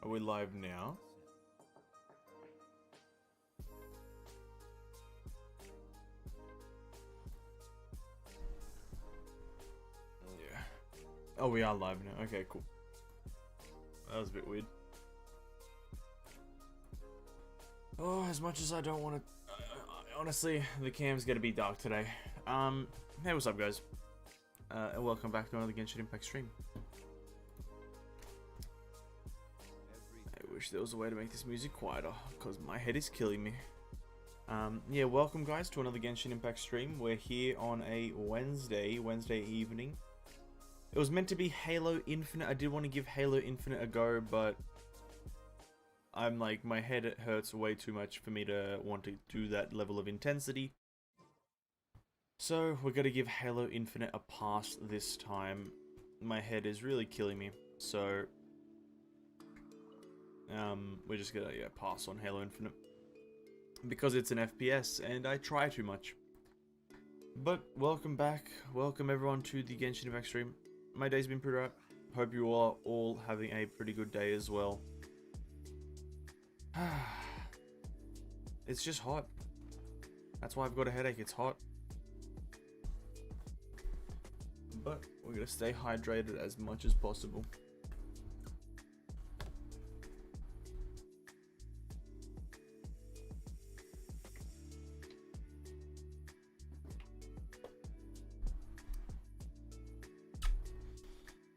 Are we live now? Yeah. Oh, we are live now. Okay, cool. That was a bit weird. Oh, as much as I don't want to... honestly, the cam's gonna be dark today. Hey, what's up, guys? And welcome back to another Genshin Impact stream. I wish there was a way to make this music quieter, because my head is killing me. Yeah, welcome, guys, to another Genshin Impact stream. We're here on a Wednesday evening. It was meant to be Halo Infinite. I did want to give Halo Infinite a go, but I'm like, my head hurts way too much for me to want to do that level of intensity. So we're going to give Halo Infinite a pass this time. My head is really killing me. So we're just going to pass on Halo Infinite. Because it's an FPS and I try too much. But welcome back. Welcome everyone to the Genshin Impact stream. My day's been pretty right. Hope you are all having a pretty good day as well. It's just hot. That's why I've got a headache. It's hot. But we're going to stay hydrated as much as possible.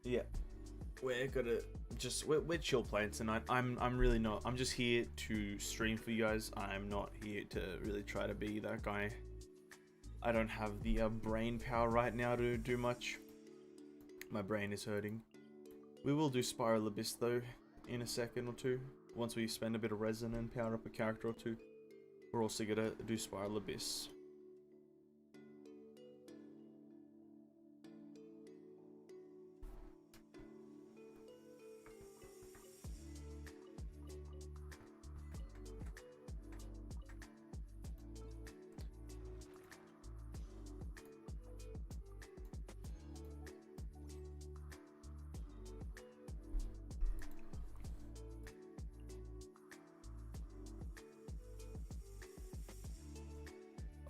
Yeah, we're gonna just we're chill playing tonight. I'm really not. I'm just here to stream for you guys. I'm not here to really try to be that guy. I don't have the brain power right now to do much. My brain is hurting. We will do Spiral Abyss though in a second or two. Once we spend a bit of resin and power up a character or two, we're also gonna do Spiral Abyss.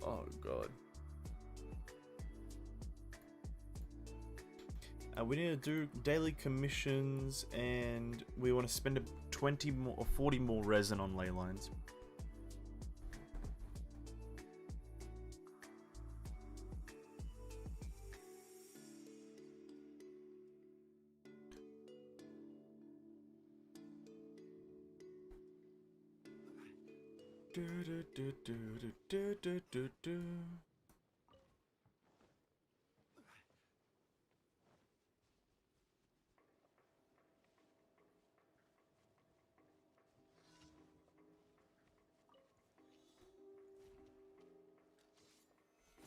Oh god. We need to do daily commissions, and we want to spend 20 more or 40 more resin on ley lines.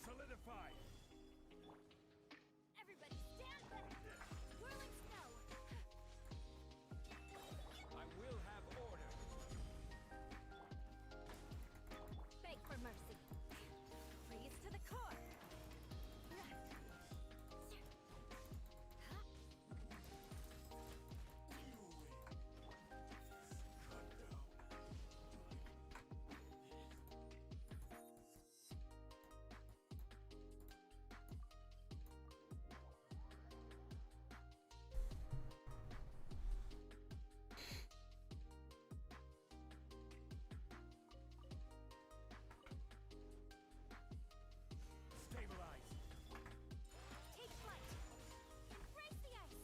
Solidify. Everybody stand back. Whirling snow. I will have order. Beg for mercy. Freeze to the core. Stabilize. Take flight. Embrace the ice.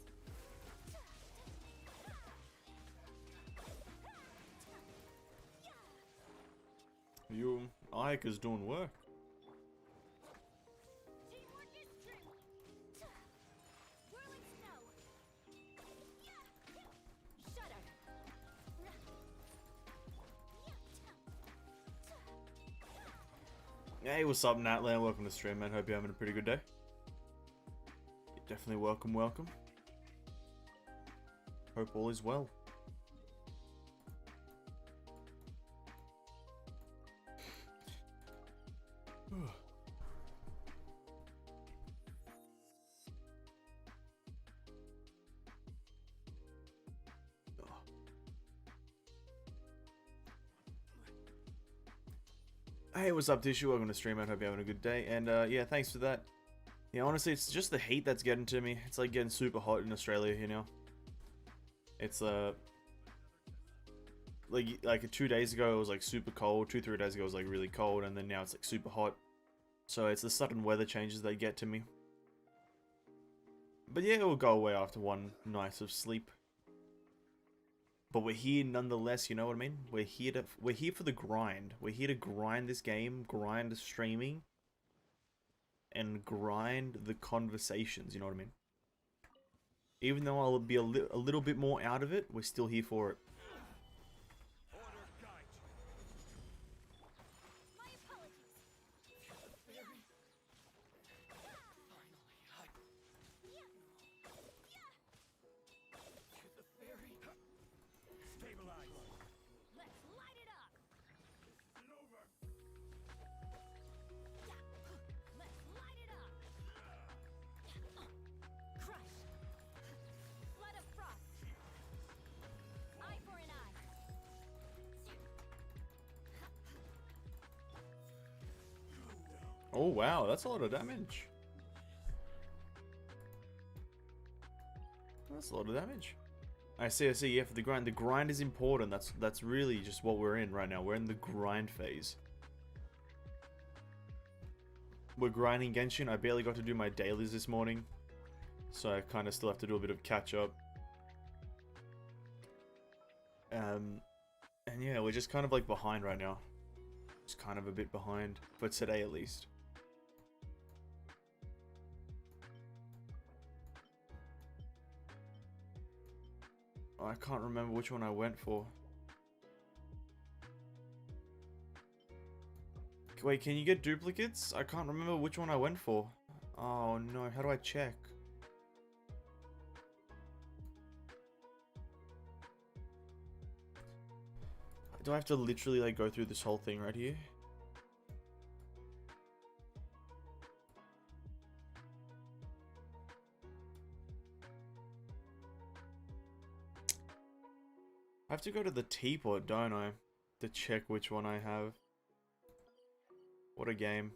Ike is doing work. Teamwork is strength. Whirling snow. Shudder. Hey, what's up, Natland? Welcome to the stream, man. Hope you're having a pretty good day. You're definitely welcome. Hope all is well. Hey, what's up, Tissue? Welcome to stream. I hope you're having a good day. And yeah, thanks for that. Yeah, honestly, it's just the heat that's getting to me. It's like getting super hot in Australia here now. It's like 2 days ago it was like super cold. 2-3 days ago it was like really cold, and then now it's like super hot. So it's the sudden weather changes that get to me. But yeah, it will go away after one night of sleep. But we're here nonetheless, you know what I mean? We're here for the grind. We're here to grind this game, grind streaming, and grind the conversations, you know what I mean? Even though I'll be a little bit more out of it, we're still here for it. My apologies. Let's light it up. Let's light it up. Crush. Flood of frost. Eye for an eye. Oh wow, that's a lot of damage. That's a lot of damage. I see, yeah, for the grind. The grind is important. That's really just what we're in right now. We're in the grind phase. We're grinding Genshin. I barely got to do my dailies this morning, so I kind of still have to do a bit of catch up. And yeah, we're just kind of like behind right now. Just kind of a bit behind, for today at least. I can't remember which one I went for. Wait, can you get duplicates? I can't remember which one I went for. Oh no, how do I check? Do I have to literally like go through this whole thing right here? I have to go to the teapot, don't I? To check which one I have. What a game.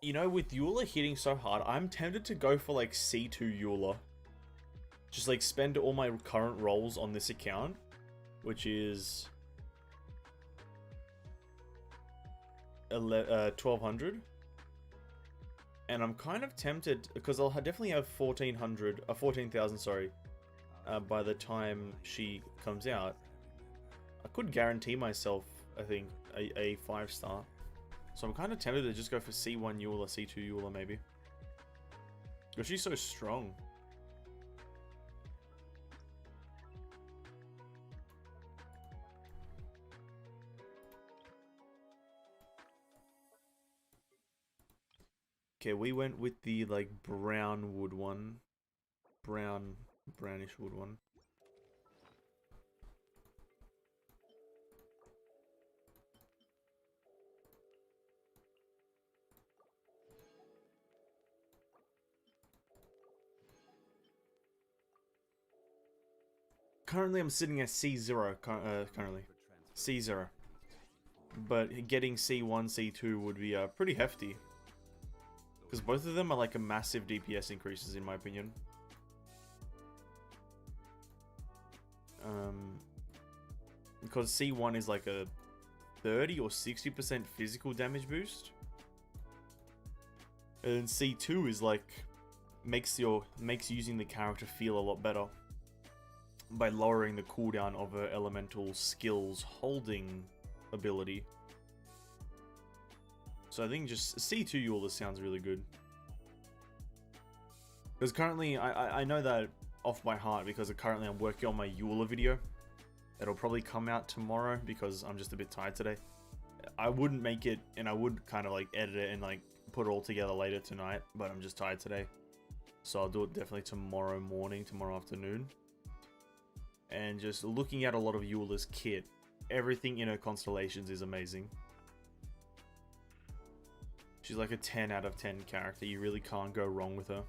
You know, with Eula hitting so hard, I'm tempted to go for like C2 Eula. Just like spend all my current rolls on this account, which is 1200. And I'm kind of tempted because I'll definitely have 14,000, sorry, by the time she comes out. I could guarantee myself, I think, a 5-star. So I'm kind of tempted to just go for C1 Eula, C2 Eula maybe. Because she's so strong. Okay, we went with the like brown wood one. Brownish wood one. Currently I'm sitting at C0 currently. C0. But getting C1, C2 would be pretty hefty. Because both of them are like a massive DPS increases in my opinion. Because C1 is like a 30 or 60% physical damage boost. And C2 is like makes using the character feel a lot better by lowering the cooldown of her elemental skills holding ability. So I think just C2 Eula sounds really good. Because currently, I know that off by heart because currently I'm working on my Eula video. It'll probably come out tomorrow because I'm just a bit tired today. I wouldn't make it, and I would kind of like edit it and like put it all together later tonight, but I'm just tired today. So I'll do it definitely tomorrow morning, tomorrow afternoon. And just looking at a lot of Eula's kit, everything in her constellations is amazing. She's like a 10 out of 10 character. You really can't go wrong with her.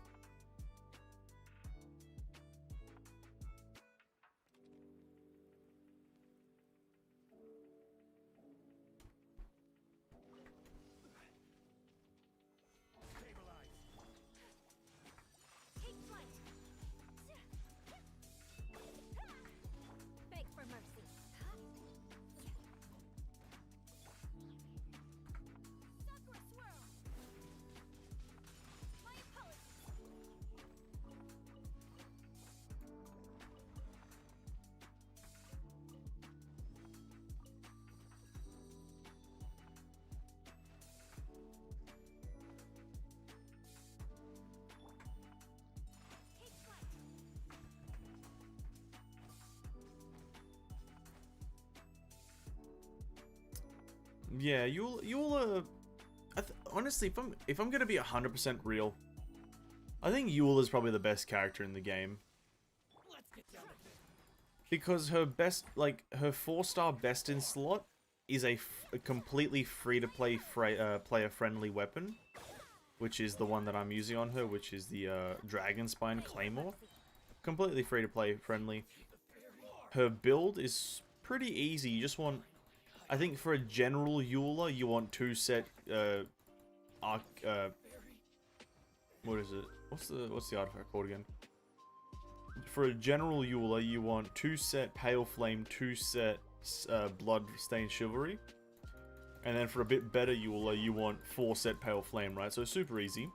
Yeah, Eula. Honestly, if I'm gonna be 100% real, I think Eula is probably the best character in the game. Because her best, like, her 4-star best in slot is a completely free-to-play player-friendly weapon, which is the one that I'm using on her, which is the Dragon Spine Claymore. Completely free-to-play friendly. Her build is pretty easy. You just want, I think for a general Eula, you want 2 set what is it? What's the artifact called again? For a general Eula, you want 2 set Pale Flame, 2 set Blood-Stained Chivalry. And then for a bit better Eula, you want 4 set Pale Flame, right? So super easy.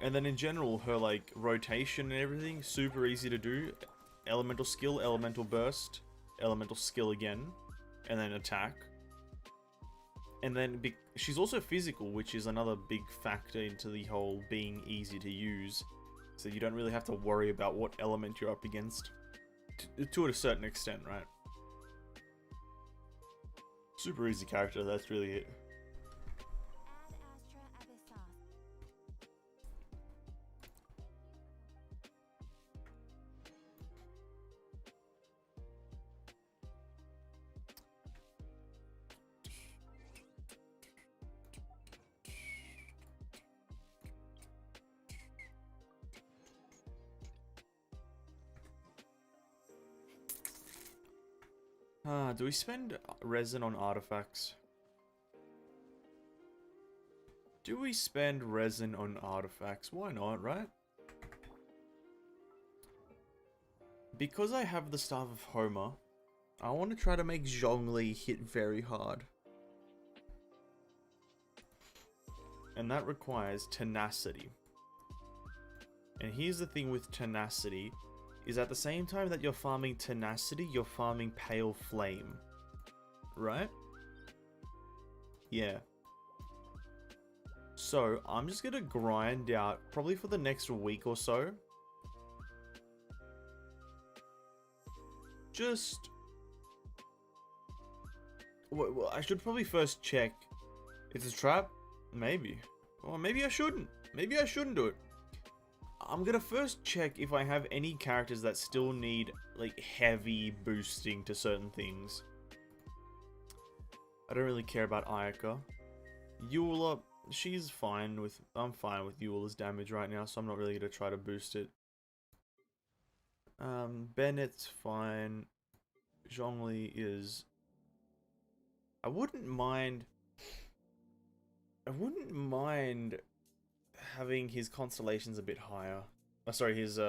And then in general, her like rotation and everything, super easy to do. Elemental skill, elemental burst, elemental skill again, and then attack. And then she's also physical, which is another big factor into the whole being easy to use. So you don't really have to worry about what element you're up against. To a certain extent, right? Super easy character, that's really it. Do we spend resin on artifacts? Do we spend resin on artifacts? Why not, right? Because I have the Staff of Homer, I want to try to make Zhongli hit very hard. And that requires tenacity. And here's the thing with tenacity, is at the same time that you're farming tenacity, you're farming Pale Flame. Right? Yeah. So, I'm just gonna grind out, probably for the next week or so. Just... Well, I should probably first check. It's a trap? Maybe. Or maybe I shouldn't. Maybe I shouldn't do it. I'm gonna first check if I have any characters that still need, like, heavy boosting to certain things. I don't really care about Ayaka. Eula, she's fine with... I'm fine with Eula's damage right now, so I'm not really gonna try to boost it. Bennett's fine. Zhongli is... I wouldn't mind having his constellations a bit higher. Sorry, his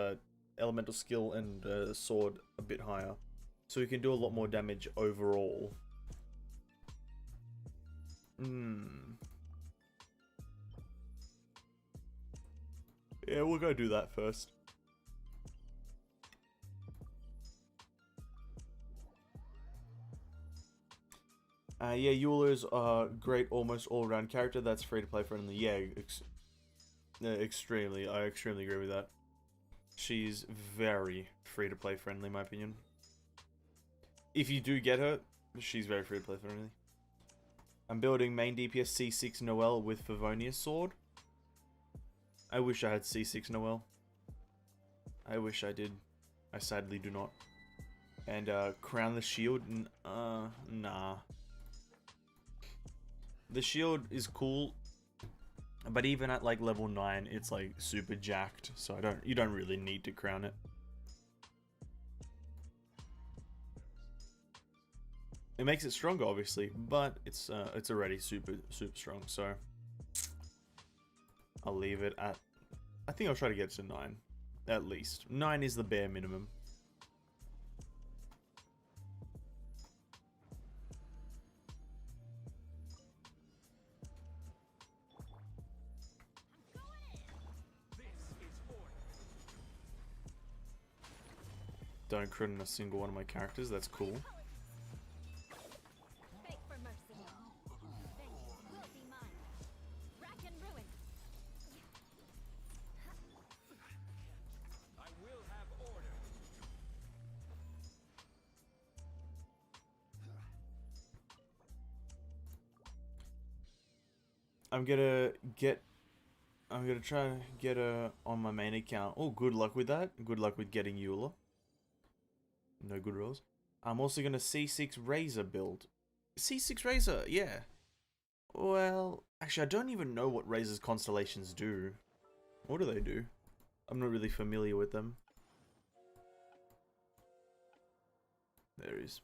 elemental skill and sword a bit higher, so he can do a lot more damage overall. Yeah, we'll go do that first. Yeah, Eula's a great almost all-around character that's free-to-play friendly. Yeah, extremely. I extremely agree with that. She's very free-to-play friendly, in my opinion. If you do get her, she's very free-to-play friendly. I'm building main DPS C6 Noelle with Favonia's sword. I wish I had C6 Noelle. I wish I did. I sadly do not. And crown the shield? Nah. The shield is cool, but even at like level 9, it's like super jacked, so you don't really need to crown it. It makes it stronger, obviously, but it's already super strong, so I'll leave it at... I think I'll try to get to 9, at least. 9 is the bare minimum. Don't crit on a single one of my characters, that's cool. I'm gonna try to get her on my main account. Oh, good luck with that. Good luck with getting Eula. No good rolls. I'm also gonna C6 Razor build. C6 Razor, yeah. Well, actually, I don't even know what Razor's constellations do. What do they do? I'm not really familiar with them. There he is.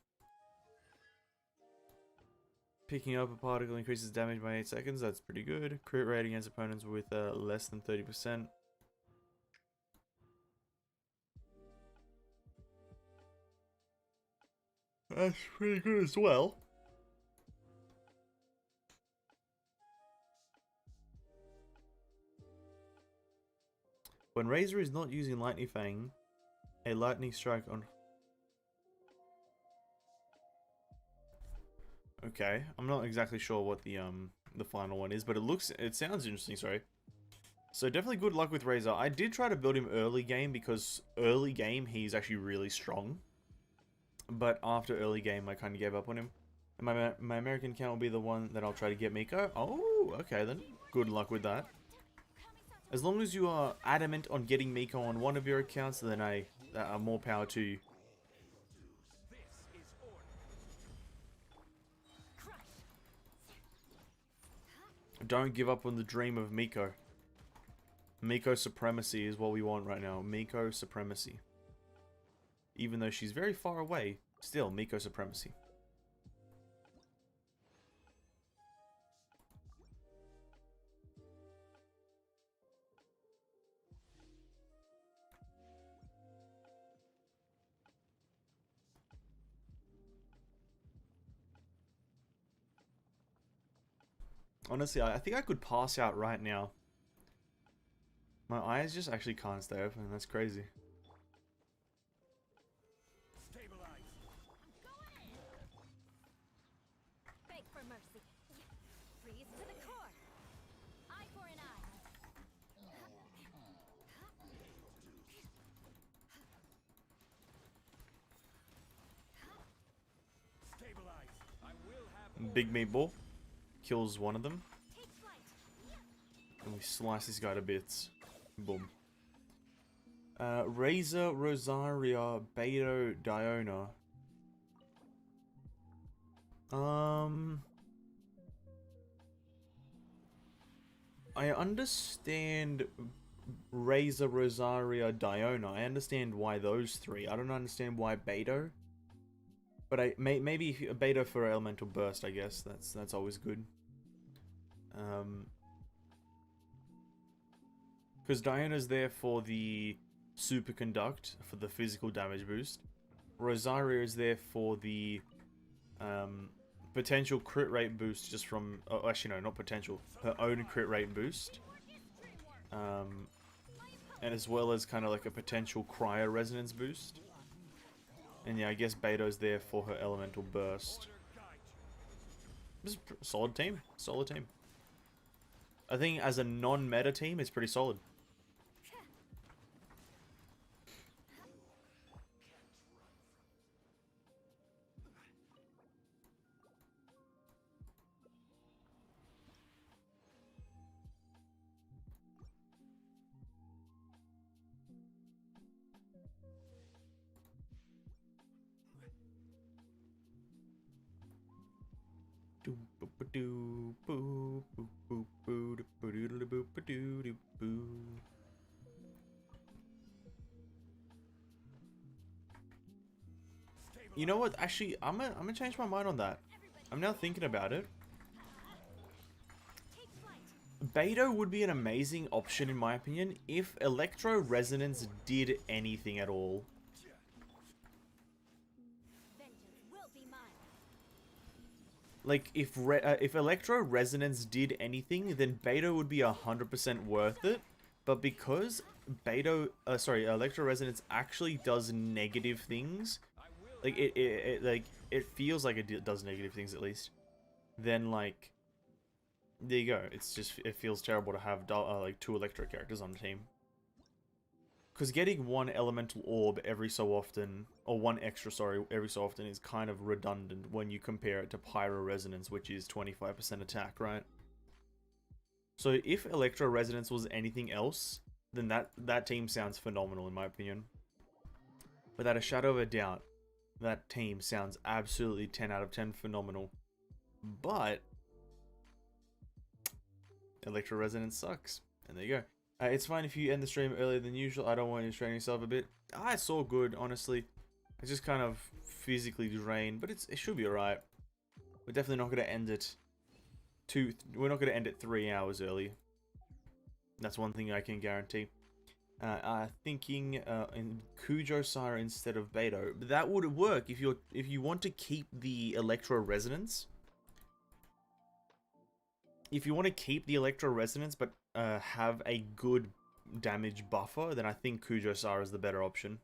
Picking up a particle increases damage by 8 seconds. That's pretty good. Crit rate against opponents with less than 30%. That's pretty good as well. When Razor is not using Lightning Fang, a lightning strike on... Okay, I'm not exactly sure what the final one is, but it sounds interesting, sorry. So definitely good luck with Razor. I did try to build him early game because early game he's actually really strong. But after early game I kind of gave up on him. And my American account will be the one that I'll try to get Miko. Oh, okay then. Good luck with that. As long as you are adamant on getting Miko on one of your accounts, then more power to you. Don't give up on the dream of Miko. Miko supremacy is what we want right now. Miko supremacy. Even though she's very far away, still Miko supremacy. Honestly, I think I could pass out right now. My eyes just actually can't stay open. That's crazy. Beg for mercy. Freeze to the core. Eye for an eye. Big meatball kills one of them. Take flight. And we slice this guy to bits. Boom. Razor, Rosaria, Beto, Diona. I understand Razor, Rosaria, Diona. I understand why those three. I don't understand why Beto. But maybe a Beto for Elemental Burst, I guess. That's always good. Because Diana's there for the Superconduct, for the physical damage boost. Rosaria is there for the potential crit rate boost just from... Oh, actually, no, not potential. Her own crit rate boost. And as well as kind of like a potential cryo resonance boost. And yeah, I guess Beto's there for her elemental burst. This is a solid team. Solid team. I think as a non-meta team, it's pretty solid. You know what? Actually, I'm gonna change my mind on that. I'm now thinking about it. Beto would be an amazing option in my opinion if Electro Resonance did anything at all. Like, if Electro Resonance did anything, then Beto would be 100% worth it. But because Electro Resonance actually does negative things, like, it feels like it does negative things at least, then, like, there you go. It feels terrible to have, like, 2 Electro characters on the team. Because getting 1 elemental orb every so often, or 1 extra, sorry, every so often is kind of redundant when you compare it to Pyro Resonance, which is 25% attack, right? So if Electro Resonance was anything else, then that team sounds phenomenal in my opinion. Without a shadow of a doubt, that team sounds absolutely 10 out of 10 phenomenal. But Electro Resonance sucks. And there you go. It's fine if you end the stream earlier than usual. I don't want you to strain yourself a bit. It's all good, honestly. It's just kind of physically drained, but it should be alright. We're definitely not going to end it we're not going to end it 3 hours early. That's one thing I can guarantee. Thinking in Kujo Sara instead of Beto. That would work if you want to keep the Electro Resonance. If you want to keep the Electro Resonance but have a good damage buffer, then I think Kujo Sara is the better option.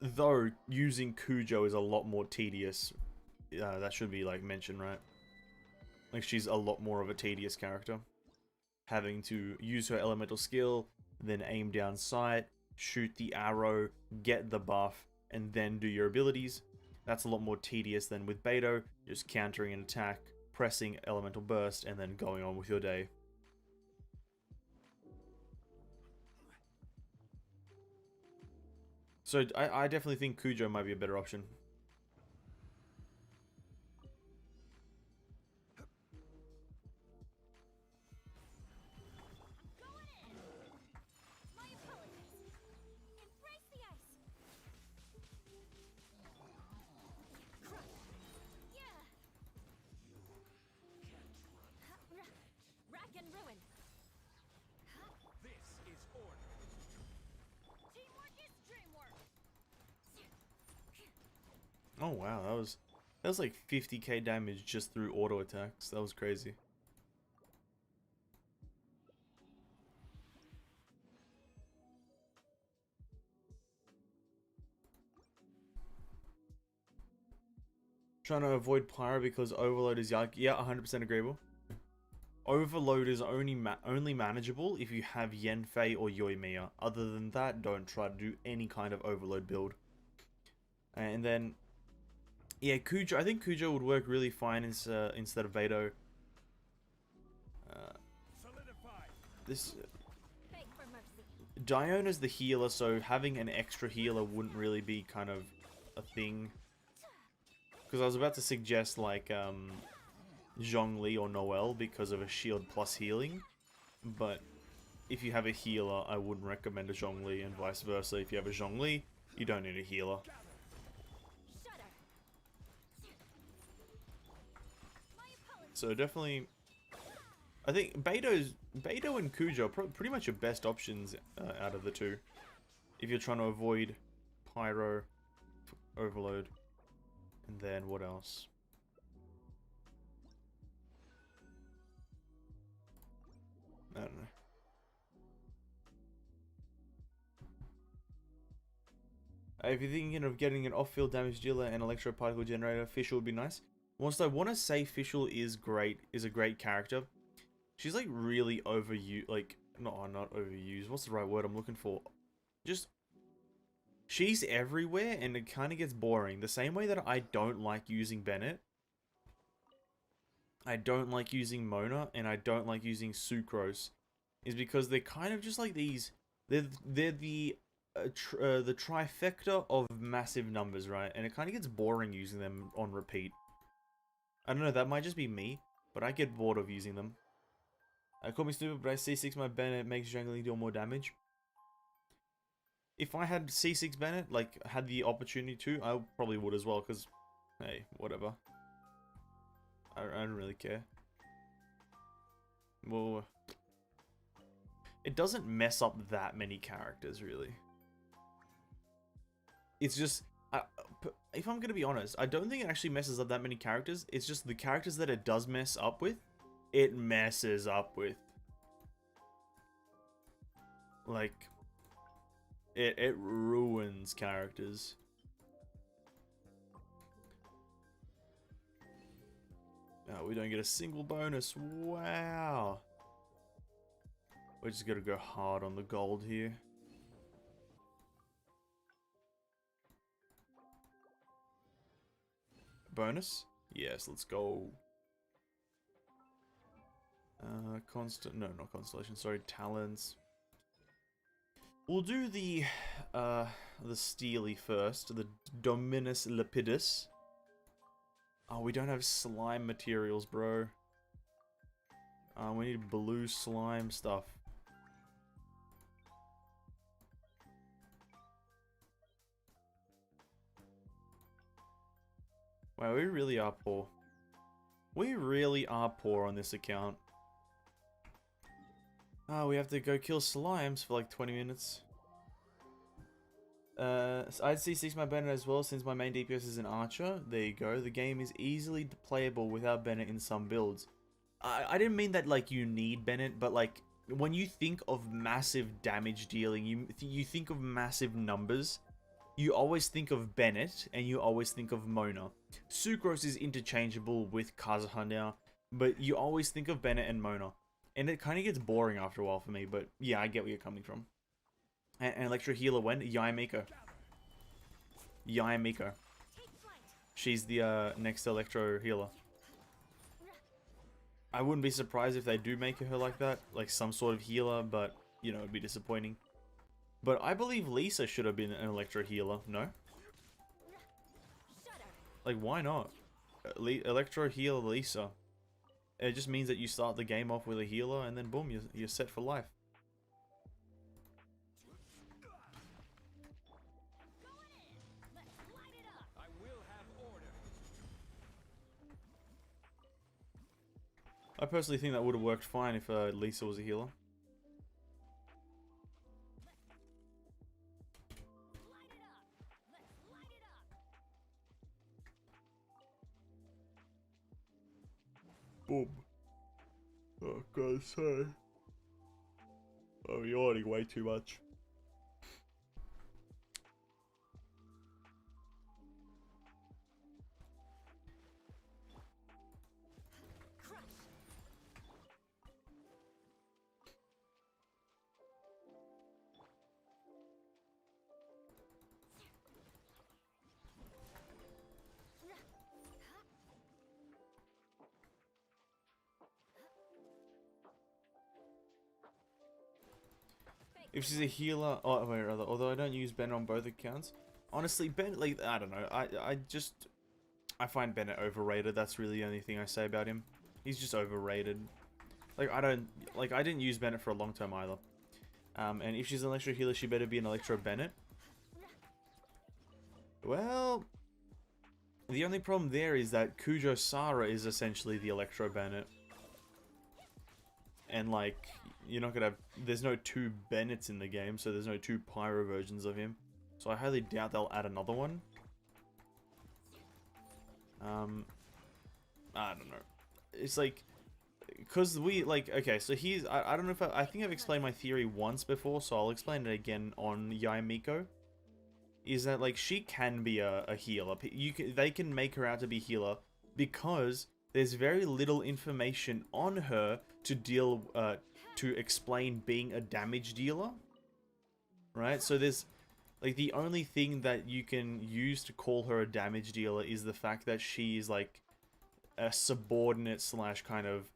Though using Kujo is a lot more tedious. That should be like mentioned, right? Like she's a lot more of a tedious character. Having to use her elemental skill, then aim down sight, shoot the arrow, get the buff, and then do your abilities. That's a lot more tedious than with Beto, just countering an attack, pressing elemental burst, and then going on with your day. So I definitely think Kujo might be a better option. Oh wow, that was like 50k damage just through auto attacks. That was crazy. Trying to avoid Pyro because Overload is yuck. Yeah, 100% agreeable. Overload is only manageable if you have Yanfei or Yoimiya. Other than that, don't try to do any kind of Overload build. And then, yeah, Kujo. I think Kujo would work really fine instead of Beto. This Diona's the healer, so having an extra healer wouldn't really be kind of a thing. Because I was about to suggest like Zhongli or Noelle because of a shield plus healing, but if you have a healer, I wouldn't recommend a Zhongli, and vice versa. If you have a Zhongli, you don't need a healer. So definitely, I think Beto and Kujo are pretty much your best options out of the two. If you're trying to avoid Pyro, Overload, and then what else? I don't know. If you're thinking of getting an off-field damage dealer and electro particle generator, Fischl would be nice. Whilst I want to say Fischl is a great character, she's like really overused, like, not overused, what's the right word I'm looking for? Just, she's everywhere and it kind of gets boring. The same way that I don't like using Bennett, I don't like using Mona, and I don't like using Sucrose, is because they're kind of just like these, they're the trifecta of massive numbers, right? And it kind of gets boring using them on repeat. I don't know, that might just be me, but I get bored of using them. Call me stupid, but I C6 my Bennett makes jungling deal more damage. If I had C6 Bennett, like, had the opportunity to, I probably would as well, because, hey, whatever. I don't really care. Well, it doesn't mess up that many characters, really. It's just, if I'm going to be honest, I don't think it actually messes up that many characters. It's just the characters that it does mess up with, it messes up with. Like, it ruins characters. Oh, we don't get a single bonus. Wow. We're just gonna go hard on the gold here. Bonus? Yes, let's go. Not constellation, sorry, talents. We'll do the Steely first, the Dominus Lepidus. Oh, we don't have slime materials, bro. We need blue slime stuff. Wow, we really are poor. We really are poor on this account. We have to go kill slimes for like 20 minutes. I'd see 6 my Bennett as well, since my main DPS is an archer. There you go. The game is easily playable without Bennett in some builds. I didn't mean that like you need Bennett, but like when you think of massive damage dealing, you think of massive numbers. You always think of Bennett, and you always think of Mona. Sucrose is interchangeable with Kazuha now, but you always think of Bennett and Mona. And it kind of gets boring after a while for me, but yeah, I get where you're coming from. And Electro Healer when? Yaimiko. Yaimiko. She's the next Electro Healer. I wouldn't be surprised if they do make her like that, like some sort of healer, but, you know, it'd be disappointing. But I believe Lisa should have been an Electro Healer, no? Like, why not? Electro Healer Lisa. It just means that you start the game off with a healer, and then boom, you're set for life. I personally think that would have worked fine if Lisa was a healer. Boom. Oh, God, sorry. Oh, you're eating way too much. If she's a healer, oh wait, rather, although I don't use Bennett on both accounts. Honestly, Bennett, like, I don't know, I find Bennett overrated. That's really the only thing I say about him. He's just overrated. Like, I didn't use Bennett for a long time either. And if she's an Electro Healer, she better be an Electro Bennett. Well, the only problem there is that Kujo Sara is essentially the Electro Bennett. And, like, you're not gonna have... There's no 2 Bennetts in the game, so there's no 2 Pyro versions of him. So I highly doubt they'll add another one. I don't know. It's like... Because we, like... Okay, so he's... I don't know if I think I've explained my theory once before, so I'll explain it again on Yaimiko. Is that, like, she can be a healer. They can make her out to be healer because there's very little information on her to deal... to explain being a damage dealer, right? So there's, like, the only thing that you can use to call her a damage dealer is the fact that she's, like, a subordinate slash kind of,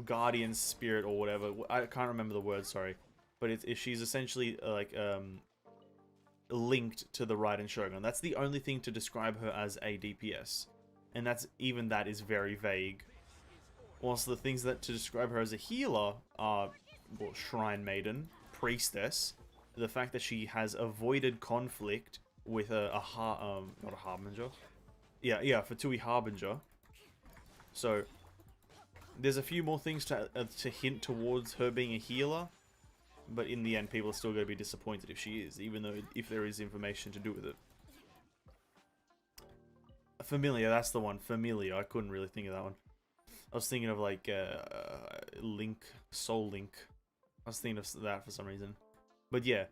guardian spirit or whatever. I can't remember the word, sorry. But she's essentially, like, linked to the Raiden Shogun. That's the only thing to describe her as a DPS. And even that is very vague. Whilst the things that to describe her as a healer are, well, Shrine Maiden, Priestess, the fact that she has avoided conflict with not a Harbinger. Yeah, Fatui Harbinger. So, there's a few more things to hint towards her being a healer, but in the end, people are still going to be disappointed if she is, even though if there is information to do with it. Familiar, that's the one. Familiar, I couldn't really think of that one. I was thinking of, like, Link, Soul Link. I was thinking of that for some reason. But yeah,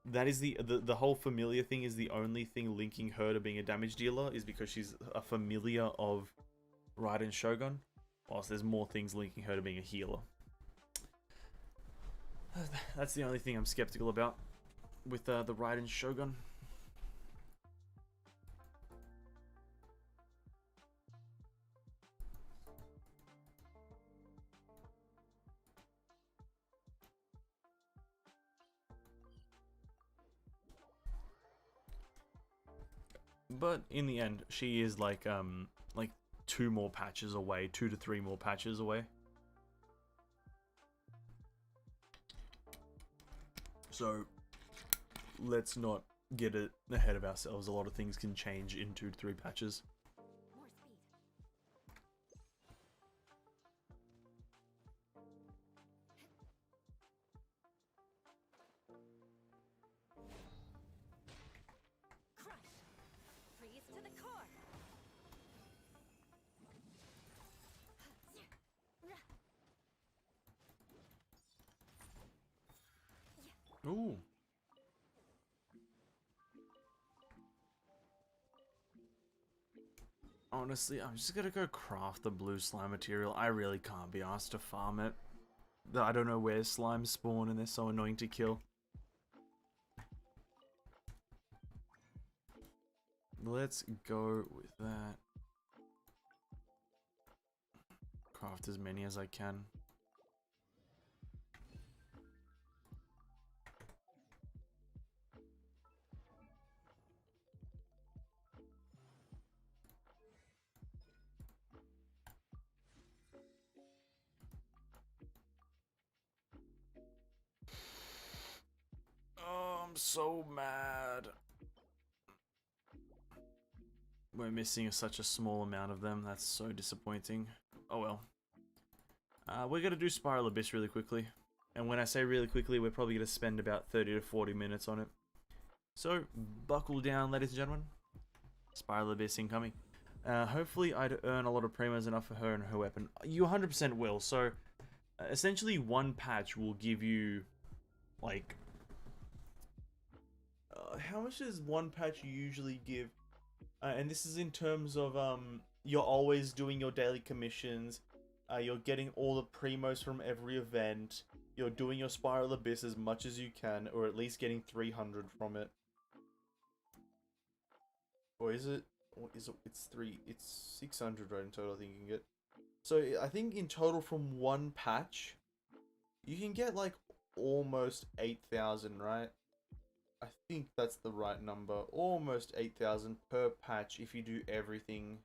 that is the whole familiar thing is the only thing linking her to being a damage dealer is because she's a familiar of Raiden Shogun. Whilst there's more things linking her to being a healer. That's the only thing I'm skeptical about with the Raiden Shogun. But in the end, she is like 2 more patches away, 2 to 3 more patches away. So let's not get it ahead of ourselves. A lot of things can change in 2 to 3 patches. More speed. Crush. Freeze to the core. Ooh. Honestly, I'm just gonna go craft the blue slime material. I really can't be asked to farm it. I don't know where slimes spawn and they're so annoying to kill. Let's go with that. Craft as many as I can. Oh, I'm so mad. We're missing such a small amount of them. That's so disappointing. Oh well. We're going to do Spiral Abyss really quickly. And when I say really quickly, we're probably going to spend about 30 to 40 minutes on it. So, buckle down, ladies and gentlemen. Spiral Abyss incoming. Hopefully I'd earn a lot of primos enough for her and her weapon. You 100% will. So, essentially one patch will give you, like... how much does one patch usually give? And this is in terms of, you're always doing your daily commissions. You're getting all the primos from every event. You're doing your Spiral Abyss as much as you can, or at least getting 300 from it. Or is it? Or is it? It's 600 right in total. I think you can get. So I think in total from one patch, you can get like almost 8,000, right? I think that's the right number. Almost 8,000 per patch if you do everything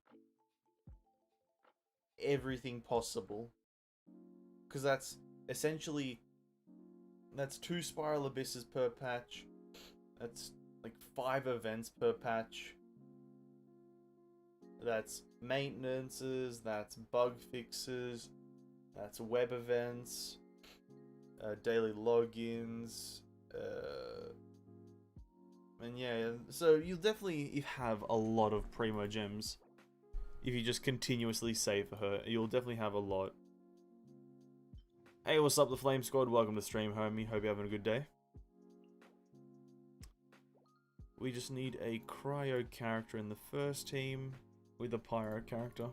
possible, because that's essentially 2 Spiral Abysses per patch. That's like 5 events per patch. That's maintenances, that's bug fixes, that's web events, daily logins, and yeah, so you'll definitely have a lot of primo gems. If you just continuously save for her, you'll definitely have a lot. Hey, what's up, the Flame Squad? Welcome to the stream, homie. Hope you're having a good day. We just need a cryo character in the first team with a pyro character.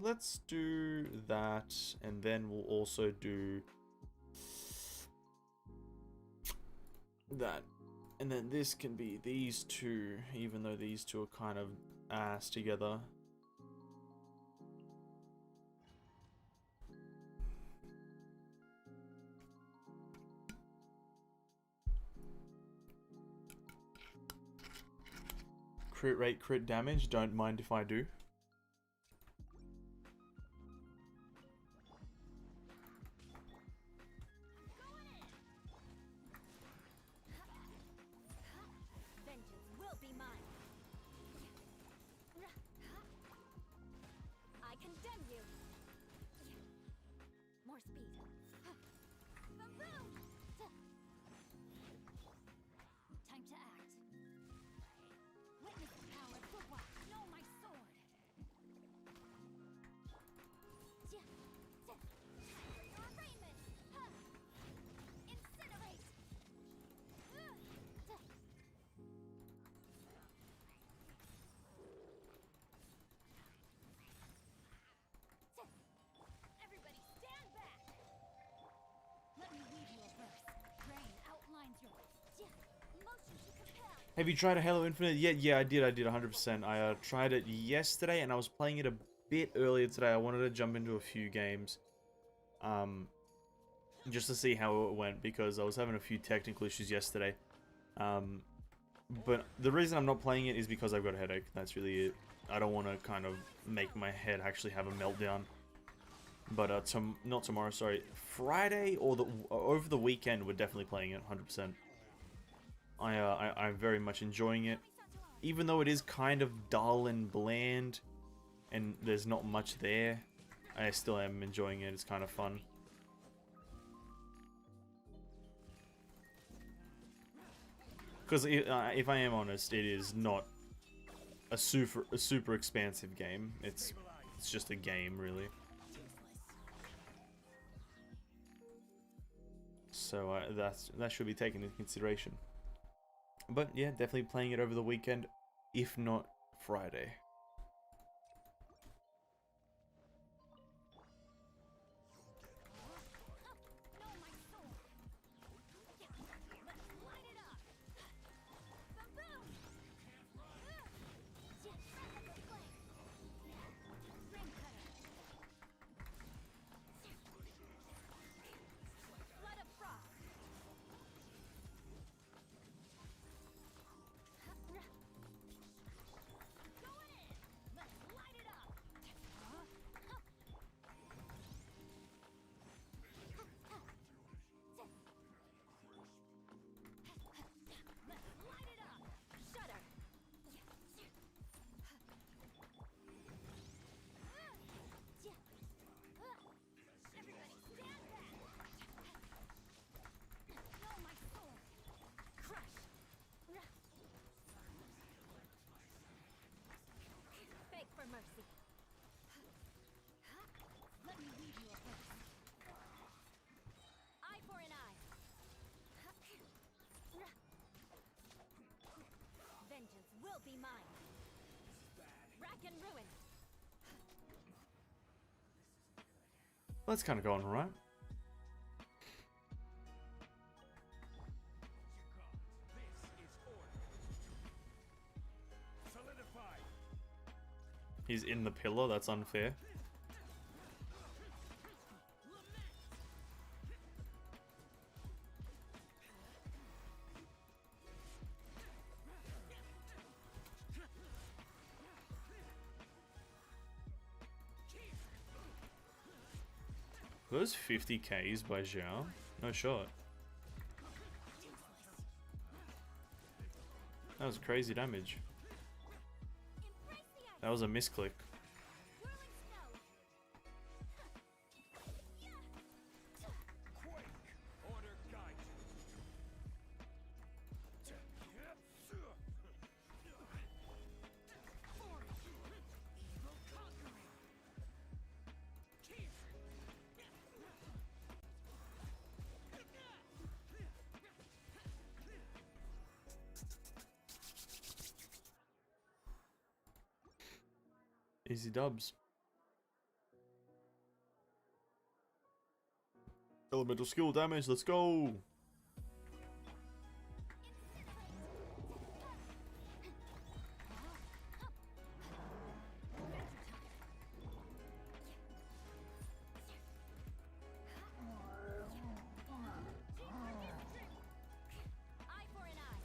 Let's do that, and then we'll also do that. And then this can be these two, even though these two are kind of ass together. Crit rate, crit damage, don't mind if I do. Have you tried a Halo Infinite yet? Yeah, I did 100%. I tried it yesterday, and I was playing it bit earlier today. I wanted to jump into a few games, just to see how it went, because I was having a few technical issues yesterday. But the reason I'm not playing it is because I've got a headache. That's really it. I don't want to kind of make my head actually have a meltdown. But not tomorrow, sorry. Friday or over the weekend, we're definitely playing it 100%. I'm very much enjoying it. Even though it is kind of dull and bland, and there's not much there, I still am enjoying it. It's kind of fun. Because if I am honest, it is not a super expansive game. It's just a game, really. So that should be taken into consideration. But yeah, definitely playing it over the weekend, if not Friday. Mercy. Let me lead you a verse. Eye for an eye. Vengeance will be mine. Rack and ruin. Well, that's kind of going alright. He's in the pillar, that's unfair. Those 50 Ks by Zhao? No shot. That was crazy damage. That was a misclick. Easy dubs. Elemental skill damage, let's go!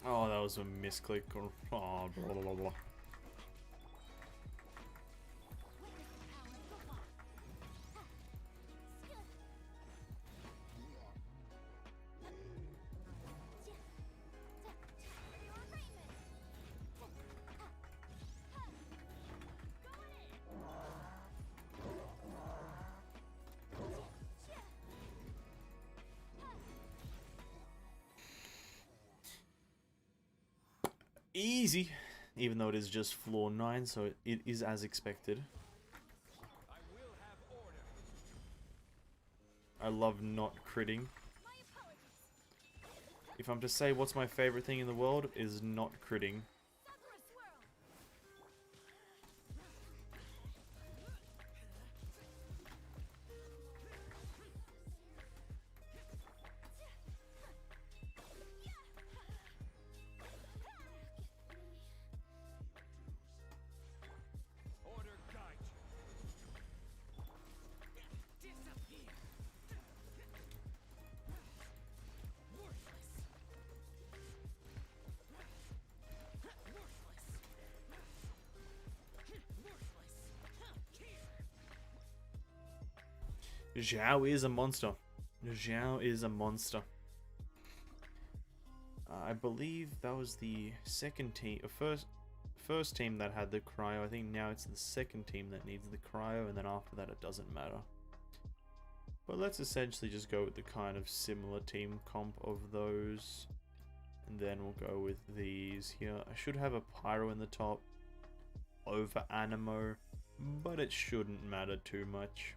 Oh, that was a misclick. Oh, blah blah blah blah. Easy, even though it is just floor 9, so it is as expected. I love not critting. If I'm to say what's my favorite thing in the world, is not critting. Zhao is a monster. Zhao is a monster. I believe that was the second team, first team that had the cryo. I think now it's the second team that needs the cryo, and then after that it doesn't matter. But let's essentially just go with the kind of similar team comp of those. And then we'll go with these here. I should have a pyro in the top over Animo, but it shouldn't matter too much.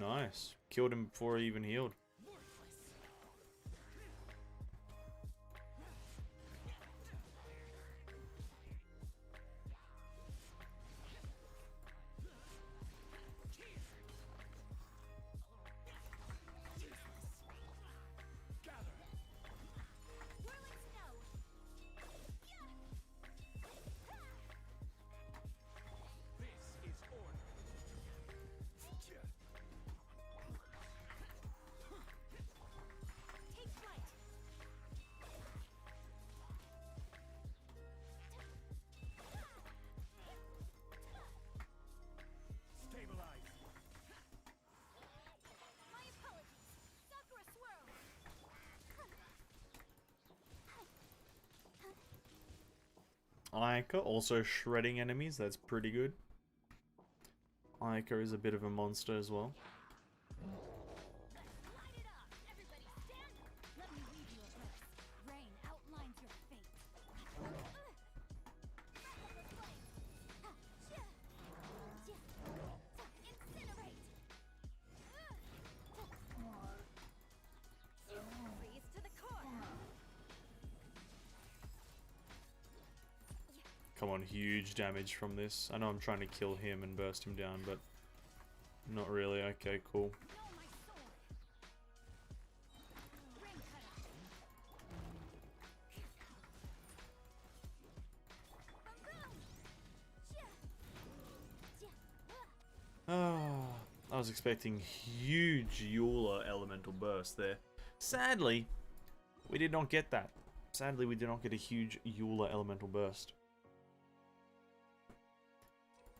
Nice. Killed him before he even healed. Aika also shredding enemies, that's pretty good. Aika is a bit of a monster as well. Come on, huge damage from this. I know I'm trying to kill him and burst him down, but not really. Okay, cool. I was expecting huge Eula elemental burst there. Sadly, we did not get that. Sadly, we did not get a huge Eula elemental burst.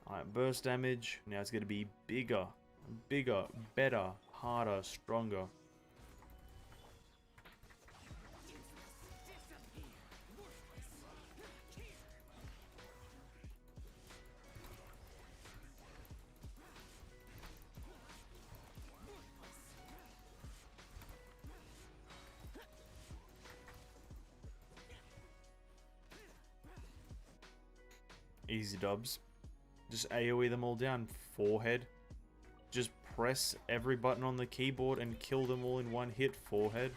Alright, burst damage. Now it's going to be bigger, better, harder, stronger. Easy dubs. Just AoE them all down. Forehead. Just press every button on the keyboard and kill them all in one hit. Forehead.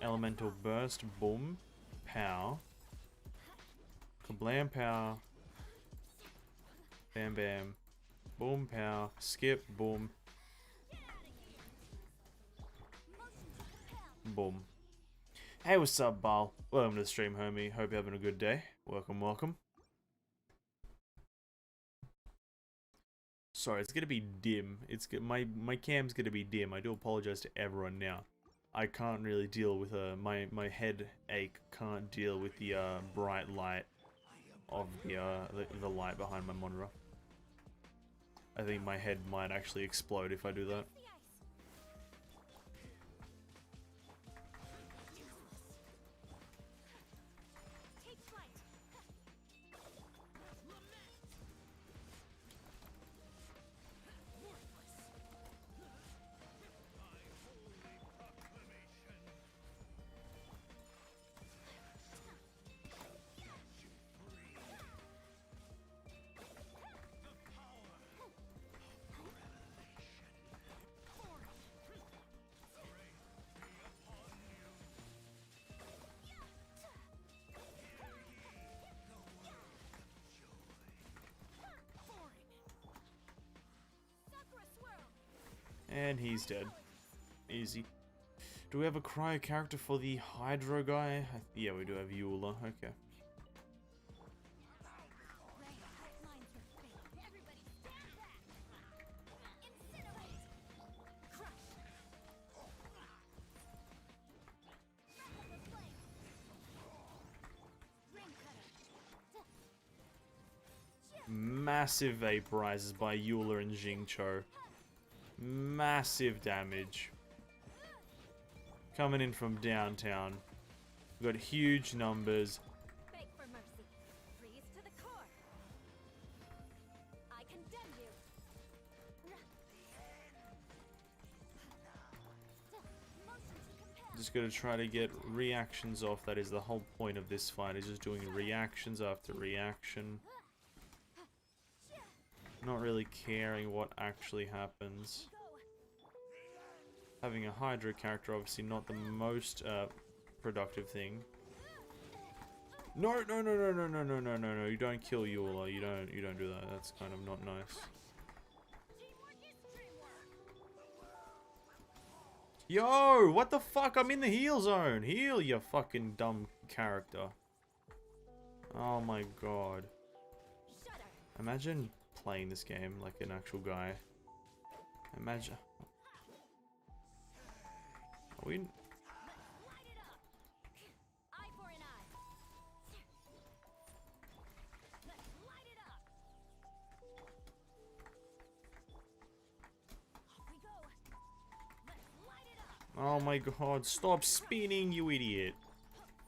Elemental burst. Boom. Pow. Kablam pow. Bam bam. Boom pow. Skip. Boom. Boom. Hey, what's up, Bal? Welcome to the stream, homie. Hope you're having a good day. Welcome, welcome. Sorry, it's gonna be dim. My cam's gonna be dim. I do apologize to everyone now. I can't really deal with my head ache. Can't deal with the bright light of the light behind my monitor. I think my head might actually explode if I do that. And he's dead. Easy. Do we have a cryo character for the Hydro guy? Yeah, we do have Eula. Okay. Massive vaporizes by Eula and Jingcho. Massive damage. Coming in from downtown. We've got huge numbers. Beg for mercy. Freeze to the core. I condemn you. Motion to compel. Just gonna try to get reactions off. That is the whole point of this fight, is just doing reactions after reaction. Not really caring what actually happens. Having a Hydro character, obviously not the most productive thing. No, no, no, no, no, no, no, no, no, no! You don't kill Eula. You don't do that. That's kind of not nice. Yo, what the fuck? I'm in the heal zone. Heal, you fucking dumb character. Oh my god. Imagine playing this game like an actual guy. Imagine. Are we? Oh my god, stop spinning, you idiot.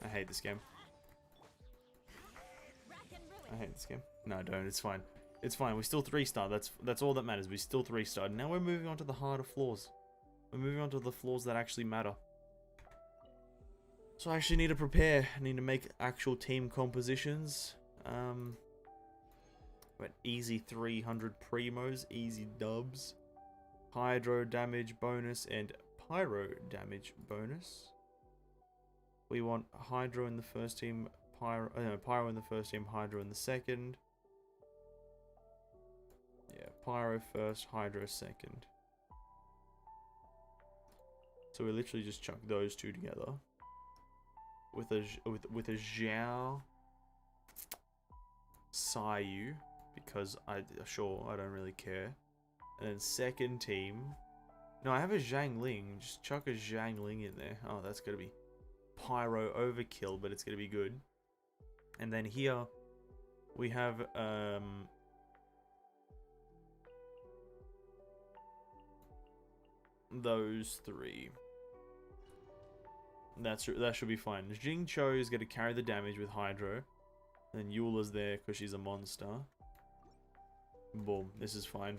I hate this game. I hate this game. No, don't, it's fine. It's fine, we're still 3-star, that's all that matters. We're still 3-star. Now we're moving on to the harder floors. We're moving on to the floors that actually matter. So I actually need to prepare. I need to make actual team compositions. But easy 300 primos, easy dubs. Hydro damage bonus and pyro damage bonus. We want Hydro in the first team, Pyro in the first team, Hydro in the second. Yeah, Pyro first, Hydro second. So we literally just chuck those two together with a Zhao Sayu, because I don't really care. And then second team, no, I have a Zhang Ling. Just chuck a Zhang Ling in there. Oh, that's gonna be Pyro overkill, but it's gonna be good. And then here we have those three. That should be fine. Jing Cho is going to carry the damage with Hydro. And then Eula's there because she's a monster. Boom. This is fine.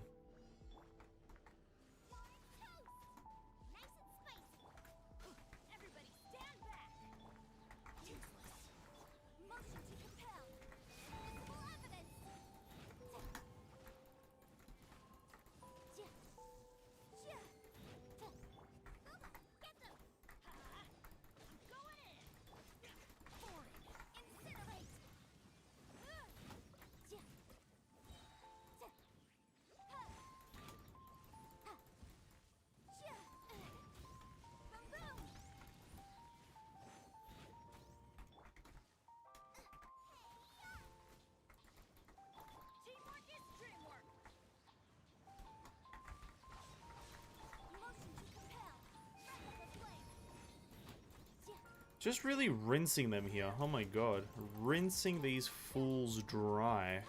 Just really rinsing them here. Oh my god. Rinsing these fools dry.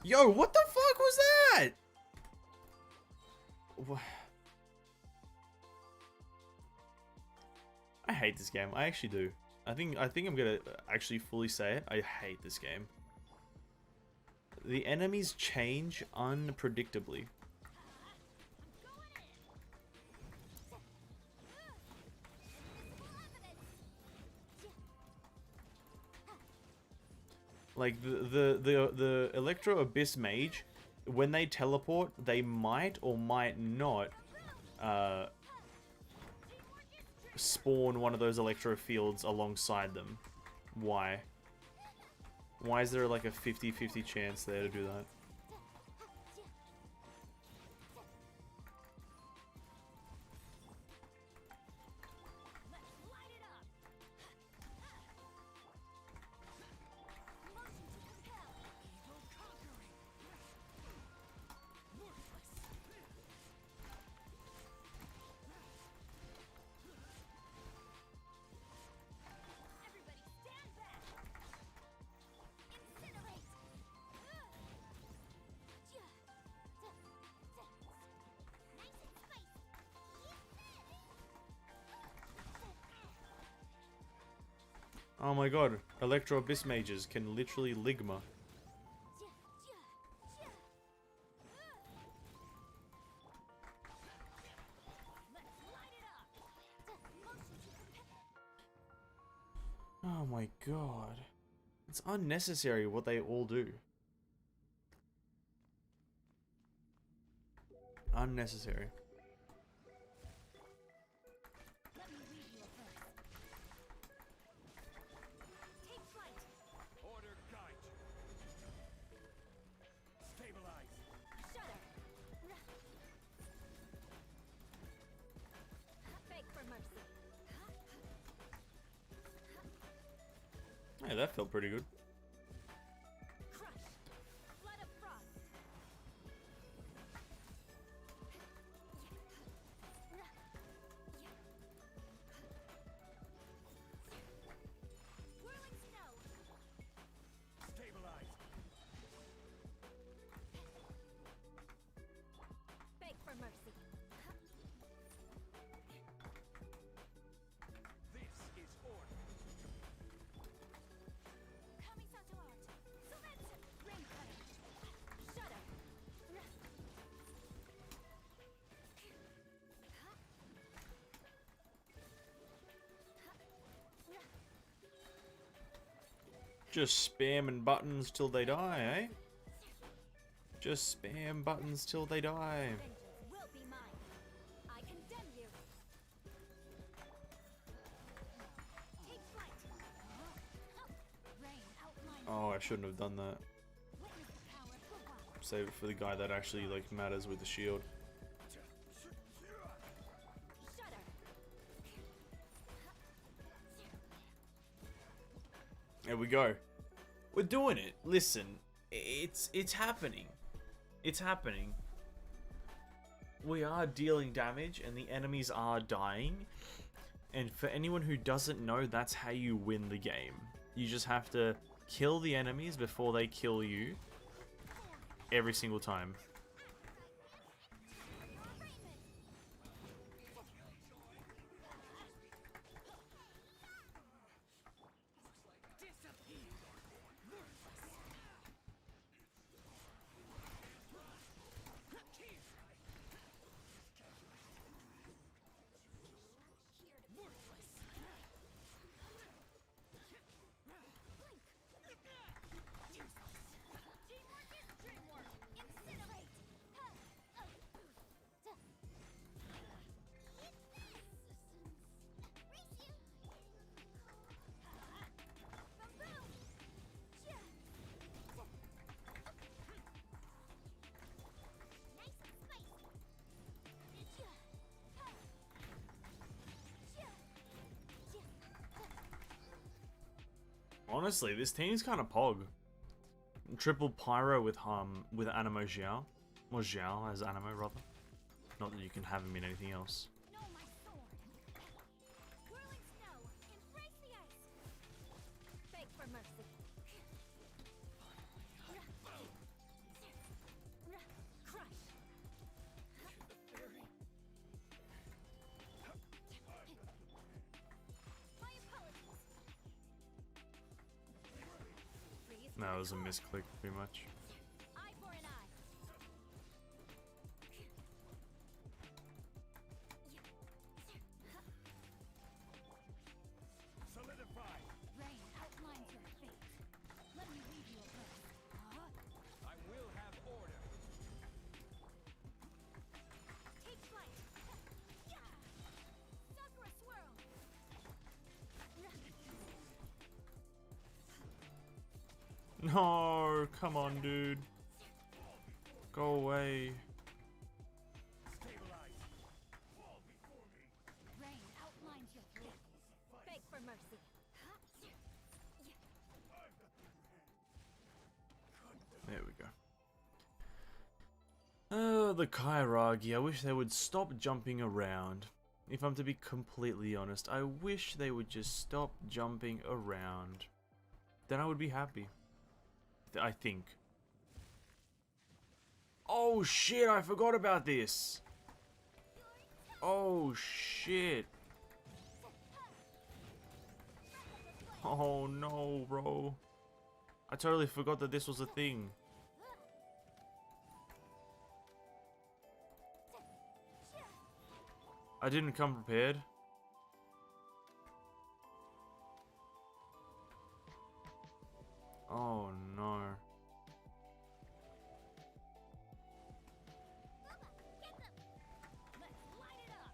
Yo, what the fuck was that? I hate this game. I actually do. I think I'm gonna actually fully say it. I hate this game. The enemies change unpredictably. Like the Electro Abyss Mage, when they teleport, they might or might not spawn one of those electro fields alongside them. Why? Why is there like a 50-50 chance there to do that? Oh my god, Electro Abyss Mages can literally Ligma. Oh my god. It's unnecessary what they all do. Unnecessary. Hey, that felt pretty good. Just spamming buttons till they die, eh? Just spam buttons till they die. Oh, I shouldn't have done that. Save it for the guy that actually like matters with the shield. There we go. We're doing it. Listen, it's happening. It's happening. We are dealing damage and the enemies are dying. And for anyone who doesn't know, that's how you win the game. You just have to kill the enemies before they kill you. Every single time. Honestly, this team's kind of pog. Triple pyro with Animo Xiao. Or Xiao as Animo, rather. Not that you can have him in anything else. That was a misclick, pretty much. No, come on, dude. Go away. Rain outlines your fleet. Beg for mercy. There we go. Oh, the Kairagi. I wish they would stop jumping around. If I'm to be completely honest, I wish they would just stop jumping around. Then I would be happy. I think. Oh shit, I forgot about this. Oh shit. Oh no, bro. I totally forgot that this was a thing. I didn't come prepared. Oh no. Let's light it up.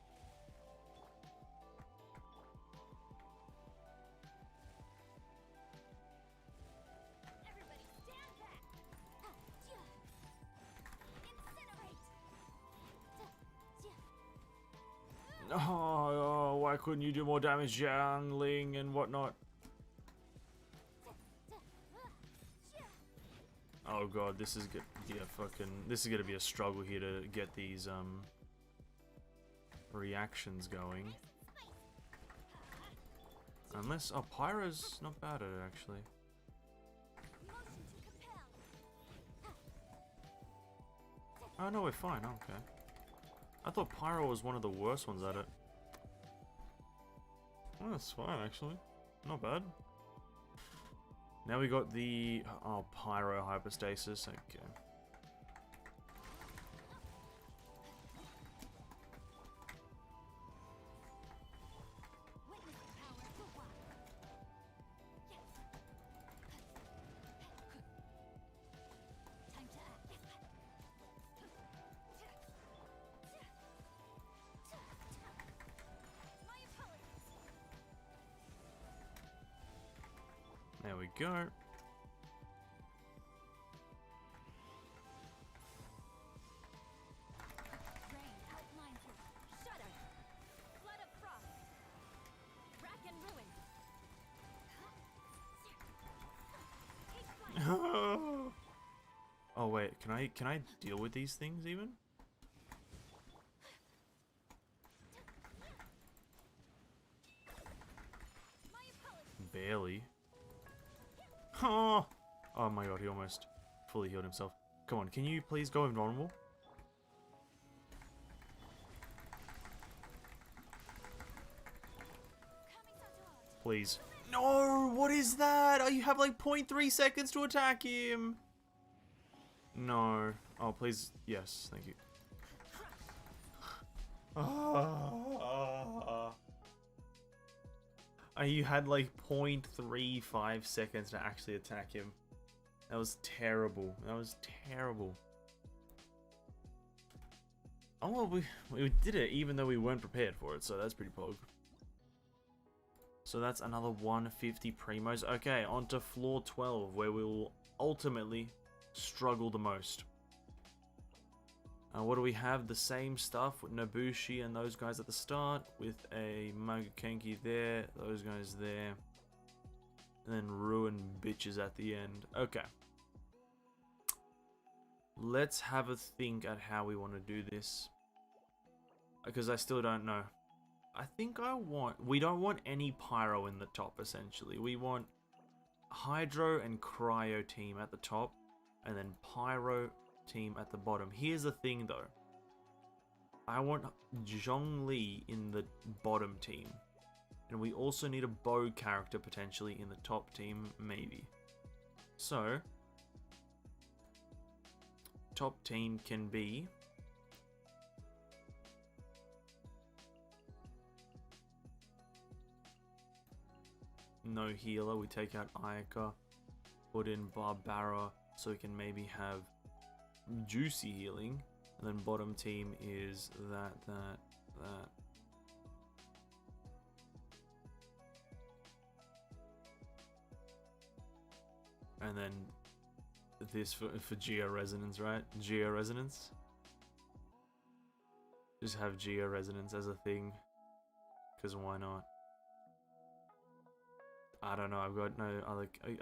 Everybody stand back. Incinerate. Oh, why couldn't you do more damage, Jiangling and whatnot? Oh god, this is this is gonna be a struggle here to get these reactions going. Unless Pyro's not bad at it actually. Motion to compel. Oh no, we're fine. Okay. I thought Pyro was one of the worst ones at it. Oh, that's fine actually. Not bad. Now we got the Pyro hypostasis. Okay. Witness the power to walk. Time to act. My apologies. There we go. Rain outlines your shudder. Flood of frost. Rack and ruin. Take flight. Oh wait, can I deal with these things even? My apologies. Barely. Oh, oh my god, he almost fully healed himself. Come on, can you please go invulnerable? Please. No, what is that? Oh, you have like 0.3 seconds to attack him. No. Oh, please. Yes, thank you. You had like 0.35 seconds to actually attack him. That was terrible. That was terrible. Oh, well, we did it even though we weren't prepared for it, so that's pretty pog. So that's another 150 primos. Okay, on to floor 12, where we will ultimately struggle the most. What do we have? The same stuff with Nobushi and those guys at the start, with a Magakenki there, those guys there, and then Ruin bitches at the end. Okay. Let's have a think at how we want to do this, because I still don't know. I think we don't want any Pyro in the top, essentially. We want Hydro and Cryo team at the top, and then Pyro team at the bottom. Here's the thing though. I want Zhongli in the bottom team. And we also need a bow character potentially in the top team, maybe. So, top team can be no healer. We take out Ayaka, put in Barbara, so we can maybe have juicy healing, and then bottom team is that. And then this for Geo Resonance, right? Geo Resonance. Just have Geo Resonance as a thing, because why not? I don't know. I've got no.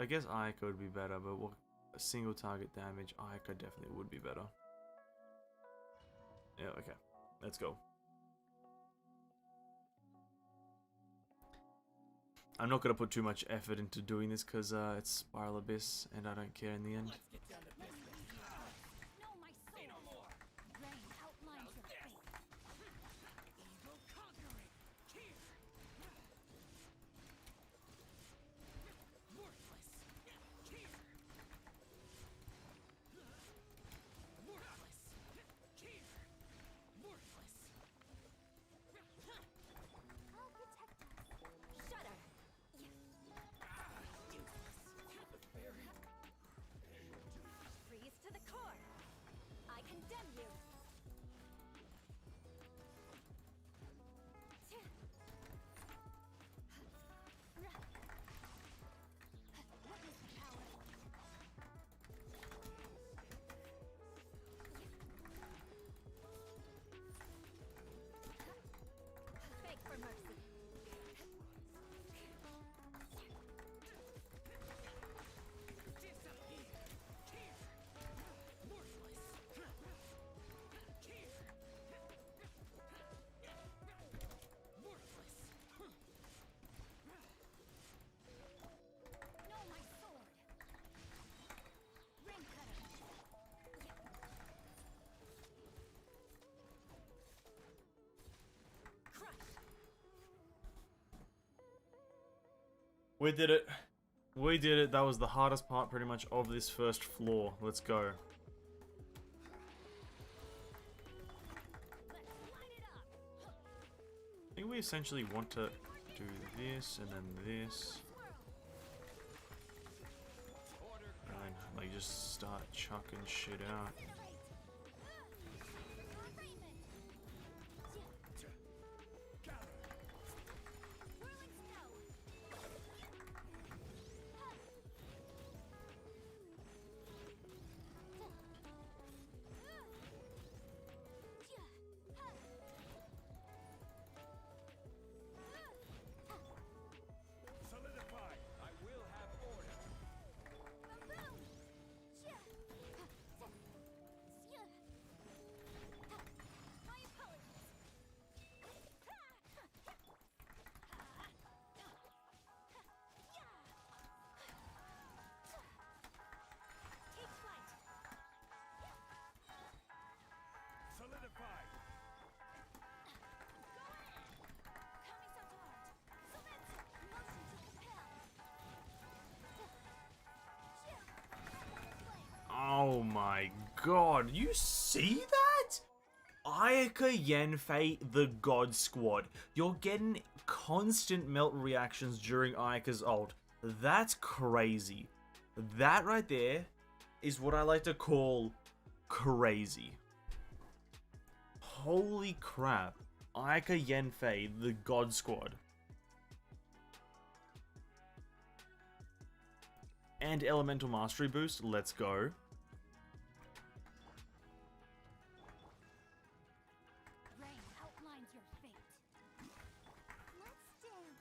I guess Ica would be better, but what single target damage? Ica definitely would be better. Yeah. Okay. Let's go. I'm not gonna put too much effort into doing this because it's Spiral Abyss, and I don't care in the end. No, my soul. Rain outlines your fate. Evil conquering. Here. Worthless. Here. Worthless. Here. Worthless. I'll protect us. Shudder. Freeze to the core. I condemn you. Witness the power. Beg for mercy. Disappear. Here. Worthless. Here. Worthless. No, my sword. Ring cutter. Crush. We did it. We did it. That was the hardest part pretty much of this first floor. Let's go. Let's light it up. I think we essentially want to do this and then this. And then like just start chucking shit out. Solidify. I will have order. My apologies. Take flight. Solidify. Oh my god, you see that? Ayaka Yenfei, the God Squad. You're getting constant melt reactions during Ayaka's ult. That's crazy. That right there is what I like to call crazy. Holy crap. Ayaka Yenfei, the God Squad. And Elemental Mastery boost, let's go. Rain outlines your fate. Let's dance.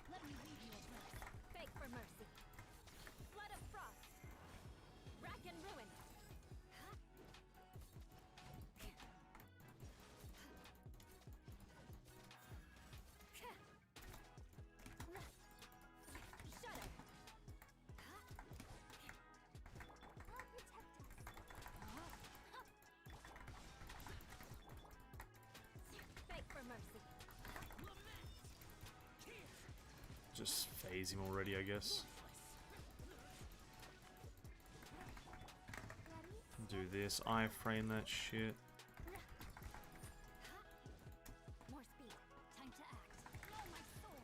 Let me read you a verse. Beg for mercy. Flood of frost. Rack and ruin. Shudder. I'll protect us. Beg for mercy. Just phase him already, I guess. Do this, iframe that shit. More speed. Time to act. No, my sword.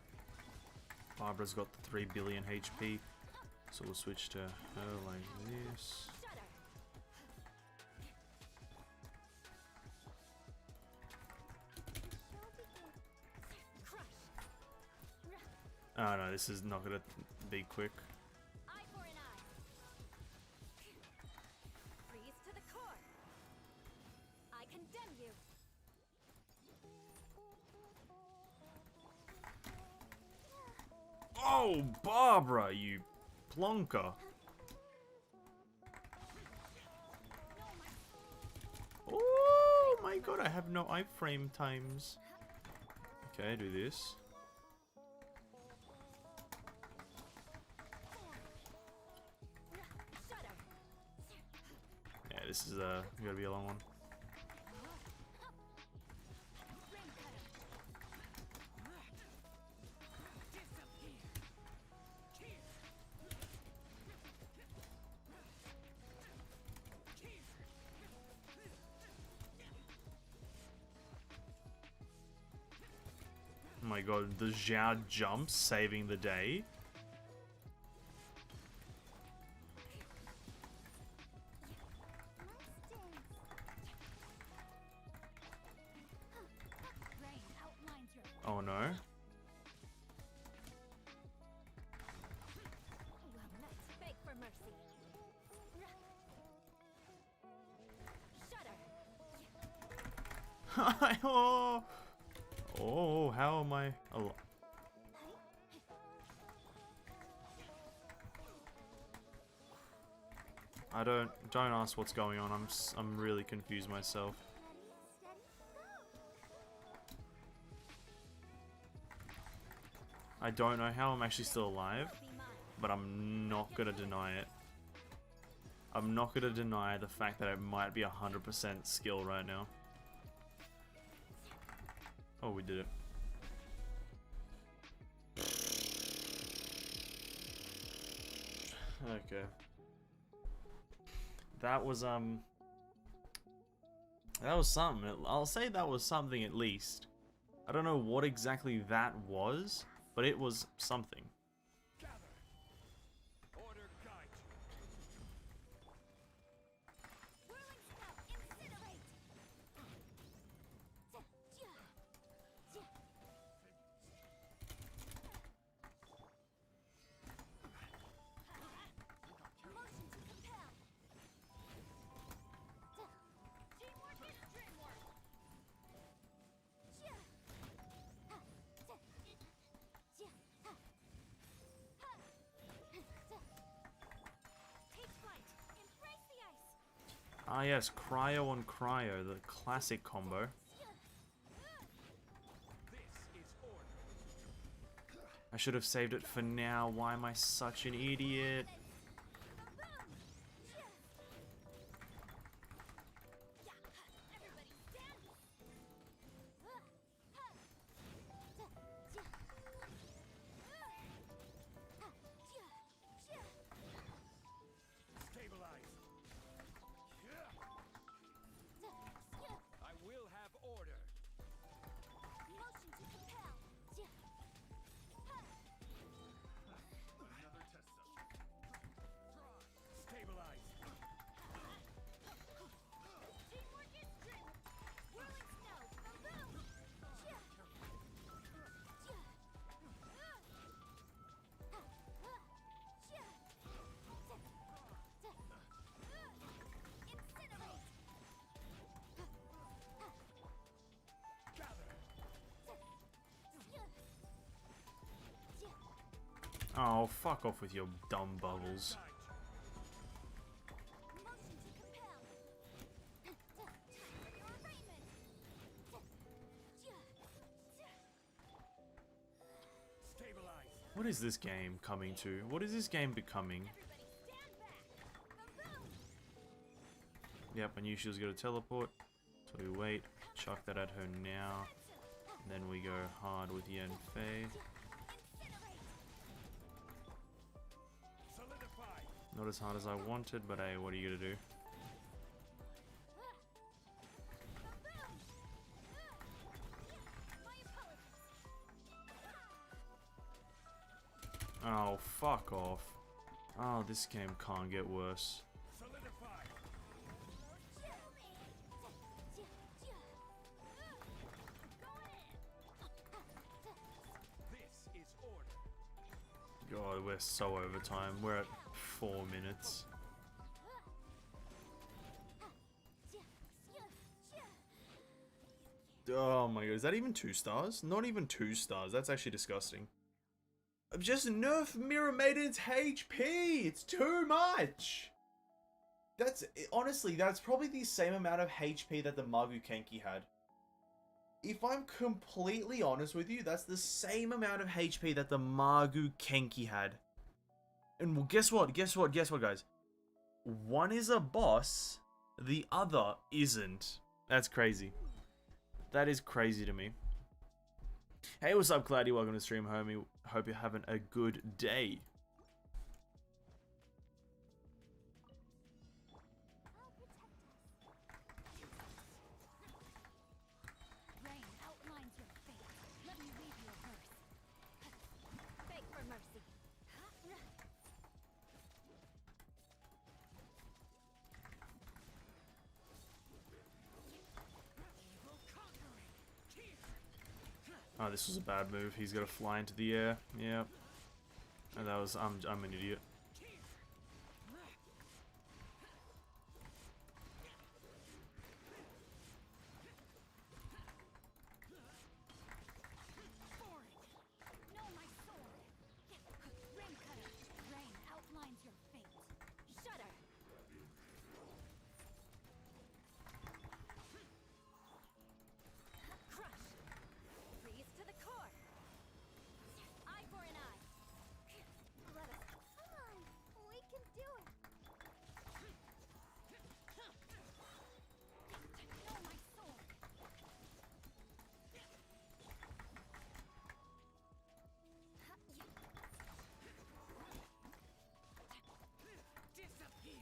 Barbara's got the 3 billion HP, so we'll switch to her like this. Shudder. Crush. Oh no, this is not gonna be quick. Eye for an eye. Freeze to the core. I condemn you. Oh, Barbara, you plonker. Oh my god, I have no iframe times. Okay, do this. Shudder. Yeah, this is gonna be a long one. Ring cutter. Oh my god, the Zhao jump saving the day. Rain outlines your. Oh no. Well, let's beg for mercy. Shudder. Oh, oh, how am I? Oh. Don't ask what's going on. I'm really confused myself. I don't know how I'm actually still alive, Be mine. but I'm not gonna deny it. I'm not gonna deny the fact that it might be 100% skill right now. Oh, we did it. Okay. That was something. I'll say that was something at least. I don't know what exactly that was, but it was something. Gather. Order guide you. Whirling spout, incinerate. Motion to compel. Teamwork is dreamwork. Take flight. Embrace the ice. Ah yes, cryo on cryo, the classic combo. This is order. I should have saved it for now. Why am I such an idiot? Everybody stand. Stabilize. I will have order. Motion to compel. Another test subject. Stabilize. Teamwork is dream. Whirling snow. Boom. Incinerate. Gather. Oh, fuck off with your dumb bubbles. Guide Motion to compel. Your arraignment. you. Stabilize. What is this game coming to? What is this game becoming? Everybody stand back. Boom. Yep, I knew she was gonna teleport. So we wait, chuck that at her now. And then we go hard with Yen Fei. Incinerate. Solidify. Not as hard as I wanted, but hey, what are you gonna do? My apologies. Oh, fuck off. Oh, this game can't get worse. Solidify. This is order. god, we're so over time. We're at 4 minutes. Oh my god, is that even 2 stars? Not even 2 stars. That's actually disgusting. Just nerf Mirror Maiden's HP. It's too much. That's honestly, that's probably the same amount of HP that the Magu Kenki had. If I'm completely honest with you, that's the same amount of HP that the Magu Kenki had. And well, guess what? Guess what? Guess what, guys? One is a boss, the other isn't. That's crazy. That is crazy to me. Hey, what's up, Cloudy? Welcome to stream, homie. Hope you're having a good day. Rain outlines your fate. Let me read you a verse. Beg for mercy. Oh, this was a bad move. He's got to fly into the air. Yep. And that was I'm an idiot. No, my sword. Rain cutter. Rain outlines your fate. Shudder. Crush. Freeze to the core. Eye for an eye. Let us. Come on, we can do it. No, my sword. Disappear.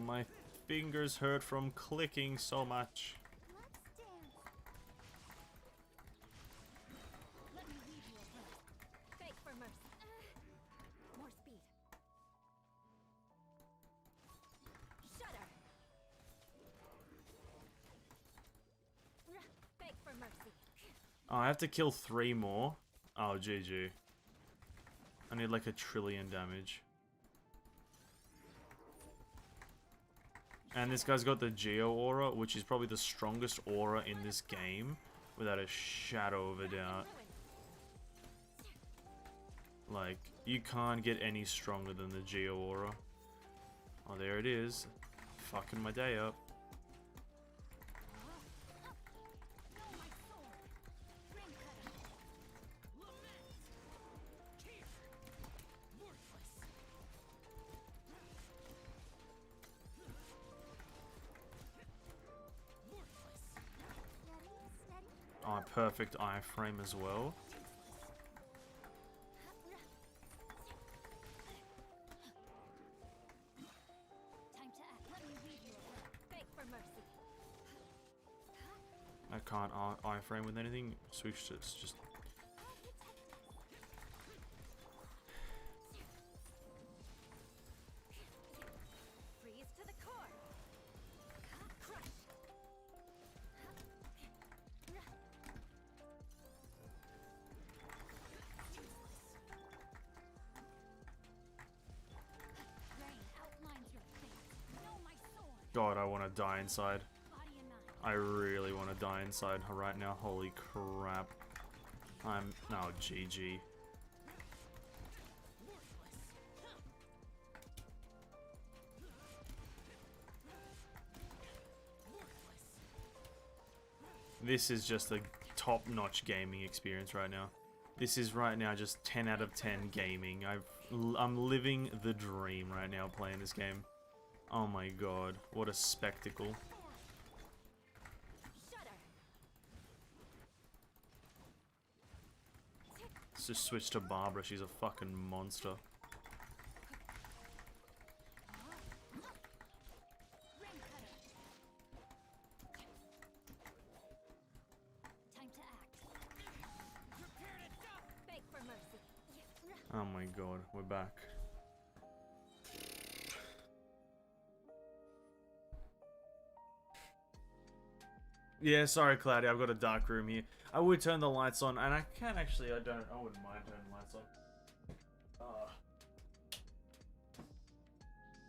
My fingers hurt from clicking so much. Let's dance. Let me read you a verse. Beg for mercy. More speed. Shudder. Beg for mercy. Oh, I have to kill 3 more. Oh, GG. I need like 1 trillion damage. And this guy's got the Geo Aura, which is probably the strongest aura in this game, without a shadow of a doubt. Like, you can't get any stronger than the Geo Aura. Oh, there it is. Fucking my day up. No, my sword. Rain cutter. Lament. Tear. Worthless. Worthless. Steady, steady. Oh, perfect iframe as well. Time to act. Let me read you a verse. Beg for mercy. I can't iframe with anything. Switch to it's just. Freeze to the core. Crush. Rain outlines your fate. No, my sword. God, I want to die inside. Body and mind. I really want to die inside right now. Holy crap. I'm. Oh, GG. This is just a top-notch gaming experience right now. This is right now just 10 out of 10 gaming. I'm living the dream right now playing this game. Oh my god, what a spectacle. Shudder. Let's just switch to Barbara, she's a fucking monster. Rain cutter. Time to act. Prepare to die. Beg for mercy. Oh my god, we're back. Yeah, sorry, Cloudy. I've got a dark room here. I would turn the lights on, and I can actually. I wouldn't mind turning the lights on.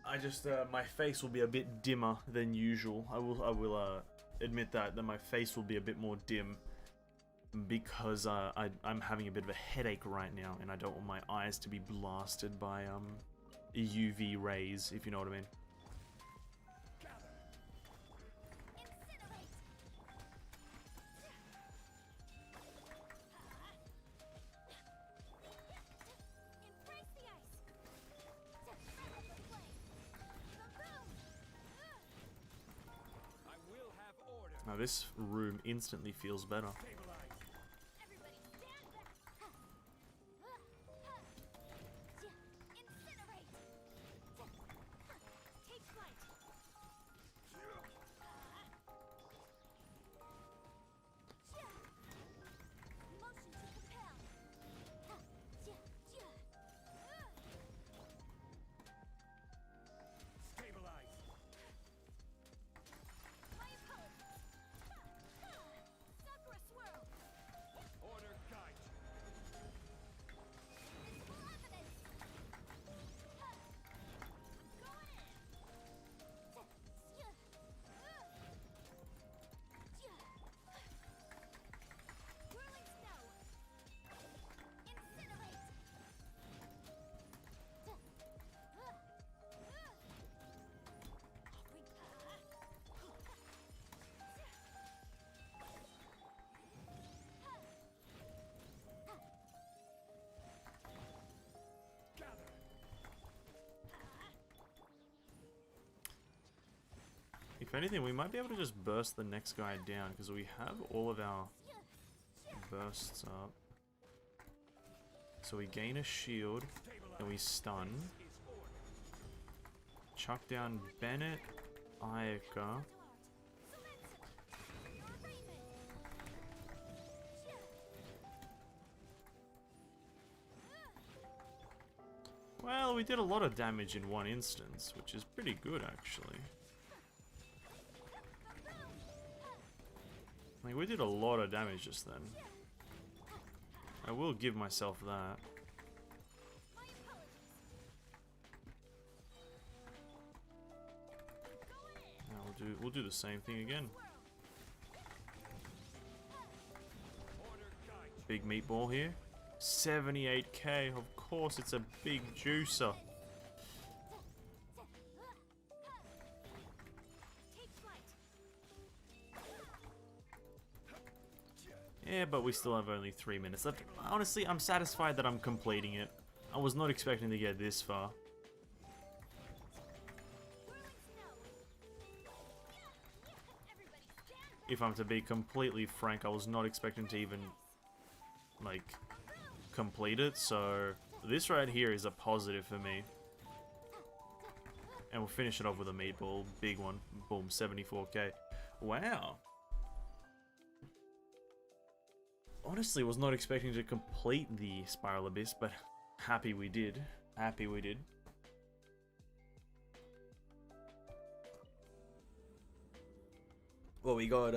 I just my face will be a bit dimmer than usual. I will admit that my face will be a bit more dim because I'm having a bit of a headache right now, and I don't want my eyes to be blasted by UV rays, if you know what I mean. Embrace the ice. Follow the flame. Boom. I will have order. Now this room instantly feels better. Stabilize. Everybody stand back. Incinerate. Take flight. Motion to compel. Stabilize. My apologies. Sakura swirl. Order guide. Visible evidence. Going in. Whirling snow. Incinerate. Gather. If anything, we might be able to just burst the next guy down because we have all of our bursts up. So we gain a shield, and we stun. Is order. Chuck down Bennett, Ayaka. Well, we did a lot of damage in one instance, which is pretty good actually. Like, we did a lot of damage just then. I will give myself that. Now we'll do the same thing again. Order guide. Big meatball here. 78k, of course it's a big juicer. Take flight. Yeah, but we still have only 3 minutes left. Honestly, I'm satisfied that I'm completing it. I was not expecting to get this far. Whirling snow. Everybody stand back. If I'm to be completely frank, I was not expecting to even, like, complete it. So, this right here is a positive for me. And we'll finish it off with a meatball. Big one. Boom, 74k. Wow. Honestly, was not expecting to complete the Spiral Abyss, but happy we did. Happy we did. Well, we got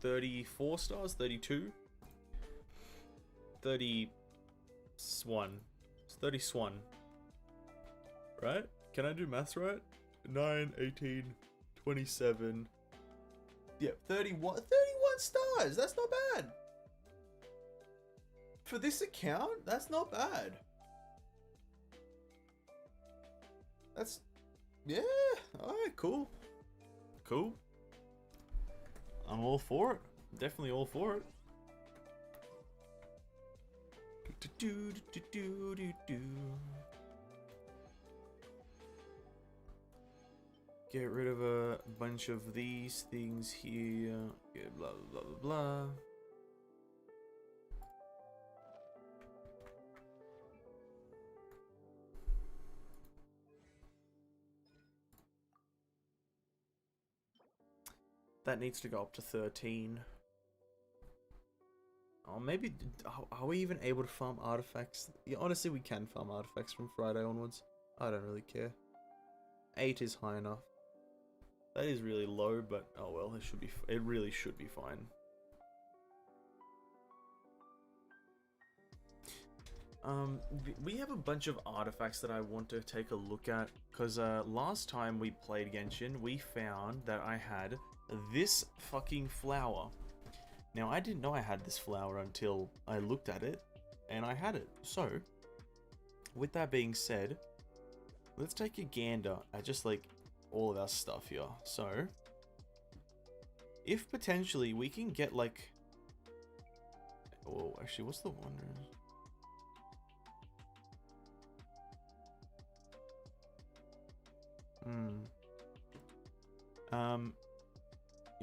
34 stars, 32, 31. It's 30 swan. Right? Can I do maths right? 9, 18, 27. Yep, 31 stars. That's not bad. For this account, that's not bad. That's, yeah, alright, cool. Cool. I'm all for it. Definitely all for it. Get rid of a bunch of these things here. Get blah blah blah blah. That needs to go up to 13. Oh, maybe... Are we even able to farm artifacts? Yeah, honestly, we can farm artifacts from Friday onwards. I don't really care. 8 is high enough. That is really low, but oh well, it should be. It really should be fine. We have a bunch of artifacts that I want to take a look at, because last time we played Genshin, we found that I had this fucking flower. Now, I didn't know I had this flower until I looked at it, and I had it. So, with that being said, let's take a gander at just like all of our stuff here. So, if potentially we can get like, oh, actually, what's the wonder?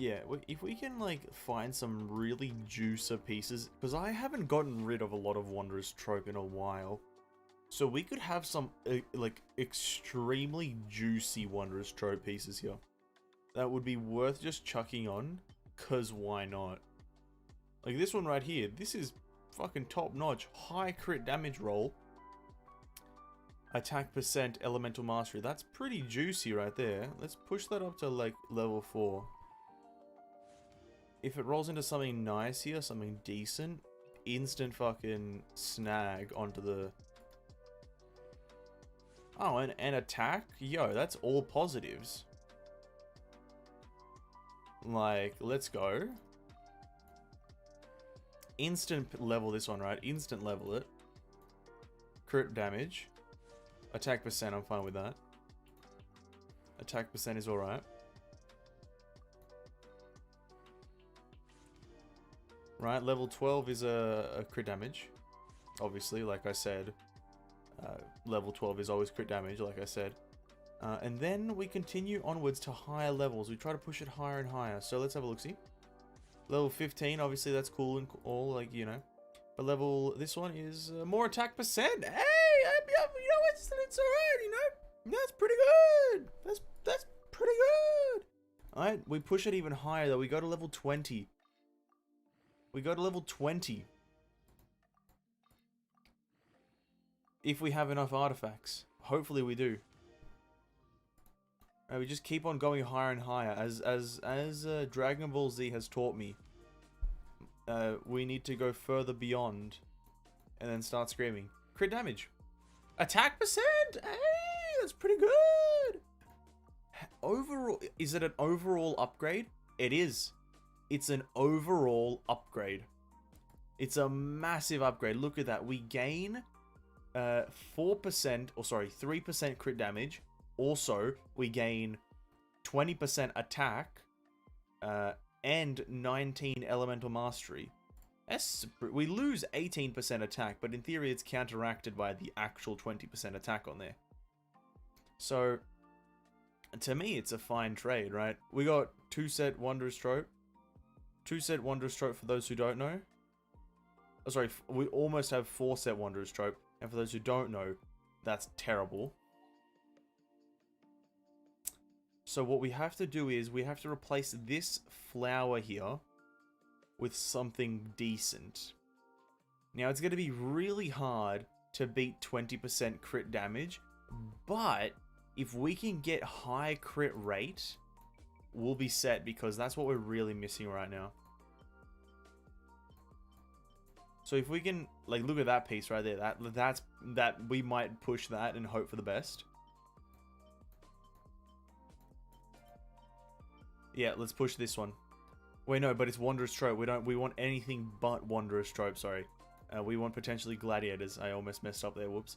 Yeah, if we can like find some really juicer pieces, because I haven't gotten rid of a lot of Wanderer's Trope in a while, so we could have some like extremely juicy Wanderer's Trope pieces here that would be worth just chucking on, cause why not? Like this one right here, this is fucking top notch, high crit damage roll. Attack percent, elemental mastery. That's pretty juicy right there. Let's push that up to like level 4. If it rolls into something nice here, something decent, instant fucking snag onto the... Oh, and attack? Yo, that's all positives. Like, let's go. Instant level this one, right? Instant level it. Crit damage. Attack percent, I'm fine with that. Attack percent is alright. Right, level 12 is a crit damage. Obviously, like I said. Level 12 is always crit damage, like I said. And then we continue onwards to higher levels. We try to push it higher and higher. So let's have a look-see. Level 15, obviously that's cool and all, like, you know. But level, this one is more attack percent. Hey, you know, it's alright, you know. That's pretty good. That's pretty good. Alright, we push it even higher though. We go to level 20. We go to level 20. If we have enough artifacts. Hopefully we do. We just keep on going higher and higher. As Dragon Ball Z has taught me. We need to go further beyond. And then start screaming. Crit damage. Attack percent! Hey, that's pretty good! Overall, is it an overall upgrade? It is. It's an overall upgrade. It's a massive upgrade. Look at that. We gain 4%, or sorry, 3% crit damage. Also, we gain 20% attack and 19 elemental mastery. We lose 18% attack, but in theory it's counteracted by the actual 20% attack on there. So, to me, it's a fine trade, right? We got 2-set Wanderer's Trope. 2-set Wanderer's Trope for those who don't know. Oh, sorry, we almost have 4-set Wanderer's Trope. And for those who don't know, that's terrible. So what we have to do is we have to replace this flower here with something decent. Now, it's going to be really hard to beat 20% crit damage, but if we can get high crit rate, we'll be set, because that's what we're really missing right now. So if we can, like, look at that piece right there, that we might push that and hope for the best. Yeah, let's push this one. Wait, no, but it's Wanderer's Trope. We want anything but Wanderer's Trope, sorry. We want potentially Gladiators. I almost messed up there, whoops.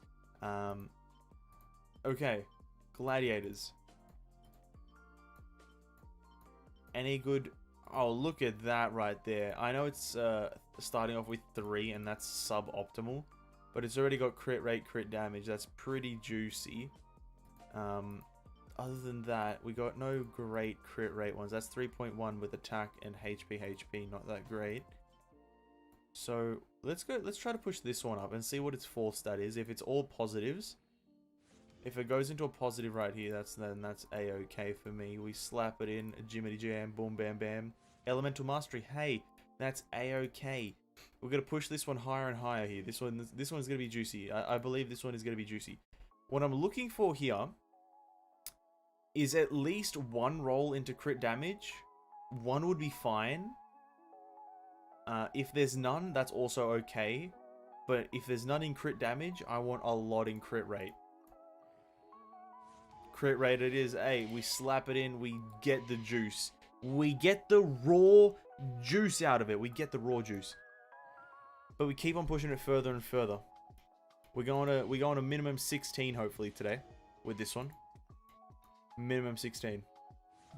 Okay, Gladiators. Any good... Oh, look at that right there. I know it's starting off with 3, and that's suboptimal. But it's already got crit rate, crit damage. That's pretty juicy. Other than that, we got no great crit rate ones. That's 3.1 with attack and HP, not that great. So let's try to push this one up and see what its 4th stat is. If it's all positives, if it goes into a positive right here, that's A-okay for me. We slap it in, jimmity jam, boom bam bam. Elemental mastery, hey, that's A-okay. We're gonna push this one higher and higher here. This one's gonna be juicy. I believe this one is gonna be juicy. What I'm looking for here is at least one roll into crit damage. One would be fine. If there's none, that's also okay. But if there's none in crit damage, I want a lot in crit rate. Crit rate it is. Hey, we slap it in, we get the juice. We get the raw juice out of it. We get the raw juice. But we keep on pushing it further and further. We're going to minimum 16 hopefully today with this one. Minimum 16.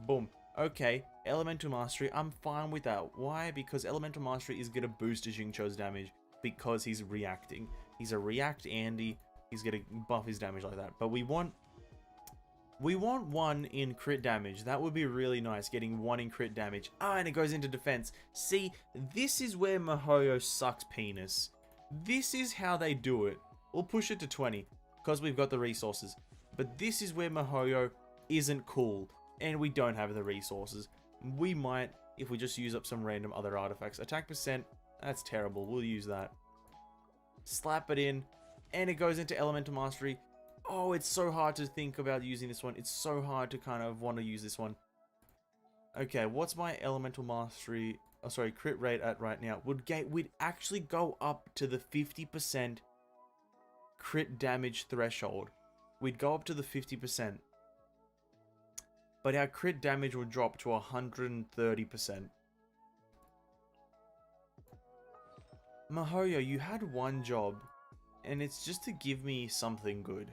Boom. Okay, Elemental Mastery, I'm fine with that. Why? Because Elemental Mastery is going to boost Xingqiu's damage because he's reacting. He's a react Andy. He's going to buff his damage like that. But we want one in crit damage. That would be really nice, getting one in crit damage. Ah, and it goes into defense. See, this is where miHoYo sucks penis. This is how they do it. We'll push it to 20 because we've got the resources. But this is where miHoYo isn't cool. And we don't have the resources. We might, if we just use up some random other artifacts. Attack percent, that's terrible. We'll use that. Slap it in, and it goes into Elemental Mastery. Oh, it's so hard to think about using this one. It's so hard to kind of want to use this one. Okay, what's my Elemental Mastery, oh sorry, crit rate at right now? We'd actually go up to the 50% crit damage threshold. We'd go up to the 50%. But our crit damage will drop to 130%. miHoYo, you had one job, and it's just to give me something good.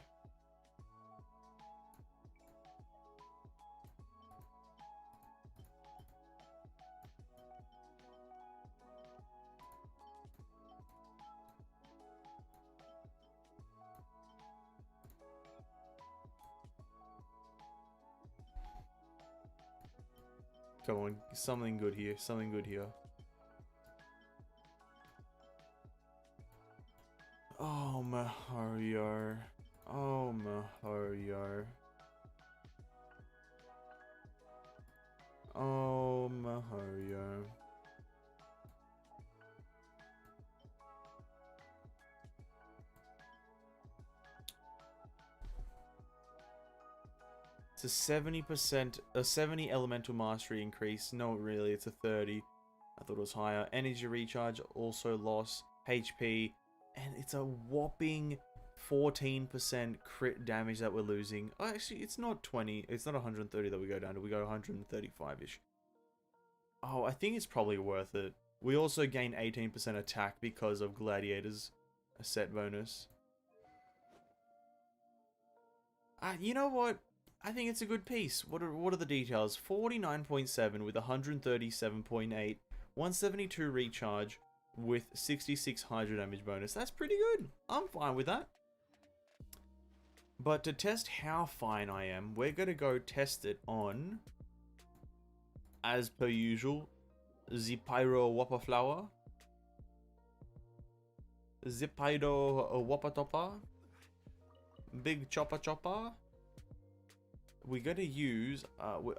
Come on, something good here, something good here. Oh, miHoYo. Oh, miHoYo. Oh, miHoYo. It's a 70%, a 70 elemental mastery increase. No, really, it's a 30. I thought it was higher. Energy recharge, also loss, HP, and it's a whopping 14% crit damage that we're losing. Oh, actually, it's not 20. It's not 130 that we go down to. We go 135-ish. Oh, I think it's probably worth it. We also gain 18% attack because of Gladiator's set bonus. You know what? I think it's a good piece. What are the details? 49.7 with 137.8, 172 recharge with 66 hydro damage bonus. That's pretty good. I'm fine with that. But to test how fine I am, we're going to go test it on, as per usual, the Pyro Whopper Flower, the Pyro Whopper Topper, Big Chopper Chopper. We're going to use,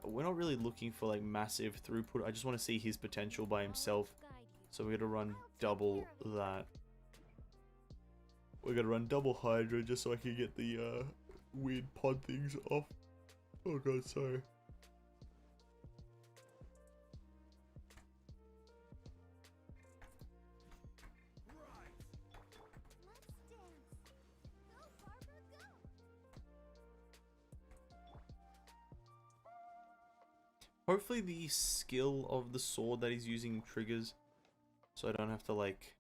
we're not really looking for like massive throughput. I just want to see his potential by himself. So we're going to run double that. We're going to run double Hydra just so I can get the weird pod things off. Oh god, sorry. Hopefully the skill of the sword that he's using triggers, so I don't have to like...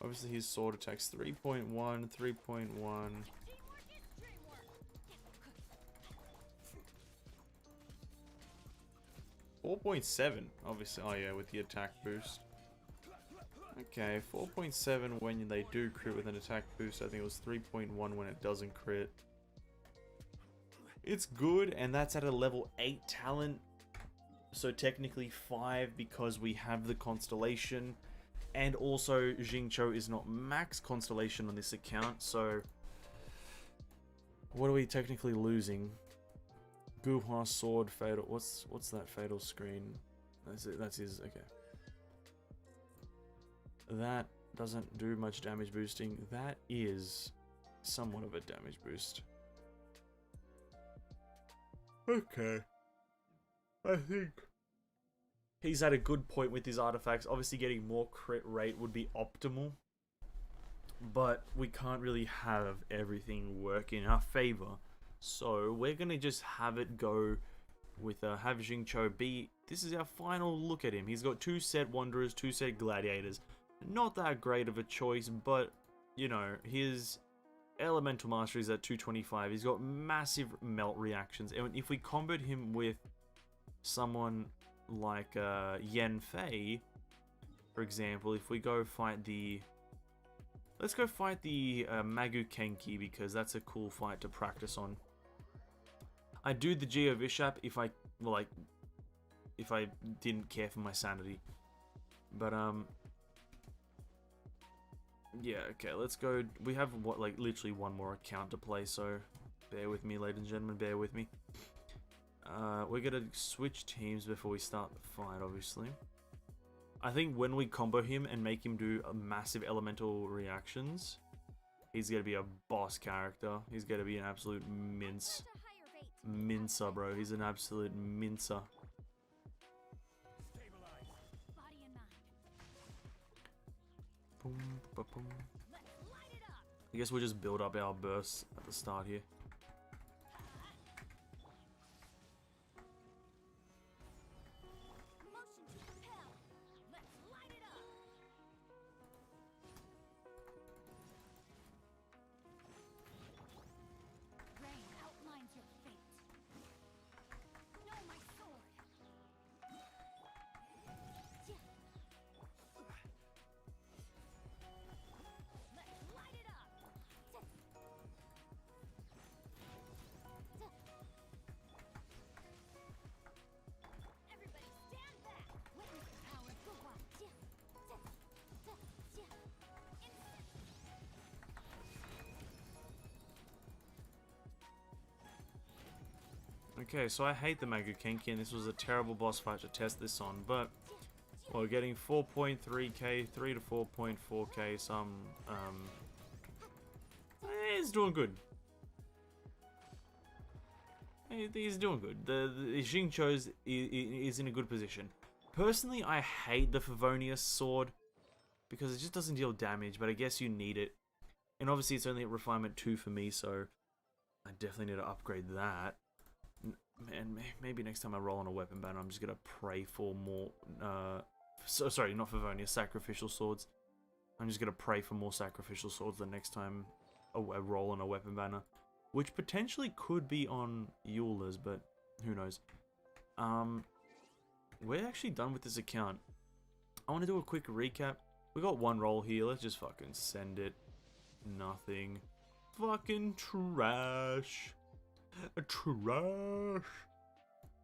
Obviously his sword attacks 3.1, 3.1... 4.7, obviously. Oh yeah, with the attack boost. Okay, 4.7 when they do crit with an attack boost. I think it was 3.1 when it doesn't crit. It's good, and that's at a level 8 talent. So technically 5 because we have the constellation. And also Xingqiu is not max constellation on this account, so... What are we technically losing? Guhua sword fatal. What's that fatal screen? That's it. That's his. Okay. That doesn't do much damage boosting. That is somewhat of a damage boost. Okay. I think he's at a good point with his artifacts. Obviously, getting more crit rate would be optimal, but we can't really have everything work in our favor. So we're gonna just have it go with have Xingqiu be. This is our final look at him. He's got 2 set Wanderers, 2 set Gladiators. Not that great of a choice, but you know, his Elemental Mastery is at 225. He's got massive melt reactions, and if we comboed him with someone like Yen Fei, for example, if we go fight the... Let's go fight the Magu Kenki, because that's a cool fight to practice on. I do the Geo Vishap if I... Well, like... If I didn't care for my sanity. But, yeah, okay, let's go. We have, what, like, literally one more account to play, so... Bear with me, ladies and gentlemen, bear with me. We're gonna switch teams before we start the fight, obviously. I think when we combo him and make him do a massive elemental reactions, he's gonna be a boss character. He's gonna be an absolute mince. Mincer, bro. He's an absolute mincer. Stabilize. Body and mind. Boom, ba, boom. Let's light it up. I guess we'll just build up our bursts at the start here. Motion to compel. Let's light it up. Rain outlines your fate. Know my sword. Let's light it up. Everybody stand back. Witness the power of Guhua. Okay, so I hate the Magu Kenki, and this was a terrible boss fight to test this on, but we're getting 4.3k, 3 to 4.4k, some, he's doing good. He's doing good. The Xingqiu is in a good position. Personally, I hate the Favonius sword, because it just doesn't deal damage, but I guess you need it. And obviously it's only at refinement 2 for me, so I definitely need to upgrade that. And maybe next time I roll on a weapon banner, I'm just gonna pray for more. Sorry, not Favonius, sacrificial swords. I'm just gonna pray for more sacrificial swords the next time I roll on a weapon banner, which potentially could be on Eula's, but who knows. We're actually done with this account. I want to do a quick recap. We got 1 roll here. Let's just fucking send it. Nothing. Fucking trash. Trash.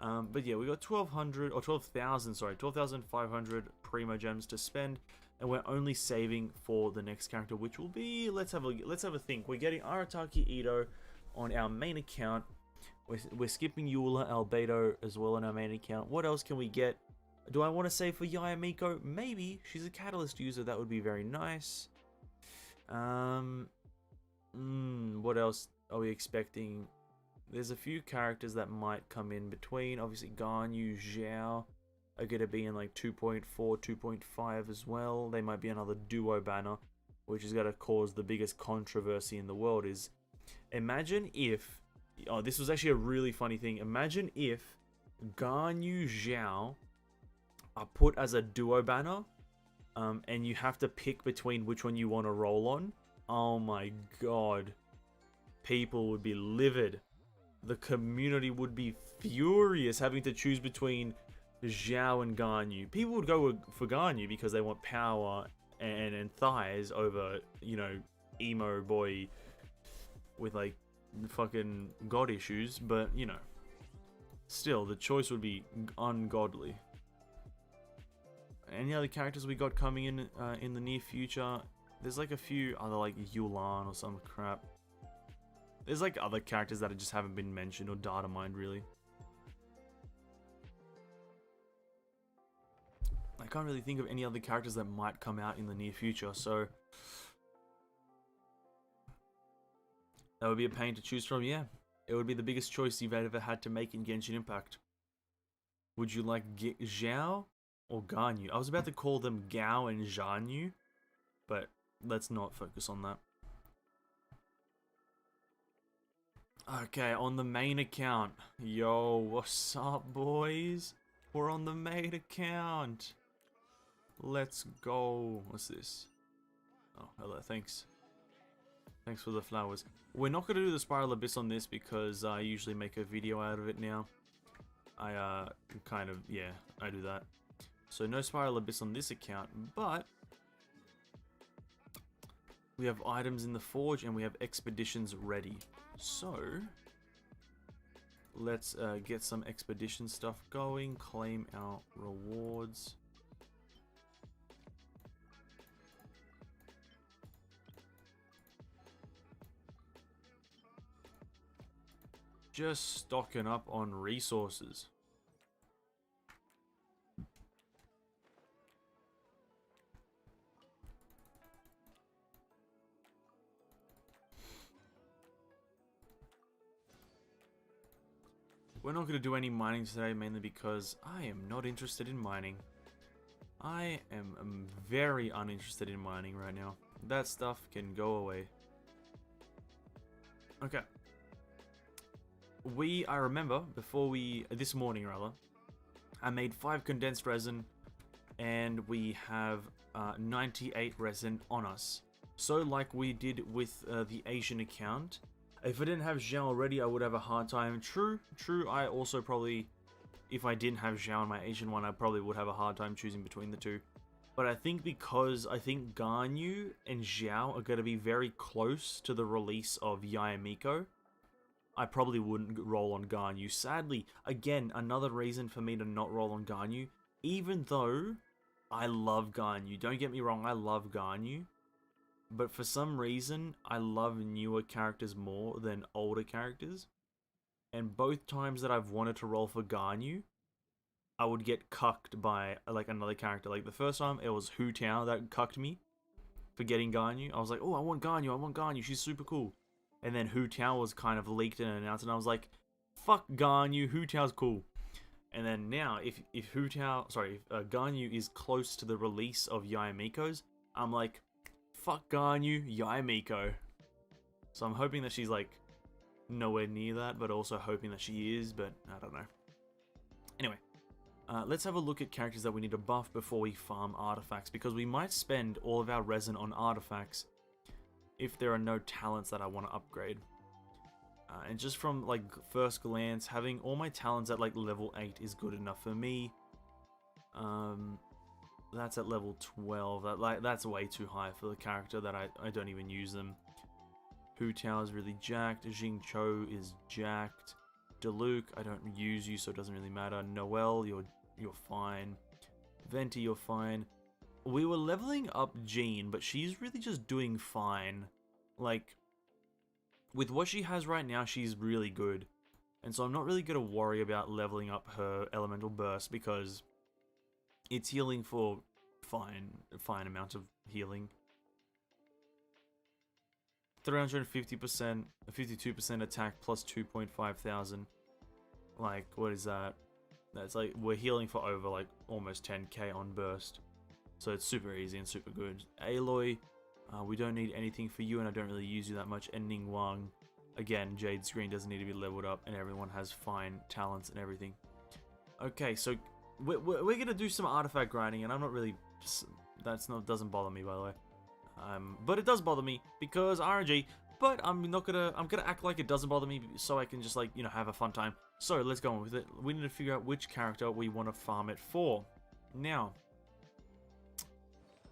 But yeah, we got 1,200 or 12,000. Sorry, 12,500 primo gems to spend, and we're only saving for the next character, which will be. Let's have a think. We're getting Arataki Ito on our main account. We're skipping Eula Albedo as well on our main account. What else can we get? Do I want to save for Yaya Miko? Maybe. She's a catalyst user. That would be very nice. What else are we expecting? There's a few characters that might come in between. Obviously, Ganyu, Zhao are going to be in like 2.4, 2.5 as well. They might be another duo banner, which is going to cause the biggest controversy in the world. Is imagine if... Oh, this was actually a really funny thing. Imagine if Ganyu, Zhao are put as a duo banner, and you have to pick between which one you want to roll on. Oh my god. People would be livid. The community would be furious having to choose between Zhao and Ganyu. People would go for Ganyu because they want power and thighs over, you know, emo boy with like fucking god issues, but you know, still the choice would be ungodly. Any other characters we got coming in the near future? There's like a few other, like Yulan or some crap. There's like other characters that just haven't been mentioned or data mined really. can't really think of any other characters that might come out in the near future, so that would be a pain to choose from. Yeah, it would be the biggest choice you've ever had to make in Genshin Impact. Would you like Zhao or Ganyu? I was about to call them Gao and Zhanyu, but let's not focus on that. Okay, on the main account. Yo, what's up, boys? We're on the main account. Let's go. What's this? Oh, hello, thanks. Thanks for the flowers. We're not going to do the Spiral Abyss on this because I usually make a video out of it now. I kind of, yeah, I do that. So no Spiral Abyss on this account, but we have items in the forge and we have expeditions ready. So let's get some expedition stuff going, claim our rewards. Just stocking up on resources. We're not going to do any mining today, mainly because I am not interested in mining. I am very uninterested in mining right now. That stuff can go away. Okay. I remember, this morning rather, I made 5 condensed resin, and we have 98 resin on us. So like we did with the Asian account, if I didn't have Zhao already, I would have a hard time. True, I also probably, if I didn't have Zhao on my Asian one, I probably would have a hard time choosing between the two. But I think because I think Ganyu and Zhao are going to be very close to the release of Yayamiko, I probably wouldn't roll on Ganyu. Sadly, again, another reason for me to not roll on Ganyu, even though I love Ganyu. Don't get me wrong, I love Ganyu. But for some reason, I love newer characters more than older characters. And both times that I've wanted to roll for Ganyu, I would get cucked by like another character. Like the first time, it was Hu Tao that cucked me for getting Ganyu. I was like, oh, I want Ganyu, she's super cool. And then Hu Tao was kind of leaked and announced, and I was like, fuck Ganyu, Hu Tao's cool. And then now, if Ganyu is close to the release of Yayamiko's, I'm like, fuck Ganyu, Yayamiko. So I'm hoping that she's like nowhere near that, but also hoping that she is, but I don't know. Anyway, let's have a look at characters that we need to buff before we farm artifacts, because we might spend all of our resin on artifacts if there are no talents that I want to upgrade. And just from like first glance, having all my talents at like level 8 is good enough for me. That's at level 12. That's way too high for the character that I don't even use them. Hu Tao is really jacked. Jing Cho is jacked. Diluc, I don't use you, so it doesn't really matter. Noelle, you're fine. Venti, you're fine. We were leveling up Jean, but she's really just doing fine. Like, with what she has right now, she's really good. And so I'm not really going to worry about leveling up her elemental burst, because it's healing for fine amount of healing. 350%, 52% attack plus 2,500. Like, what is that? That's like, we're healing for over like almost 10k on burst. So it's super easy and super good. Aloy, we don't need anything for you, and I don't really use you that much. And Ning Wang, again, Jade's Green doesn't need to be leveled up, and everyone has fine talents and everything. Okay, so we're gonna do some artifact grinding, and I'm not really, doesn't bother me, by the way. But it does bother me because RNG. But I'm gonna act like it doesn't bother me, so I can just like, have a fun time. So let's go on with it. We need to figure out which character we want to farm it for. Now,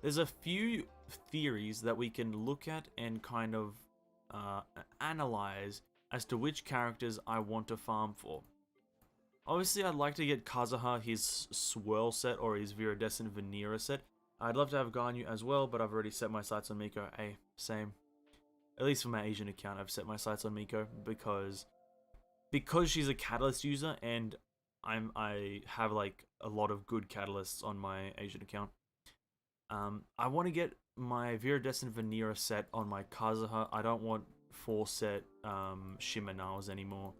there's a few theories that we can look at and kind of analyze as to which characters I want to farm for. Obviously, I'd like to get Kazuha his Swirl set or his Viridescent Vanera set. I'd love to have Ganyu as well, but I've already set my sights on Miko. Hey, same. At least for my Asian account, I've set my sights on Miko because she's a Catalyst user, and I have like a lot of good catalysts on my Asian account. I want to get my Viridescent Vanilla set on my Kazuha. I don't want 4 set Shimenawas anymore.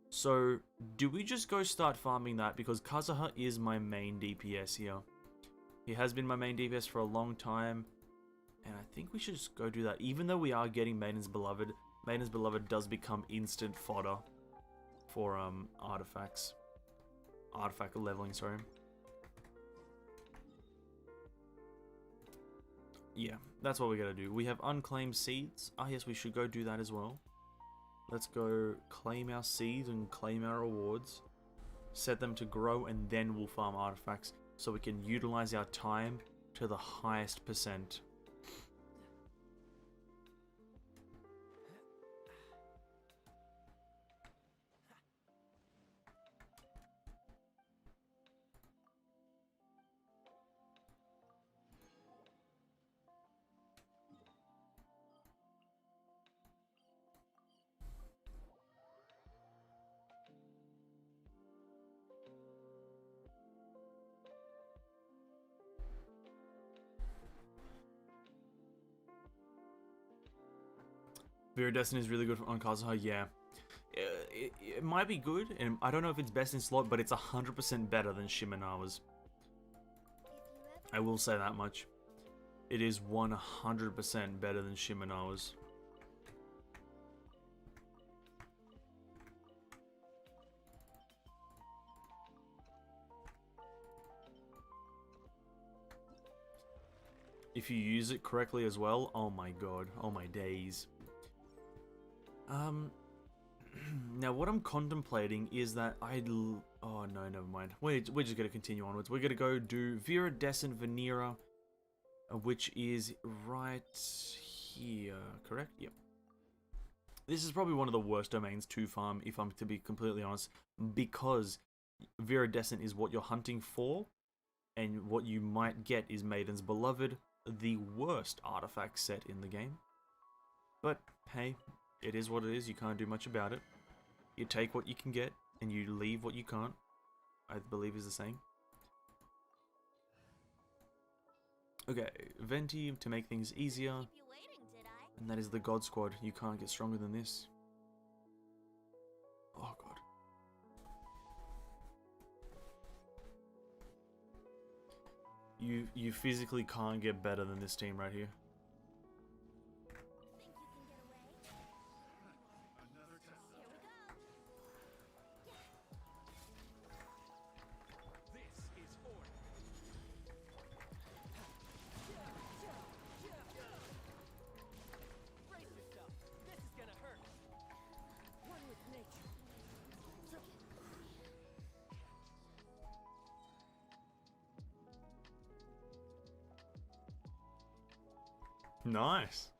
So, do we just go start farming that? Because Kazuha is my main DPS here. He has been my main DPS for a long time. And I think we should just go do that. Even though we are getting Maiden's Beloved, Maiden's Beloved does become instant fodder for artifacts. Artifact leveling, sorry. Yeah, that's what we gotta do. We have unclaimed seeds. Ah, yes, we should go do that as well. Let's go claim our seeds and claim our rewards. Set them to grow, and then we'll farm artifacts so we can utilize our time to the highest percent. Viridescent is really good on Kazuha, yeah. It might be good, and I don't know if it's best in slot, but it's 100% better than Shimenawa's. I will say that much. It is 100% better than Shimenawa's. If you use it correctly as well, oh my god, oh my days. Now what I'm contemplating is that oh no, never mind. We're just gonna continue onwards. We're gonna go do Viridescent Vanilla, which is right here, correct? Yep. This is probably one of the worst domains to farm, if I'm to be completely honest, because Viridescent is what you're hunting for, and what you might get is Maiden's Beloved, the worst artifact set in the game. But hey, it is what it is, you can't do much about it. You take what you can get, and you leave what you can't, I believe is the saying. Okay, Venti to make things easier. And that is the God Squad. You can't get stronger than this. Oh god. You physically can't get better than this team right here. Nice.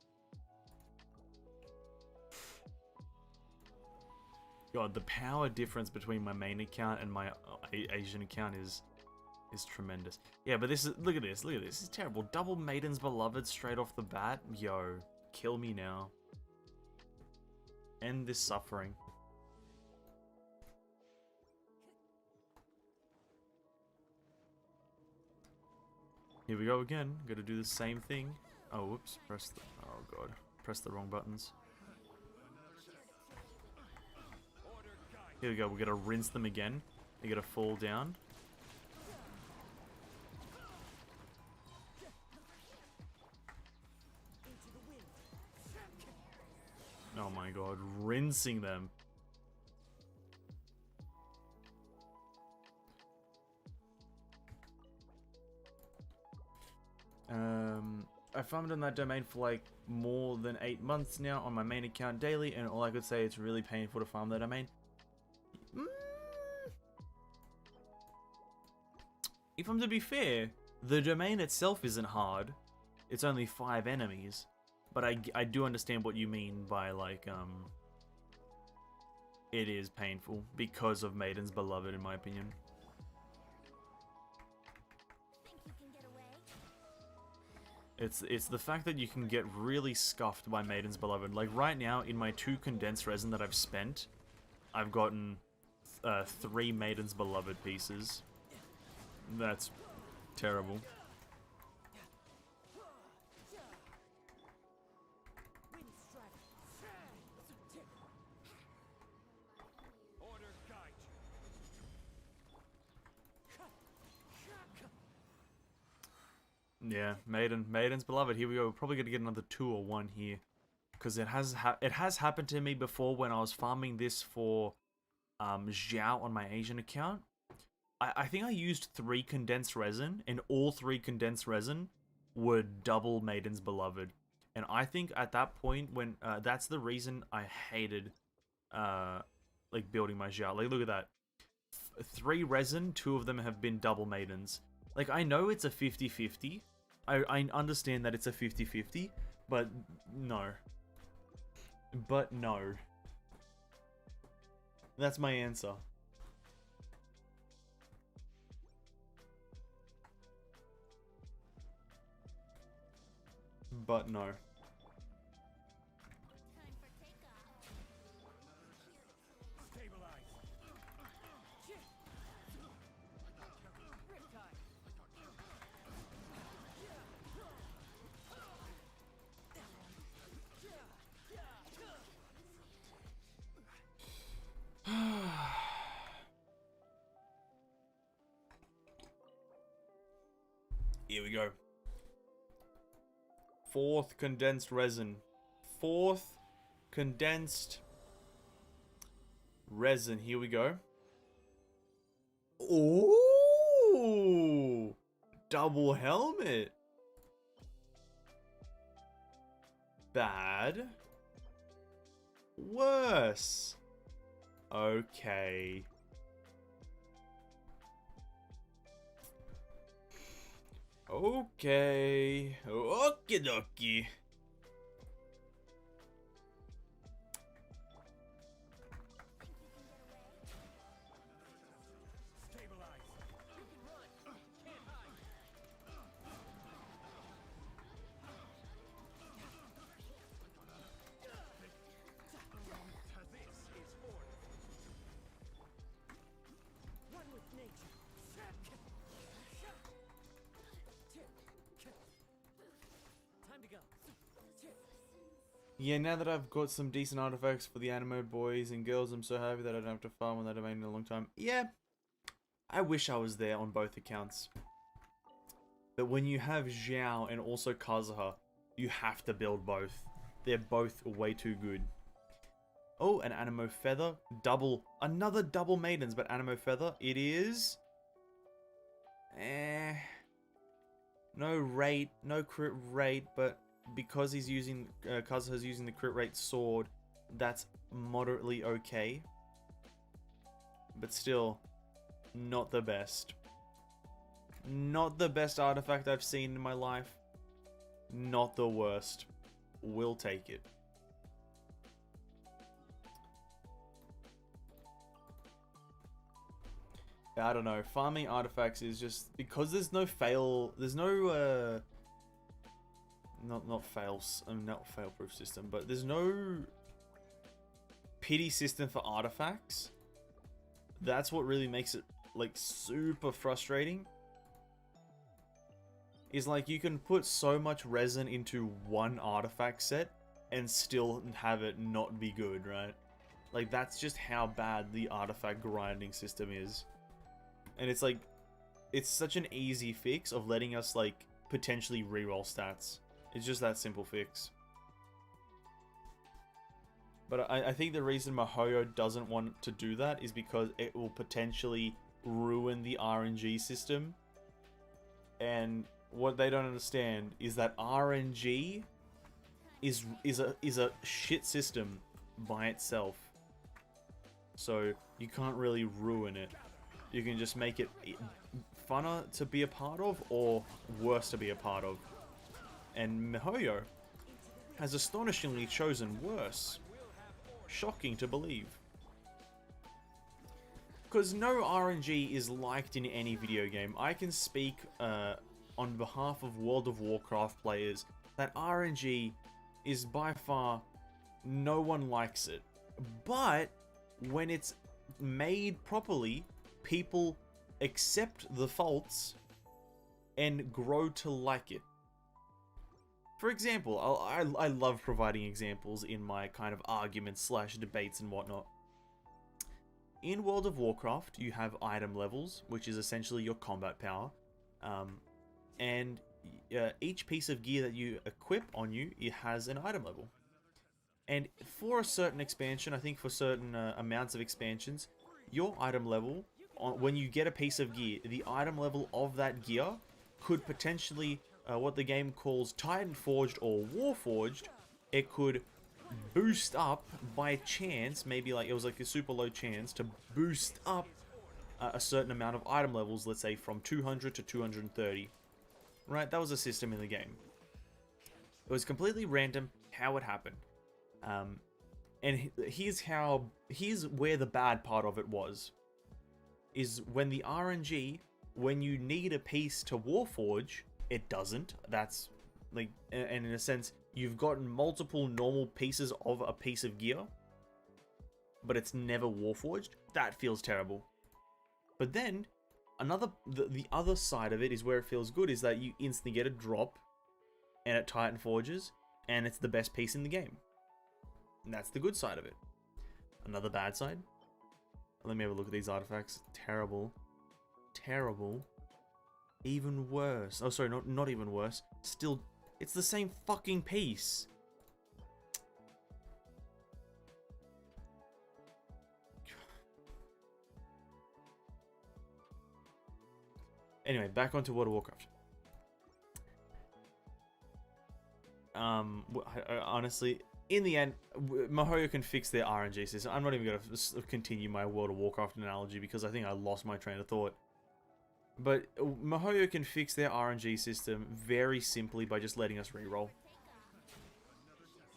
God, the power difference between my main account and my Asian account is tremendous. Yeah, but this is, look at this, this is terrible. Double Maiden's Beloved straight off the bat. Yo, kill me now. End this suffering. Here we go again. Gotta do the same thing. Oh, whoops. Oh god. Press the wrong buttons. Here we go. We're gonna rinse them again. They gotta fall down. Oh my god. Rinsing them. I farmed on that domain for like more than 8 months now on my main account daily, and all I could say, it's really painful to farm that domain. If I'm to be fair, the domain itself isn't hard. It's only 5 enemies. But I do understand what you mean by like, it is painful because of Maiden's Beloved, in my opinion. It's the fact that you can get really scuffed by Maiden's Beloved. Like right now, in my 2 condensed resin that I've spent, I've gotten 3 Maiden's Beloved pieces. That's terrible. Order guide you. Yeah, Maiden's Beloved. Here we go. We're probably gonna get another 2 or 1 here, because it has happened to me before when I was farming this for Xiao on my Asian account. I think I used 3 condensed resin, and all 3 condensed resin were double Maiden's Beloved. And I think at that point, when that's the reason I hated like building my Xiao. Like, look at that. 3 resin, 2 of them have been double Maidens. Like, I know it's a 50-50. I understand that it's a 50-50, but no. But no. That's my answer. But no. Time for takeoff. Stabilize. Riptide. Here we go. 4th condensed resin. 4th condensed resin. Here we go. Ooh! Double helmet. Bad. Worse. Okay. Okay. Okie dokie. Stabilize. You can run. Can't hide. This is order. One with nature. Time to go. Yeah, now that I've got some decent artifacts for the anime boys and girls, I'm so happy that I don't have to farm on that domain in a long time. Yeah, I wish I was there on both accounts. But when you have Xiao and also Kazuha, you have to build both. They're both way too good. Oh, an Animo Feather. Another double Maidens, but Animo Feather. It is... no rate, no crit rate, but because he's using, Kazuha's using the crit rate sword, that's moderately okay. But still, not the best. Not the best artifact I've seen in my life. Not the worst. We'll take it. I don't know. Farming artifacts is just because there's no fail. There's no not fail-proof system, but there's no pity system for artifacts. That's what really makes it like super frustrating. Is like you can put so much resin into one artifact set and still have it not be good, right? Like that's just how bad the artifact grinding system is. And it's like, it's such an easy fix of letting us like potentially reroll stats. It's just that simple fix. But I think the reason Mihoyo doesn't want to do that is because it will potentially ruin the RNG system. And what they don't understand is that RNG is a shit system by itself. So you can't really ruin it. You can just make it funner to be a part of or worse to be a part of. And Mihoyo has astonishingly chosen worse. Shocking to believe. Because no RNG is liked in any video game. I can speak on behalf of World of Warcraft players that RNG is by far no one likes it. But when it's made properly, people accept the faults and grow to like it. For example, I love providing examples in my kind of arguments / debates and whatnot. In World of Warcraft, you have item levels, which is essentially your combat power. And each piece of gear that you equip on you, it has an item level. And for a certain expansion, I think for certain amounts of expansions, your item level, when you get a piece of gear, the item level of that gear could potentially, what the game calls Titan Forged or Warforged, it could boost up by chance, maybe like it was like a super low chance to boost up a certain amount of item levels, let's say from 200 to 230. Right, that was a system in the game. It was completely random how it happened. And here's where the bad part of it was. Is when the RNG, when you need a piece to Warforge, it doesn't. That's like, and in a sense, you've gotten multiple normal pieces of a piece of gear, but it's never Warforged. That feels terrible. But then, the other side of it is where it feels good, is that you instantly get a drop, and it Titan Forges, and it's the best piece in the game. And that's the good side of it. Another bad side. Let me have a look at these artifacts. Terrible. Terrible. Even worse. Oh, sorry, not even worse. Still, it's the same fucking piece. Anyway, back onto World of Warcraft. Honestly, in the end, Mihoyo can fix their RNG system. I'm not even going to continue my World of Warcraft analogy because I think I lost my train of thought. But Mihoyo can fix their RNG system very simply by just letting us reroll.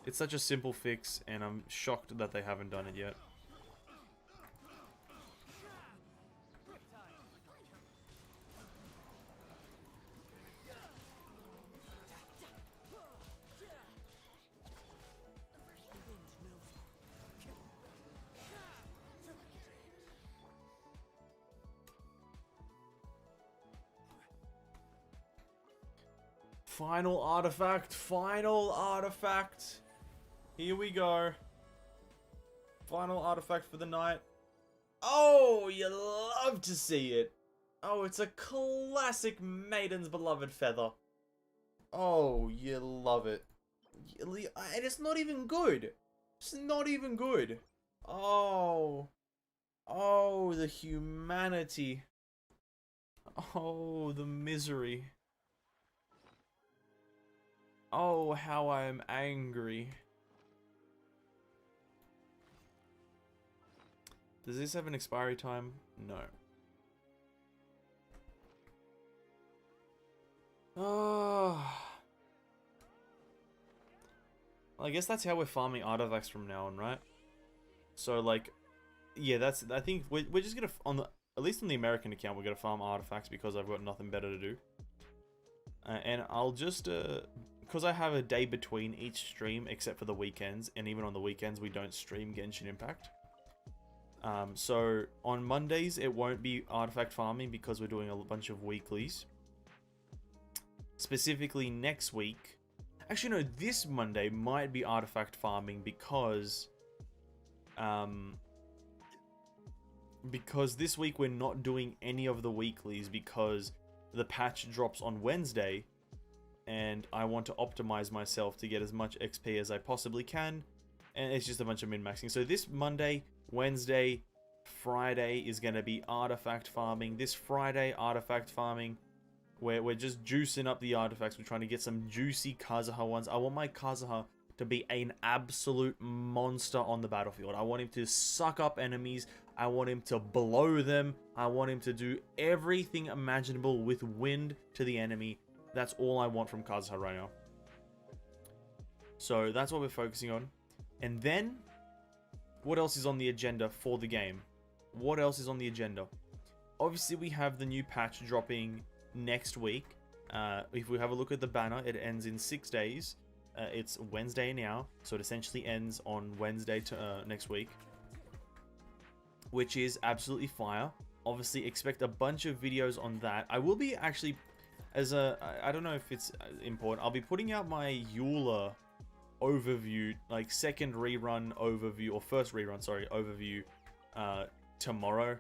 It's such a simple fix, and I'm shocked that they haven't done it yet. Final artifact, final artifact. Here we go. Final artifact for the night. Oh, you love to see it. Oh, it's a classic Maiden's Beloved Feather. Oh, you love it. And it's not even good. It's not even good. Oh. Oh, the humanity. Oh, the misery. Oh, how I am angry. Does this have an expiry time? No. Oh. Well, I guess that's how we're farming artifacts from now on, right? So, like, yeah, I think we're just gonna, at least on the American account, we're gonna farm artifacts because I've got nothing better to do. And I'll just, because I have a day between each stream, except for the weekends, and even on the weekends we don't stream Genshin Impact. So on Mondays it won't be artifact farming because we're doing a bunch of weeklies. Specifically next week, actually no, this Monday might be artifact farming because this week we're not doing any of the weeklies because the patch drops on Wednesday. And I want to optimize myself to get as much XP as I possibly can. And it's just a bunch of min-maxing. So this Monday, Wednesday, Friday is going to be artifact farming. This Friday, artifact farming, where we're just juicing up the artifacts. We're trying to get some juicy Kazuha ones. I want my Kazuha to be an absolute monster on the battlefield. I want him to suck up enemies. I want him to blow them. I want him to do everything imaginable with wind to the enemy. That's all I want from Kazuha right now. So that's what we're focusing on. And then, what else is on the agenda for the game? What else is on the agenda? Obviously, we have the new patch dropping next week. If we have a look at the banner, it ends in 6 days. It's Wednesday now, so it essentially ends on Wednesday to next week. which is absolutely fire. Obviously, expect a bunch of videos on that. I will be actually, I don't know if it's important, I'll be putting out my Eula overview, like second rerun overview, or first rerun, sorry, overview, tomorrow.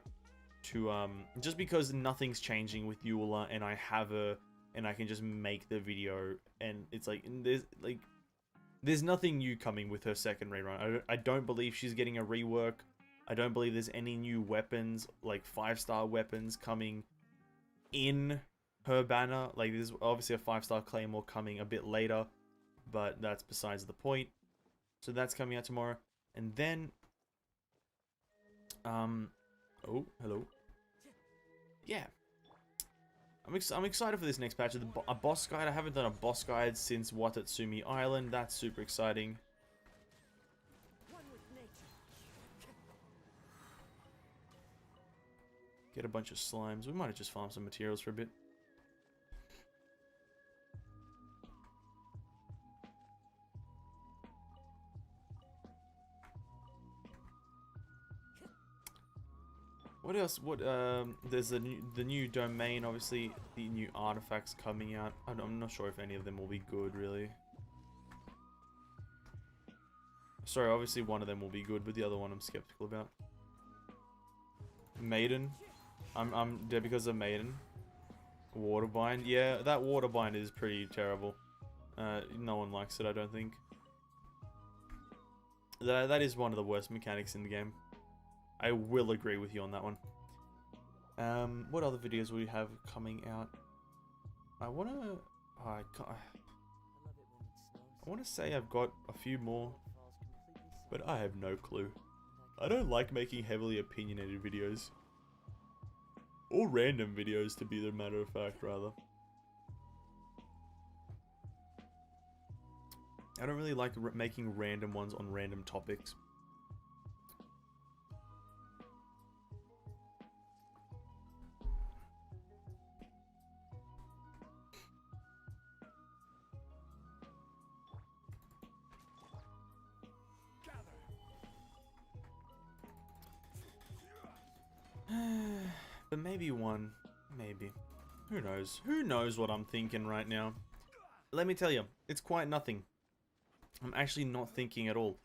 Just because nothing's changing with Eula, and I have and I can just make the video, and it's like, there's nothing new coming with her second rerun. I don't believe she's getting a rework. I don't believe there's any new weapons, like 5-star weapons, coming in her banner. Like, there's obviously a 5-star Claymore coming a bit later, but that's besides the point. So that's coming out tomorrow. And then, oh, hello. Yeah. I'm excited for this next patch. A boss guide. I haven't done a boss guide since Watatsumi Island. That's super exciting. Get a bunch of slimes. We might have just farmed some materials for a bit. What else? There's the new domain, obviously, the new artifacts coming out. I'm not sure if any of them will be good, really. Sorry, obviously one of them will be good, but the other one I'm skeptical about. Maiden. I'm dead because of Maiden. Waterbind. Yeah, that Waterbind is pretty terrible. No one likes it, I don't think. That is one of the worst mechanics in the game. I will agree with you on that one. What other videos will we have coming out? I wanna say I've got a few more, but I have no clue. I don't like making heavily opinionated videos. Or random videos, to be the matter of fact, rather. I don't really like making random ones on random topics. But maybe one. Maybe. Who knows? Who knows what I'm thinking right now? Let me tell you, it's quite nothing. I'm actually not thinking at all.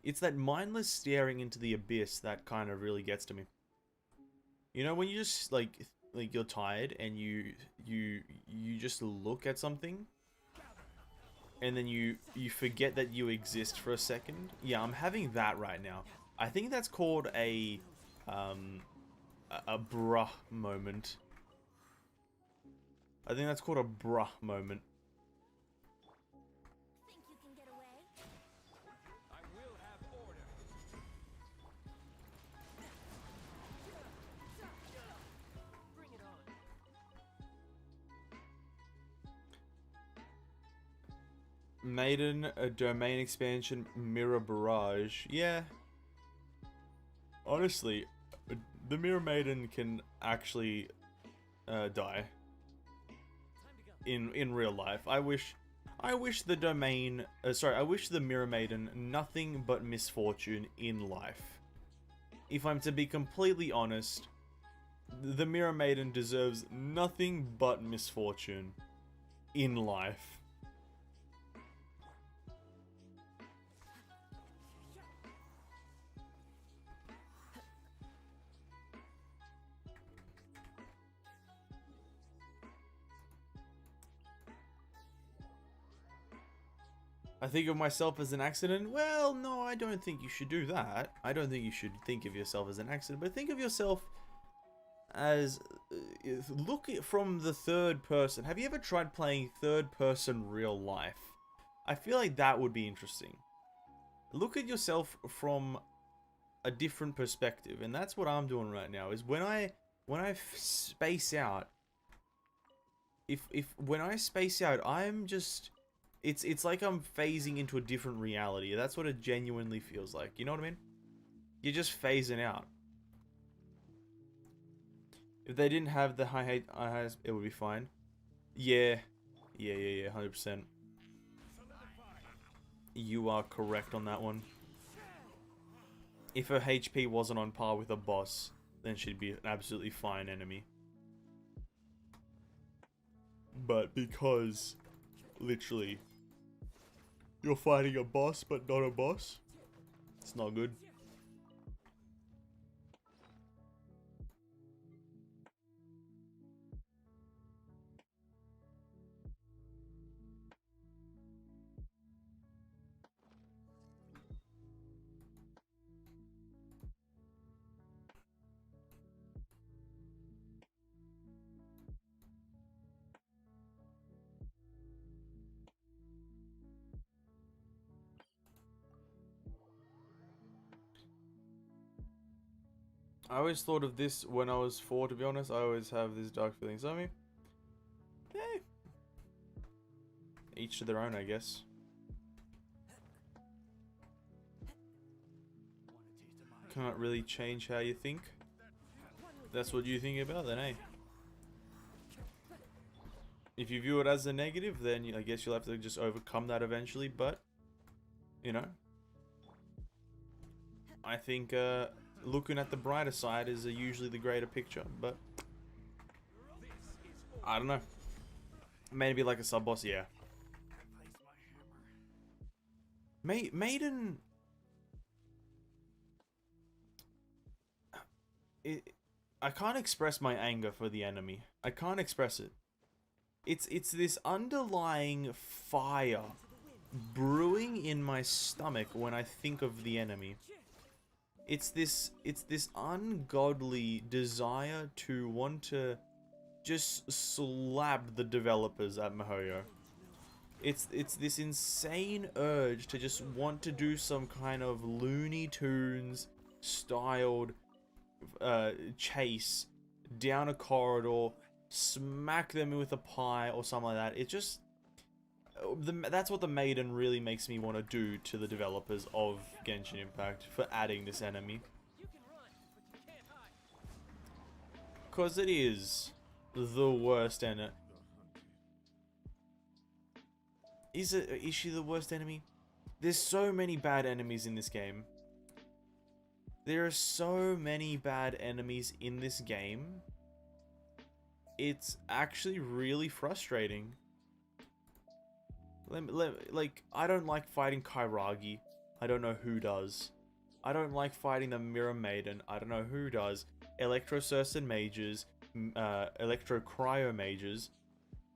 It's that mindless staring into the abyss that kind of really gets to me. You know, when you just, like you're tired and you just look at something and then you forget that you exist for a second. Yeah, I'm having that right now. I think that's called a bruh moment. I think that's called a bruh moment. Think you can get away? I will have order. Bring it on. Maiden, a domain expansion, Mirror Barrage. Yeah. Honestly, the Mirror Maiden can actually die in real life. I wish the domain, I wish the Mirror Maiden nothing but misfortune in life. If I'm to be completely honest, the Mirror Maiden deserves nothing but misfortune in life. I think of myself as an accident. Well, no, I don't think you should do that. I don't think you should think of yourself as an accident, but think of yourself as... look from the third person. Have you ever tried playing third person real life? I feel like that would be interesting. Look at yourself from a different perspective, and that's what I'm doing right now, is when I space out, when I space out, I'm just... It's like I'm phasing into a different reality. That's what it genuinely feels like. You know what I mean? You're just phasing out. If they didn't have the high highs, it would be fine. Yeah. Yeah, 100%. You are correct on that one. If her HP wasn't on par with a boss, then she'd be an absolutely fine enemy. But because, literally, you're fighting a boss but not a boss, it's not good. I always thought of this when I was 4, to be honest. I always have these dark feelings. I mean, eh, each to their own, I guess. Can't really change how you think. That's what you think about, then, eh? If you view it as a negative, then I guess you'll have to just overcome that eventually, but, you know. I think, looking at the brighter side is usually the greater picture, but I don't know. Maybe like a sub boss, yeah. Maiden. I can't express my anger for the enemy. I can't express it. It's this underlying fire brewing in my stomach when I think of the enemy. It's this ungodly desire to want to just slap the developers at MiHoYo. It's this insane urge to just want to do some kind of Looney Tunes styled chase down a corridor, smack them with a pie or something like that. It just that's what the Maiden really makes me want to do to the developers of Genshin Impact for adding this enemy. You can run, but you can't hide. Because it is the worst enemy. Is she the worst enemy? There's so many bad enemies in this game. There are so many bad enemies in this game. It's actually really frustrating. Like, I don't like fighting Kairagi. I don't know who does. I don't like fighting the Mirror Maiden. I don't know who does. Electro Circin mages, Electro Cryo mages,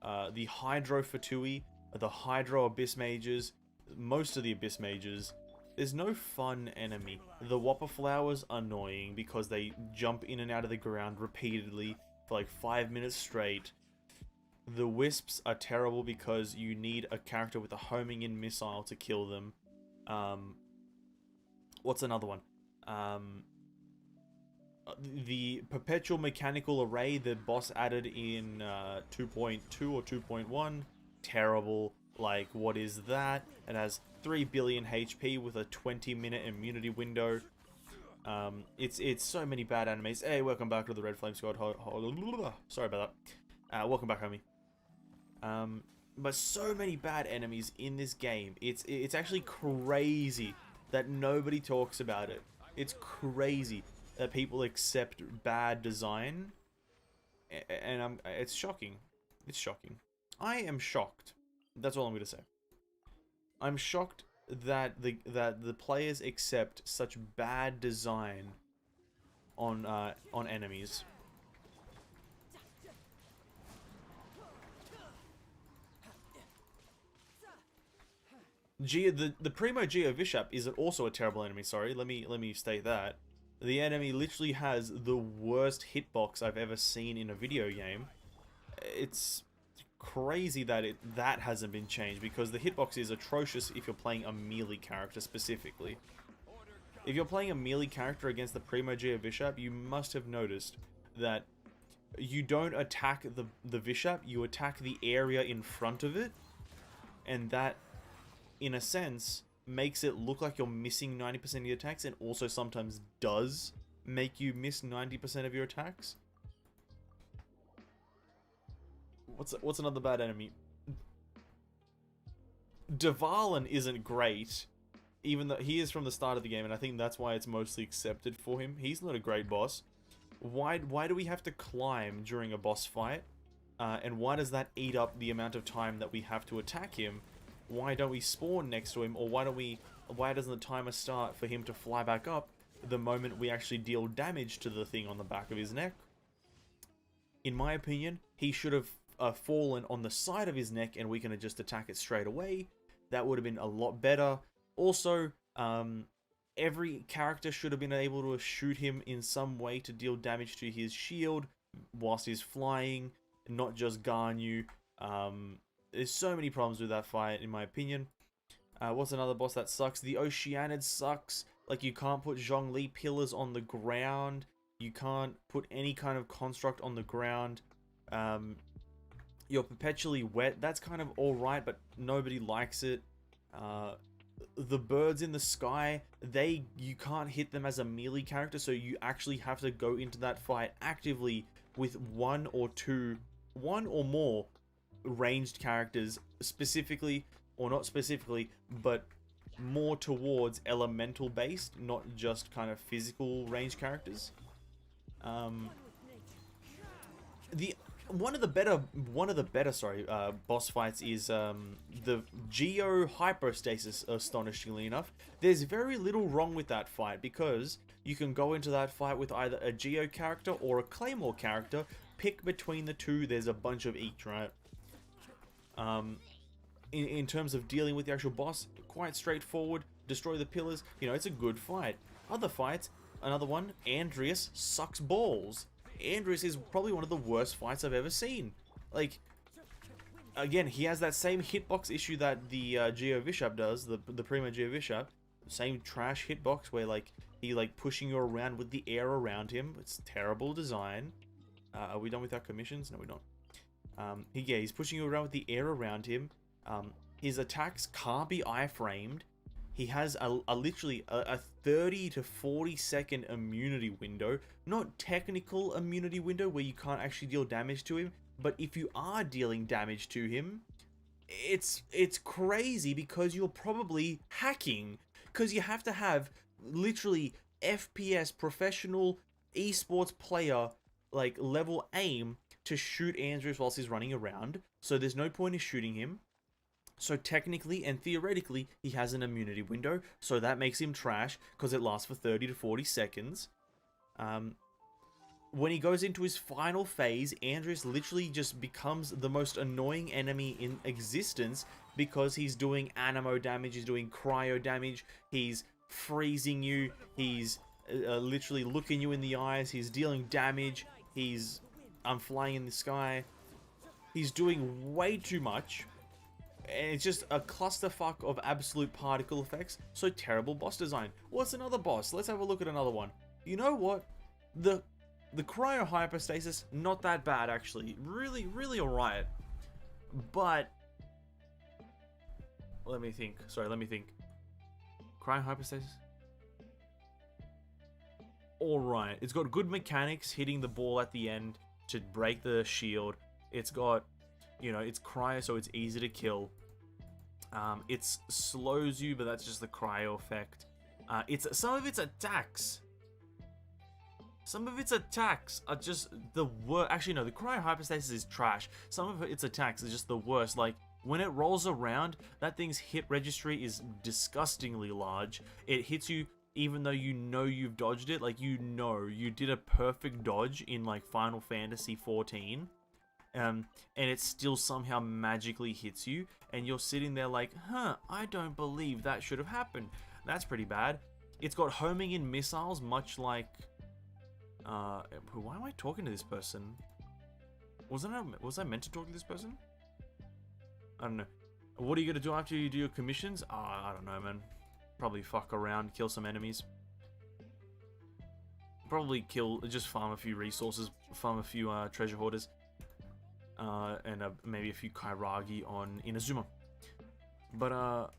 the Hydro Fatui, the Hydro Abyss mages, most of the Abyss mages. There's no fun enemy. The Whopper Flowers are annoying because they jump in and out of the ground repeatedly for like 5 minutes straight. The Wisps are terrible because you need a character with a homing in missile to kill them. What's another one? The Perpetual Mechanical Array the boss added in 2.2 or 2.1. Terrible. Like, what is that? It has 3 billion HP with a 20-minute immunity window. It's so many bad enemies. Hey, welcome back to the Red Flame Squad. Sorry about that. Welcome back, homie. But so many bad enemies in this game. It's actually crazy that nobody talks about it. It's crazy that people accept bad design, and it's shocking. It's shocking. I am shocked. That's all I'm gonna say. I'm shocked that the players accept such bad design on enemies. The Primo Geo Bishop is also a terrible enemy. Sorry, let me state that. The enemy literally has the worst hitbox I've ever seen in a video game. It's crazy that that hasn't been changed, because the hitbox is atrocious if you're playing a melee character specifically. If you're playing a melee character against the Primo Geo Bishop, you must have noticed that you don't attack the Bishop, you attack the area in front of it, and that, in a sense, makes it look like you're missing 90% of your attacks, and also sometimes does make you miss 90% of your attacks. What's another bad enemy? Dvalin isn't great. even though he is from the start of the game, and I think that's why it's mostly accepted for him. He's not a great boss. Why do we have to climb during a boss fight? And why does that eat up the amount of time that we have to attack him? Why don't we spawn next to him, or why doesn't the timer start for him to fly back up the moment we actually deal damage to the thing on the back of his neck? In my opinion, he should have fallen on the side of his neck and we can just attack it straight away. That would have been a lot better. Also, every character should have been able to shoot him in some way to deal damage to his shield whilst he's flying, not just Garnu. There's so many problems with that fight, in my opinion. What's another boss that sucks? The Oceanid sucks. Like, you can't put Zhongli pillars on the ground. You can't put any kind of construct on the ground. You're perpetually wet. That's kind of alright, but nobody likes it. The birds in the sky, you can't hit them as a melee character, so you actually have to go into that fight actively with one or more ranged characters, specifically, or not specifically, but more towards elemental based, not just kind of physical ranged characters. One of the better boss fights is the Geo Hypostasis. Astonishingly enough, there's very little wrong with that fight because you can go into that fight with either a Geo character or a Claymore character. Pick between the two. There's a bunch of each, right? In terms of dealing with the actual boss, quite straightforward. Destroy the pillars. You know, it's a good fight. Other fights, another one, Andreas sucks balls. Andreas is probably one of the worst fights I've ever seen. Like, again, he has that same hitbox issue that the Geo Vishap does, the Primo Geo Vishap. Same trash hitbox where, like, he, like, pushing you around with the air around him. It's terrible design. Are we done with our commissions? No, we're not. He's pushing you around with the air around him. His attacks can't be iframed. He has literally a 30 to 40 second immunity window. Not technical immunity window where you can't actually deal damage to him, but if you are dealing damage to him, it's crazy because you're probably hacking. Because you have to have literally FPS professional esports player like level aim to shoot Andreas whilst he's running around. So there's no point in shooting him. So technically and theoretically, he has an immunity window, so that makes him trash, because it lasts for 30 to 40 seconds. When he goes into his final phase, Andreas literally just becomes the most annoying enemy in existence, because he's doing animo damage, he's doing cryo damage, he's freezing you, he's literally looking you in the eyes, he's dealing damage, I'm flying in the sky, he's doing way too much. And it's just a clusterfuck of absolute particle effects. So terrible boss design. What's another boss? Let's have a look at another one. You know what? The Cryo Hypostasis, not that bad actually. Really, really alright. But let me think. Cryo Hypostasis? Alright. It's got good mechanics, hitting the ball at the end to break the shield. It's got, you know, it's cryo, so it's easy to kill. It slows you, but that's just the cryo effect. Some of its attacks are just the worst. Actually, no, the cryo hypostasis is trash. Some of its attacks are just the worst. Like, when it rolls around, that thing's hit registry is disgustingly large. It hits you even though you know you've dodged it. Like, you know you did a perfect dodge in, like, Final Fantasy 14. And it still somehow magically hits you, and you're sitting there like, I don't believe that should have happened. That's pretty bad. It's got homing in missiles, much like, why am I talking to this person? Was I meant to talk to this person? I don't know. What are you gonna do after you do your commissions? I don't know, man. Probably fuck around, kill some enemies. Probably just farm a few resources, farm a few treasure hoarders. And maybe a few Kairagi on Inazuma. But,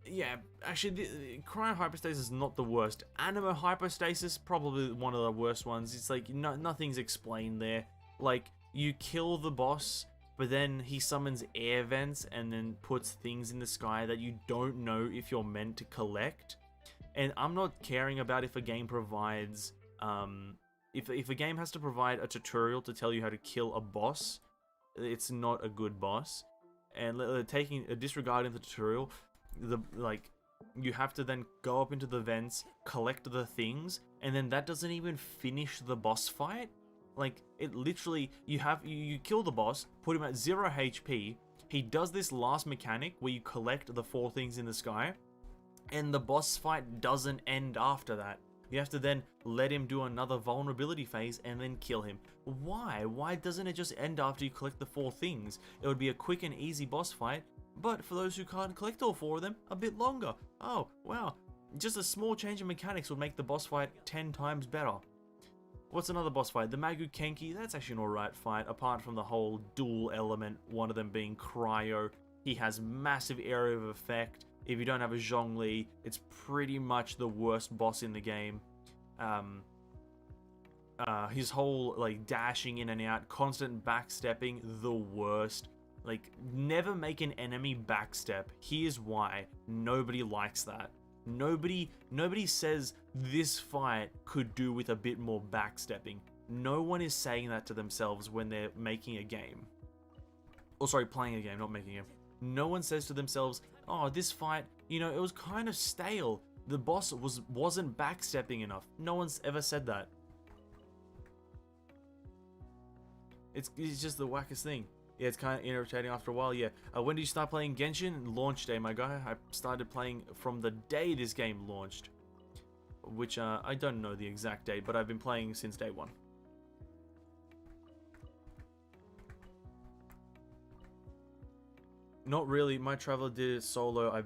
yeah, actually, the Cryo Hypostasis is not the worst. Animo Hypostasis, probably one of the worst ones. It's like, nothing's explained there. Like, you kill the boss, but then he summons air vents and then puts things in the sky that you don't know if you're meant to collect. And I'm not caring about if a game provides, if a game has to provide a tutorial to tell you how to kill a boss, it's not a good boss. And disregarding the tutorial, you have to then go up into the vents, collect the things, and then that doesn't even finish the boss fight. Like, it literally, you kill the boss, put him at 0 HP, he does this last mechanic where you collect the 4 things in the sky, and the boss fight doesn't end after that. You have to then let him do another vulnerability phase and then kill him. Why? Why doesn't it just end after you collect the 4 things? It would be a quick and easy boss fight, but for those who can't collect all 4 of them, a bit longer. Oh, wow. Just a small change in mechanics would make the boss fight 10 times better. What's another boss fight? The Magu Kenki, that's actually an alright fight, apart from the whole dual element, one of them being Cryo. He has massive area of effect. If you don't have a Zhongli, it's pretty much the worst boss in the game. His whole, like, dashing in and out, constant backstepping, the worst. Like, never make an enemy backstep. Here's why. Nobody likes that. Nobody says this fight could do with a bit more backstepping. No one is saying that to themselves when they're making a game. Or sorry, playing a game, not making a game. No one says to themselves, oh, this fight, you know, it was kind of stale. The boss wasn't backstepping enough. No one's ever said that. It's just the wackest thing. Yeah, it's kind of irritating after a while, yeah. When did you start playing Genshin? Launch day, my guy. I started playing from the day this game launched. Which, I don't know the exact date, but I've been playing since day 1. Not really. My traveler did it solo.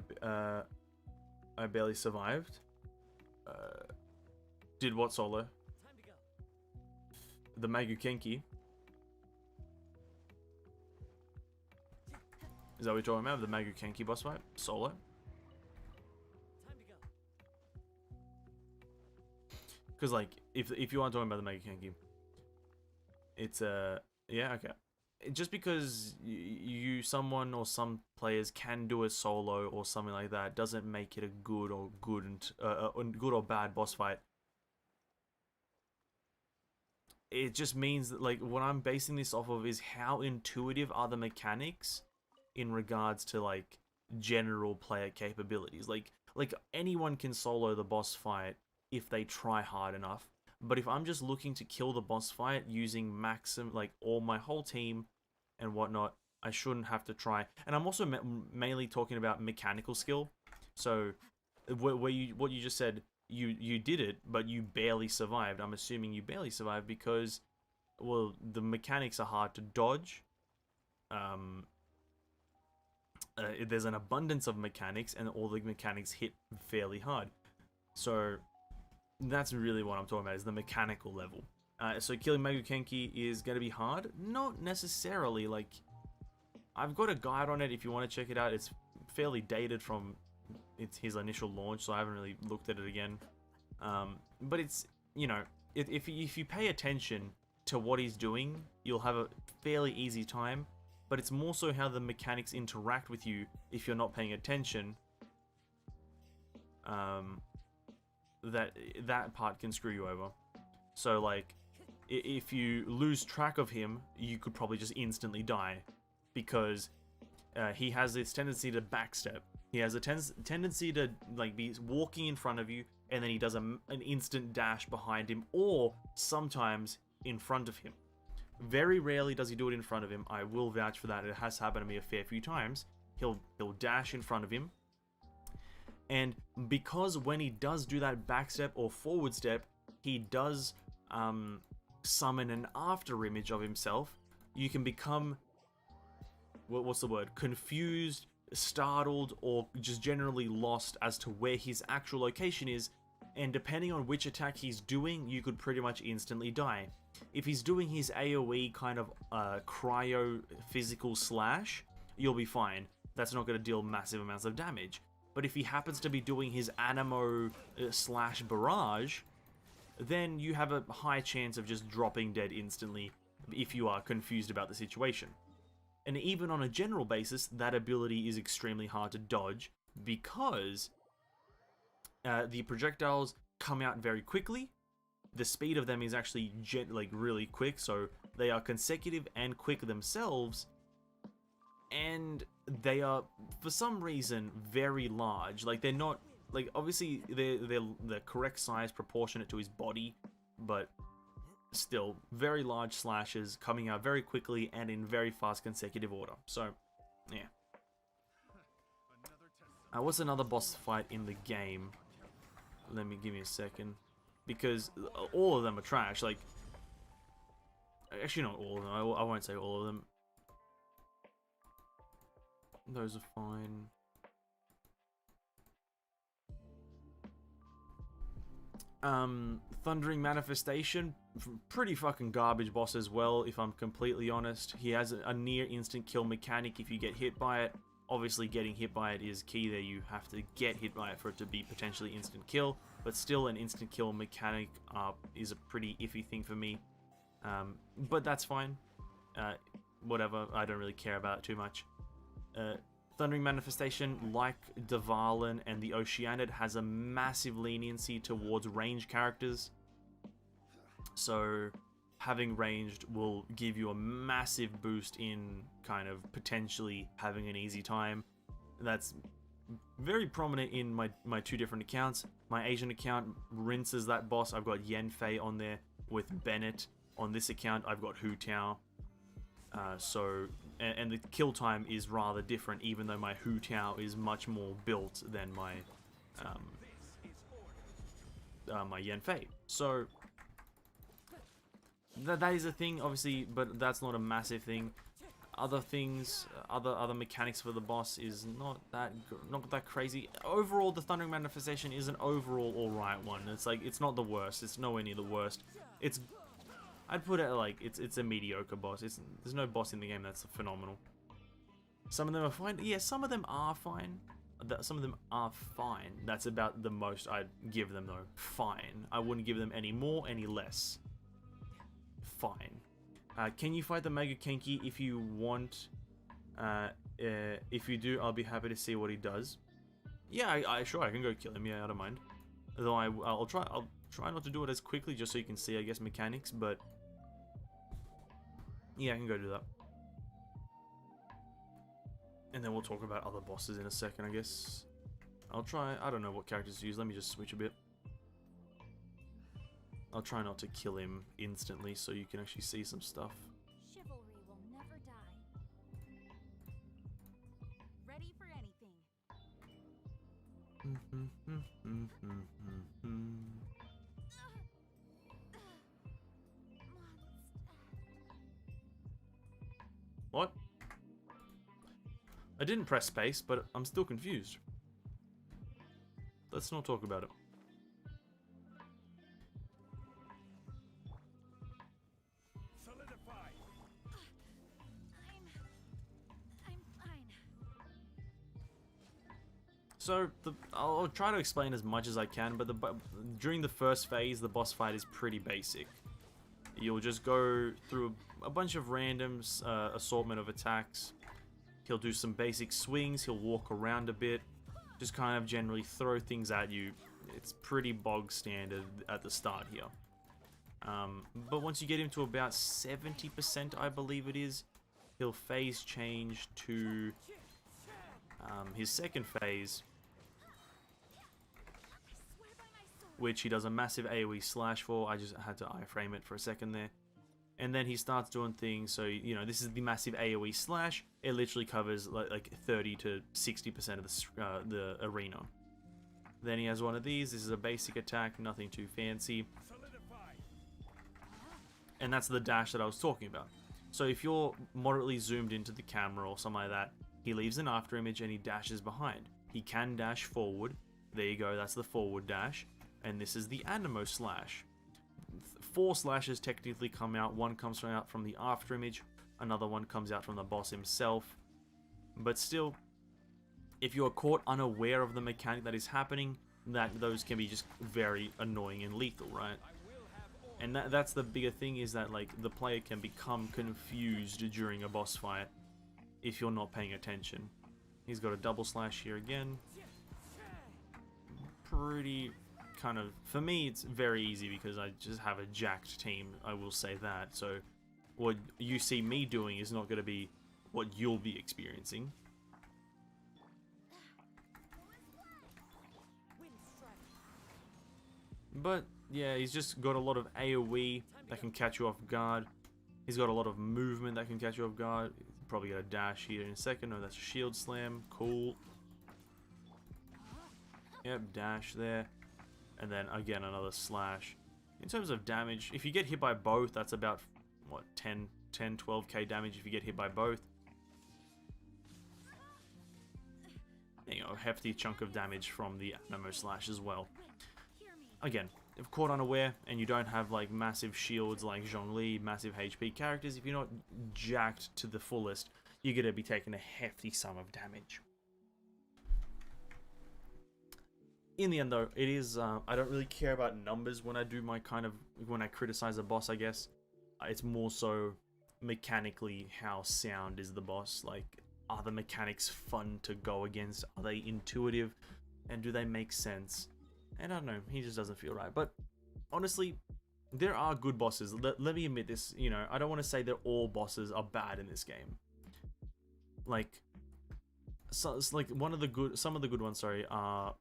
I barely survived. Did what solo? Time to go. The Magu Kenki. Is that what you're talking about? The Magu Kenki boss fight? Solo? Time to go. Because, like, if you aren't talking about the Magu Kenki, it's yeah, okay. Just because someone or some players can do a solo or something like that doesn't make it a good or bad boss fight. It just means that, like, what I'm basing this off of is how intuitive are the mechanics in regards to, like, general player capabilities. Like anyone can solo the boss fight if they try hard enough. But if I'm just looking to kill the boss fight using all my whole team and whatnot, I shouldn't have to try. And I'm also mainly talking about mechanical skill. So, what you just said, you did it, but you barely survived. I'm assuming you barely survived because, well, the mechanics are hard to dodge. There's an abundance of mechanics, and all the mechanics hit fairly hard. So that's really what I'm talking about, is the mechanical level. So killing Magu Kenki is going to be hard? Not necessarily. Like, I've got a guide on it if you want to check it out. It's fairly dated from his initial launch, so I haven't really looked at it again. But it's, you know, if you pay attention to what he's doing, you'll have a fairly easy time. But it's more so how the mechanics interact with you if you're not paying attention. That part can screw you over. So, like, if you lose track of him, you could probably just instantly die, because he has this tendency to backstep. He has a tendency to, like, be walking in front of you, and then he does an instant dash behind him, or sometimes in front of him. Very rarely does he do it in front of him. I will vouch for that. It has happened to me a fair few times. He'll dash in front of him. And because when he does do that backstep or forward step, he does summon an after image of himself, you can become, what's the word? Confused, startled, or just generally lost as to where his actual location is. And depending on which attack he's doing, you could pretty much instantly die. If he's doing his AoE kind of cryo physical slash, you'll be fine. That's not going to deal massive amounts of damage. But if he happens to be doing his Anemo slash barrage, then you have a high chance of just dropping dead instantly if you are confused about the situation. And even on a general basis, that ability is extremely hard to dodge because the projectiles come out very quickly. The speed of them is actually like really quick, so they are consecutive and quick themselves. And they are, for some reason, very large. Like, they're not, like, obviously they're the correct size proportionate to his body, but still very large slashes coming out very quickly and in very fast consecutive order. So yeah. What's another boss fight in the game? Give me a second, because all of them are trash. Like, actually not all of them, I won't say all of them. Those are fine. Thundering Manifestation, pretty fucking garbage boss as well, if I'm completely honest. He has a near instant kill mechanic if you get hit by it. Obviously getting hit by it is key there, you have to get hit by it for it to be potentially instant kill, but still an instant kill mechanic is a pretty iffy thing for me. But that's fine. Whatever, I don't really care about it too much. Thundering Manifestation, like Dvalin and the Oceanid, has a massive leniency towards range characters. So having ranged will give you a massive boost in kind of potentially having an easy time. That's very prominent in my two different accounts. My Asian account rinses that boss. I've got Yanfei on there with Bennett. On this account, I've got Hu Tao. And the kill time is rather different, even though my Hu Tao is much more built than my my Yanfei. So that is a thing, obviously, but that's not a massive thing. Other things, other mechanics for the boss is not that crazy. Overall, the Thundering Manifestation is an overall alright one. It's like, it's not the worst. It's nowhere near the worst. I'd put it like it's a mediocre boss. There's no boss in the game that's phenomenal. Some of them are fine. Yeah, some of them are fine. Some of them are fine. That's about the most I'd give them though. Fine. I wouldn't give them any more, any less. Fine. Can you fight the Mega Kenki if you want? If you do, I'll be happy to see what he does. Yeah, sure, I can go kill him. Yeah, I don't mind. Though I'll try not to do it as quickly, just so you can see, I guess, mechanics. But yeah, I can go do that. And then we'll talk about other bosses in a second, I guess. I'll try. I don't know what characters to use. Let me just switch a bit. I'll try not to kill him instantly so you can actually see some stuff. Chivalry will never die. Ready for anything. What? I didn't press space, but I'm still confused. Let's not talk about it. Solidify. I'm fine. So I'll try to explain as much as I can, but during the first phase, the boss fight is pretty basic. You'll just go through a bunch of random assortment of attacks. He'll do some basic swings, he'll walk around a bit, just kind of generally throw things at you. It's pretty bog standard at the start here. But once you get him to about 70%, I believe it is, he'll phase change to his second phase, which he does a massive AoE slash for. I just had to iframe it for a second there. And then he starts doing things, so, you know, this is the massive AoE slash. It literally covers like 30 to 60% of the arena. Then he has one of these. This is a basic attack, nothing too fancy. And that's the dash that I was talking about. So if you're moderately zoomed into the camera or something like that, he leaves an after image and he dashes behind. He can dash forward. There you go, that's the forward dash. And this is the Animo slash. 4 slashes technically come out. One comes out from the after image, another one comes out from the boss himself. But still, if you are caught unaware of the mechanic that is happening, those can be just very annoying and lethal, right? And that's the bigger thing, is that like the player can become confused during a boss fight if you're not paying attention. He's got a double slash here again. Pretty kind of, for me it's very easy because I just have a jacked team, I will say that. So what you see me doing is not going to be what you'll be experiencing. But yeah, he's just got a lot of AoE that can catch you off guard. He's got a lot of movement that can catch you off guard. Probably gonna dash here in a second. Oh, that's a shield slam. Cool. Yep, dash there. And then again, another slash. In terms of damage, if you get hit by both, that's about, what, 12k damage if you get hit by both. You know, a hefty chunk of damage from the Anemo slash as well. Again, if caught unaware and you don't have like massive shields like Zhongli, massive HP characters, if you're not jacked to the fullest, you're going to be taking a hefty sum of damage. In the end though, it is, I don't really care about numbers when I do my when I criticize a boss, I guess. It's more so mechanically how sound is the boss. Like, are the mechanics fun to go against? Are they intuitive? And do they make sense? And I don't know, he just doesn't feel right. But honestly, there are good bosses. Let me admit this, you know, I don't want to say that all bosses are bad in this game. Like, so it's like some of the good ones, sorry, are,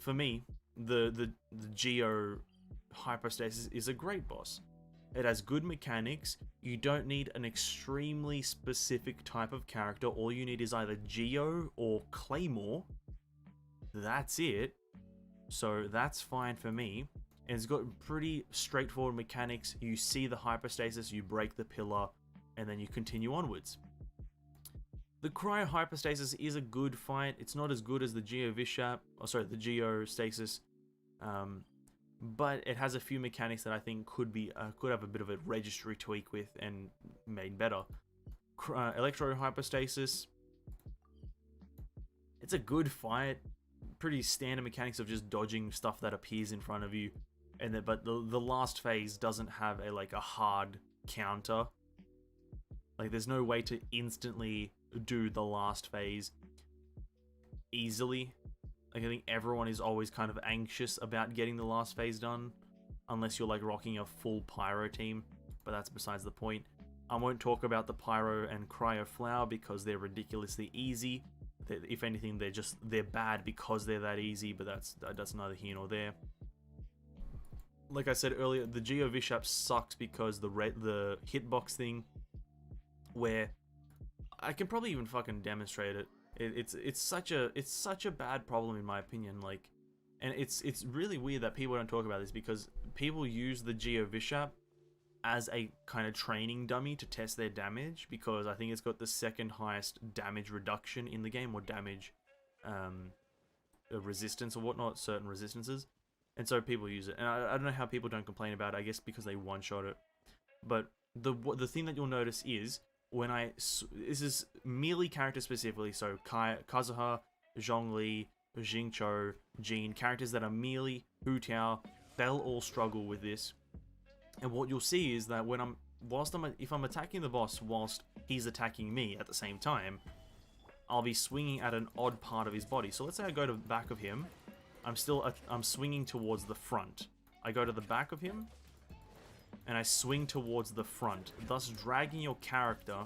for me, the Geo Hypostasis is a great boss. It has good mechanics. You don't need an extremely specific type of character. All you need is either Geo or Claymore. That's it. So that's fine for me. And it's got pretty straightforward mechanics. You see the hypostasis, you break the pillar, and then you continue onwards. The Cryo Hypostasis is a good fight. It's not as good as the Geo Vishap, the Geostasis, but it has a few mechanics that I think could have a bit of a registry tweak with and made better. Electro Hypostasis, it's a good fight. Pretty standard mechanics of just dodging stuff that appears in front of you, and but the last phase doesn't have a hard counter. Like, there's no way to instantly do the last phase easily. Like, I think everyone is always kind of anxious about getting the last phase done, unless you're like rocking a full pyro team, but that's besides the point. I won't talk about the pyro and cryo flower because they're ridiculously easy. If anything, they're bad because they're that easy, but that's neither here nor there. Like I said earlier, the Geo Vishap sucks because the hitbox thing, where I can probably even fucking demonstrate it. It's such a bad problem in my opinion. Like, and it's really weird that people don't talk about this, because people use the Geo Vishap as a kind of training dummy to test their damage, because I think it's got the second highest damage reduction in the game, or damage resistance or whatnot, certain resistances, and so people use it. And I don't know how people don't complain about it. I guess because they one-shot it. But the thing that you'll notice is, when this is melee character specifically, so Kazuha, Zhongli, Jingcho, Jean, characters that are melee, Hu Tao, they'll all struggle with this. And what you'll see is that if I'm attacking the boss whilst he's attacking me at the same time, I'll be swinging at an odd part of his body. So let's say I go to the back of him, I'm swinging towards the front. I go to the back of him, and I swing towards the front, thus dragging your character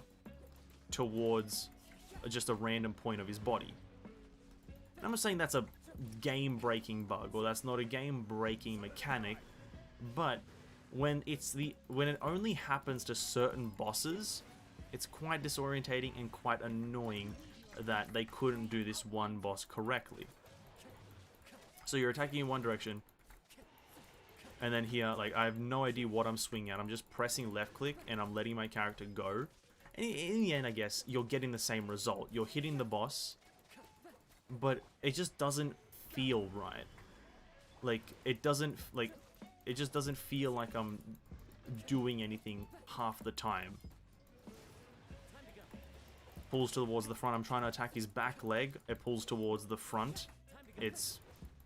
towards just a random point of his body. And I'm not saying that's a game-breaking bug, or that's not a game-breaking mechanic, but when it only happens to certain bosses, it's quite disorientating and quite annoying that they couldn't do this one boss correctly. So you're attacking in one direction, and then here, like, I have no idea what I'm swinging at. I'm just pressing left click and I'm letting my character go. And in the end, I guess, you're getting the same result. You're hitting the boss, but it just doesn't feel right. Like, it just doesn't feel like I'm doing anything half the time. Pulls towards the front. I'm trying to attack his back leg. It pulls towards the front.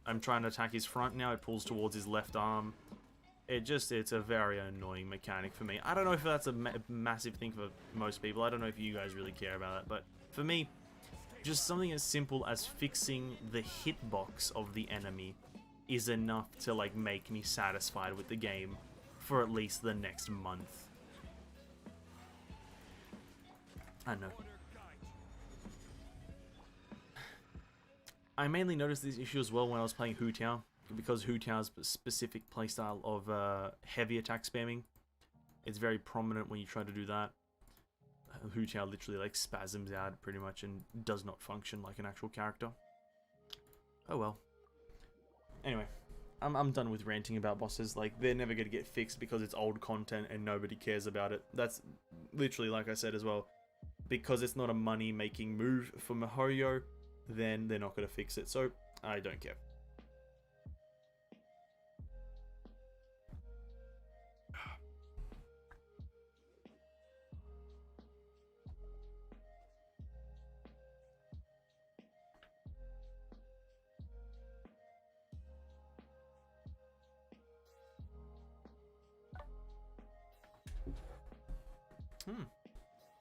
I'm trying to attack his front now. It pulls towards his left arm. it's a very annoying mechanic for me. I don't know if that's a massive thing for most people. I don't know if you guys really care about it, but for me, just something as simple as fixing the hitbox of the enemy is enough to like make me satisfied with the game for at least the next month. I know. I mainly noticed this issue as well when I was playing Hu Tao, because Hu Tao's specific playstyle of heavy attack spamming. It's very prominent when you try to do that. Hu Tao literally like spasms out pretty much and does not function like an actual character. Oh well. Anyway, I'm done with ranting about bosses. Like, they're never going to get fixed because it's old content and nobody cares about it. That's literally, like I said as well, because it's not a money-making move for MiHoYo, then they're not going to fix it. So, I don't care.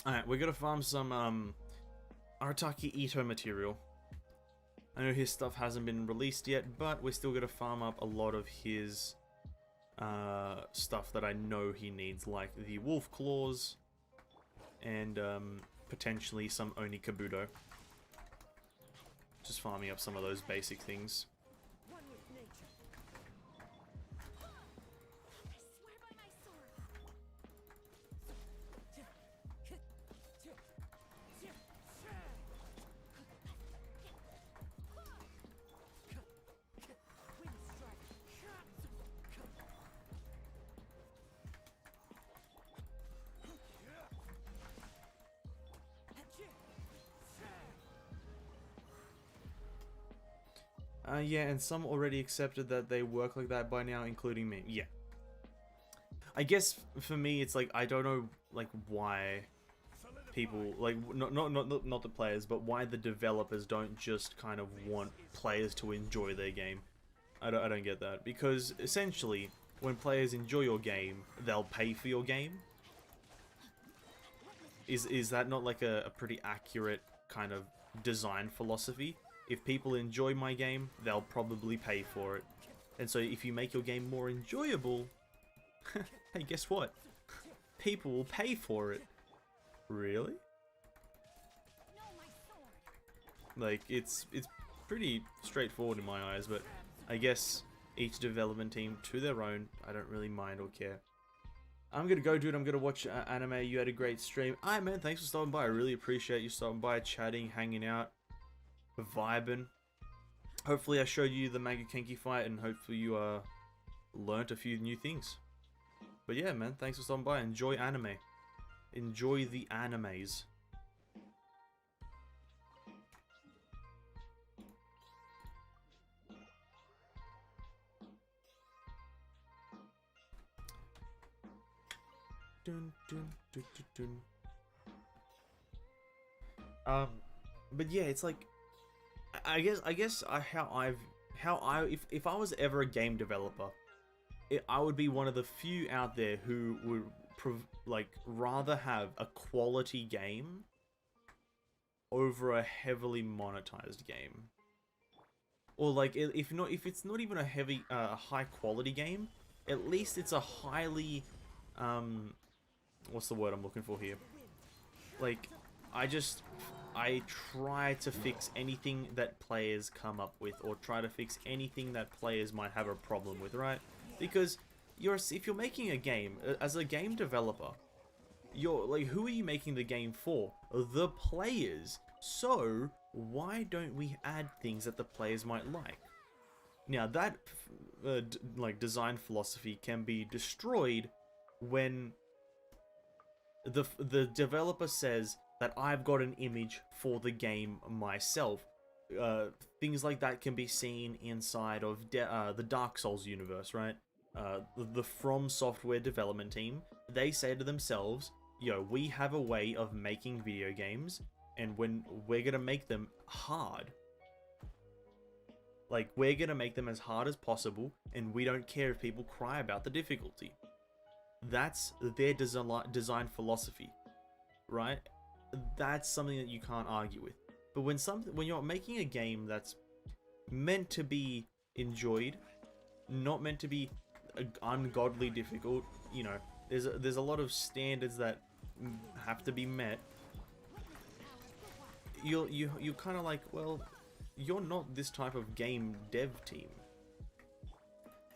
Alright, we're gonna farm some Arataki Ito material. I know his stuff hasn't been released yet, but we're still gonna farm up a lot of his stuff that I know he needs, like the wolf claws and potentially some Oni Kabuto. Just farming up some of those basic things. One with nature. I swear by my sword. Wind strike. Yeah, and some already accepted that they work like that by now, including me. Yeah. I guess for me, it's like, I don't know, like, why people, like, not the players, but why the developers don't just kind of want players to enjoy their game. I don't get that, because essentially, when players enjoy your game, they'll pay for your game. Is that not like a pretty accurate kind of design philosophy? If people enjoy my game, they'll probably pay for it. And so if you make your game more enjoyable, hey, guess what? People will pay for it. Really? No, my sword. Like, it's pretty straightforward in my eyes, but I guess each development team to their own. I don't really mind or care. I'm gonna go, dude. I'm gonna watch anime. You had a great stream. Alright, man. Thanks for stopping by. I really appreciate you stopping by, chatting, hanging out, vibing. Hopefully I showed you the Magakenki fight, and hopefully you learnt a few new things. But yeah, man, thanks for stopping by. Enjoy anime. Enjoy the animes. Dun, dun, dun, dun, dun. But yeah, it's like, I guess if I was ever a game developer, I would be one of the few out there who would rather have a quality game over a heavily monetized game. Or like, if it's not even a heavy high quality game, at least it's a highly what's the word I'm looking for here? Like, I try to fix anything that players come up with, or try to fix anything that players might have a problem with, right? Because if you're making a game, as a game developer, you're like, who are you making the game for? The players. So why don't we add things that the players might like? Now that like design philosophy can be destroyed when the developer says that I've got an image for the game myself. Things like that can be seen inside of the Dark Souls universe, right? The From Software development team, they say to themselves, yo, we have a way of making video games, and when we're gonna make them hard, Like, we're gonna make them as hard as possible, and we don't care if people cry about the difficulty. That's their design philosophy, right? That's something that you can't argue with. But when you're making a game that's meant to be enjoyed, not meant to be ungodly difficult, you know, there's a lot of standards that have to be met. You're kind of like, well, you're not this type of game dev team.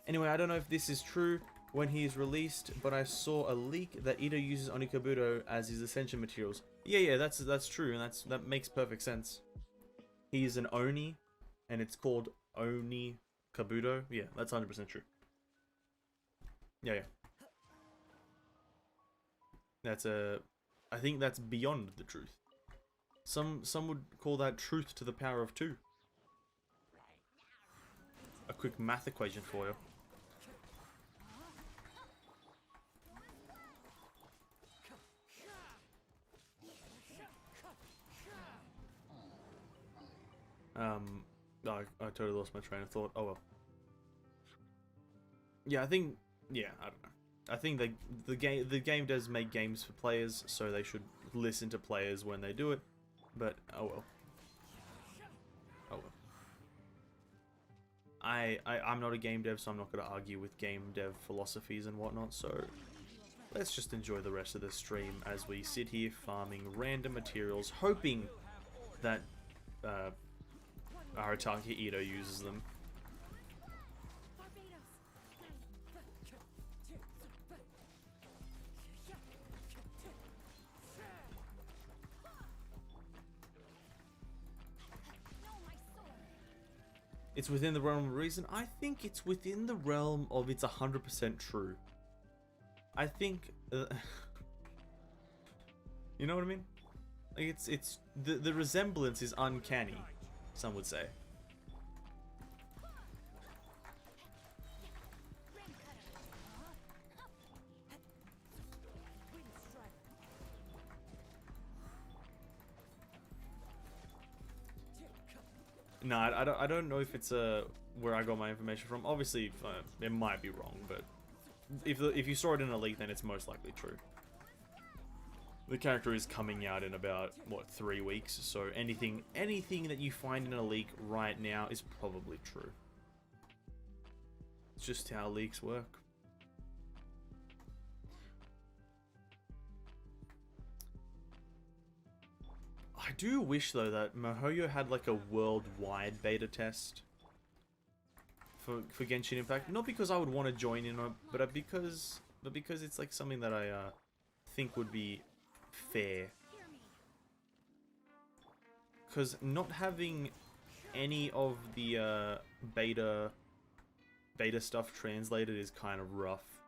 Anyway, I don't know if this is true when he is released, but I saw a leak that Ito uses Onikabuto as his ascension materials. Yeah, that's true, and that makes perfect sense. He is an Oni, and it's called Oni Kabuto. Yeah, that's 100% true. Yeah. I think that's beyond the truth. Some would call that truth to the power of 2. A quick math equation for you. I totally lost my train of thought. Oh well. Yeah, I don't know. I think the game does make games for players, so they should listen to players when they do it. But oh well. Oh well. I'm not a game dev, so I'm not going to argue with game dev philosophies and whatnot. So let's just enjoy the rest of the stream as we sit here farming random materials, hoping that Arataki Ito uses them. It's within the realm of reason. I think it's within the realm of it's 100% true. I think, you know what I mean? Like it's the resemblance is uncanny, some would say. No, I don't know if it's where I got my information from. Obviously, it might be wrong, but if you saw it in a leak, then it's most likely true. The character is coming out in about, what, 3 weeks, so anything that you find in a leak right now is probably true. It's just how leaks work. I do wish, though, that MiHoYo had, like, a worldwide beta test for Genshin Impact. Not because I would want to join in on it, but because it's, like, something that I think would be fair. Because not having any of the beta stuff translated is kind of rough.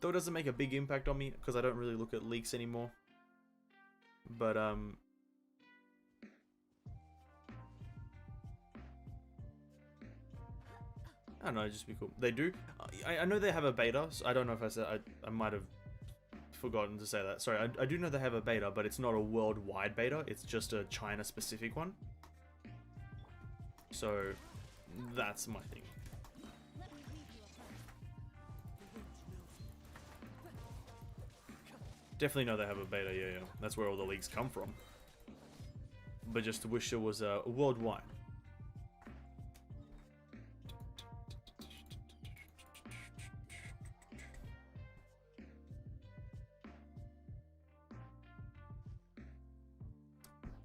Though it doesn't make a big impact on me, because I don't really look at leaks anymore. But, I don't know, it'd just be cool. They do. I know they have a beta, so I don't know if I said... I might have forgotten to say that. Sorry, I do know they have a beta, but it's not a worldwide beta. It's just a China-specific one. So, that's my thing. Definitely know they have a beta, yeah. That's where all the leaks come from. But just wish it was worldwide.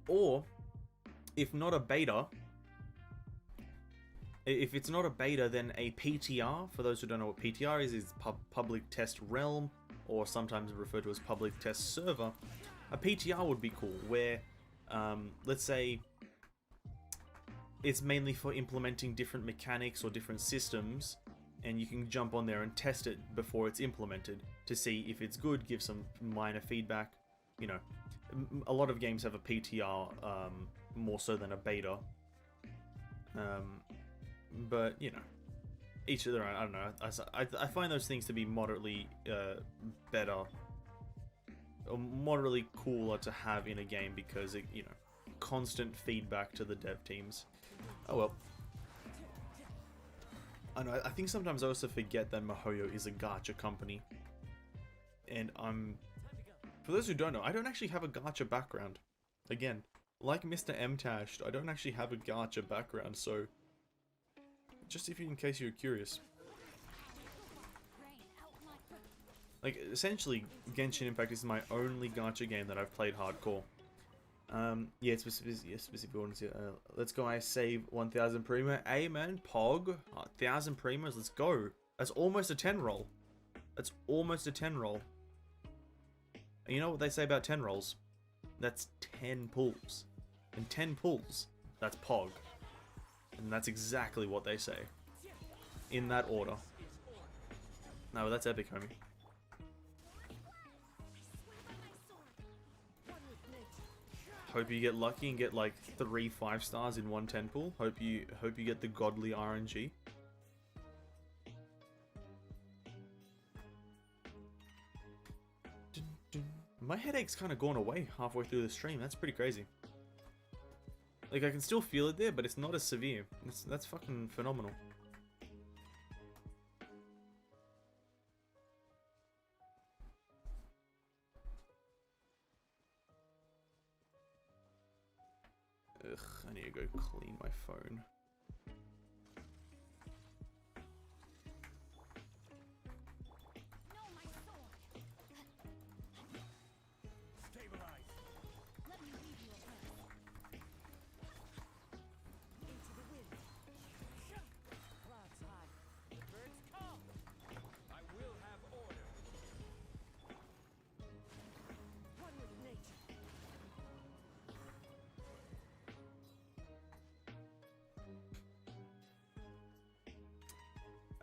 Or, if not a beta, if it's not a beta, then a PTR. For those who don't know what PTR is public test realm, or sometimes referred to as public test server. A PTR would be cool, where, let's say, it's mainly for implementing different mechanics or different systems, and you can jump on there and test it before it's implemented to see if it's good, give some minor feedback. You know, a lot of games have a PTR more so than a beta. But, you know, each of their own. I don't know. I find those things to be moderately better, or moderately cooler to have in a game, because it, you know, constant feedback to the dev teams. Oh well. I know, I think sometimes I also forget that MiHoYo is a gacha company. And for those who don't know, I don't actually have a gacha background. Again, like Mr. M-Tashed, I don't actually have a gacha background, so just in case you're curious. Like, essentially, Genshin Impact is my only gacha game that I've played hardcore. Yeah, specific ones. Let's go. I save 1,000 primo. Hey man, Pog, 1,000 primos. Let's go. That's almost a 10 roll. That's almost a 10 roll. And you know what they say about 10 rolls? That's 10 pulls. And 10 pulls, that's Pog. And that's exactly what they say. In that order. No, that's epic, homie. Hope you get lucky and get like 3 5-stars in one 10 pull. Hope you get the godly RNG. My headache's kind of gone away halfway through the stream. That's pretty crazy. Like, I can still feel it there, but it's not as severe. That's fucking phenomenal. Ugh, I need to go clean my phone.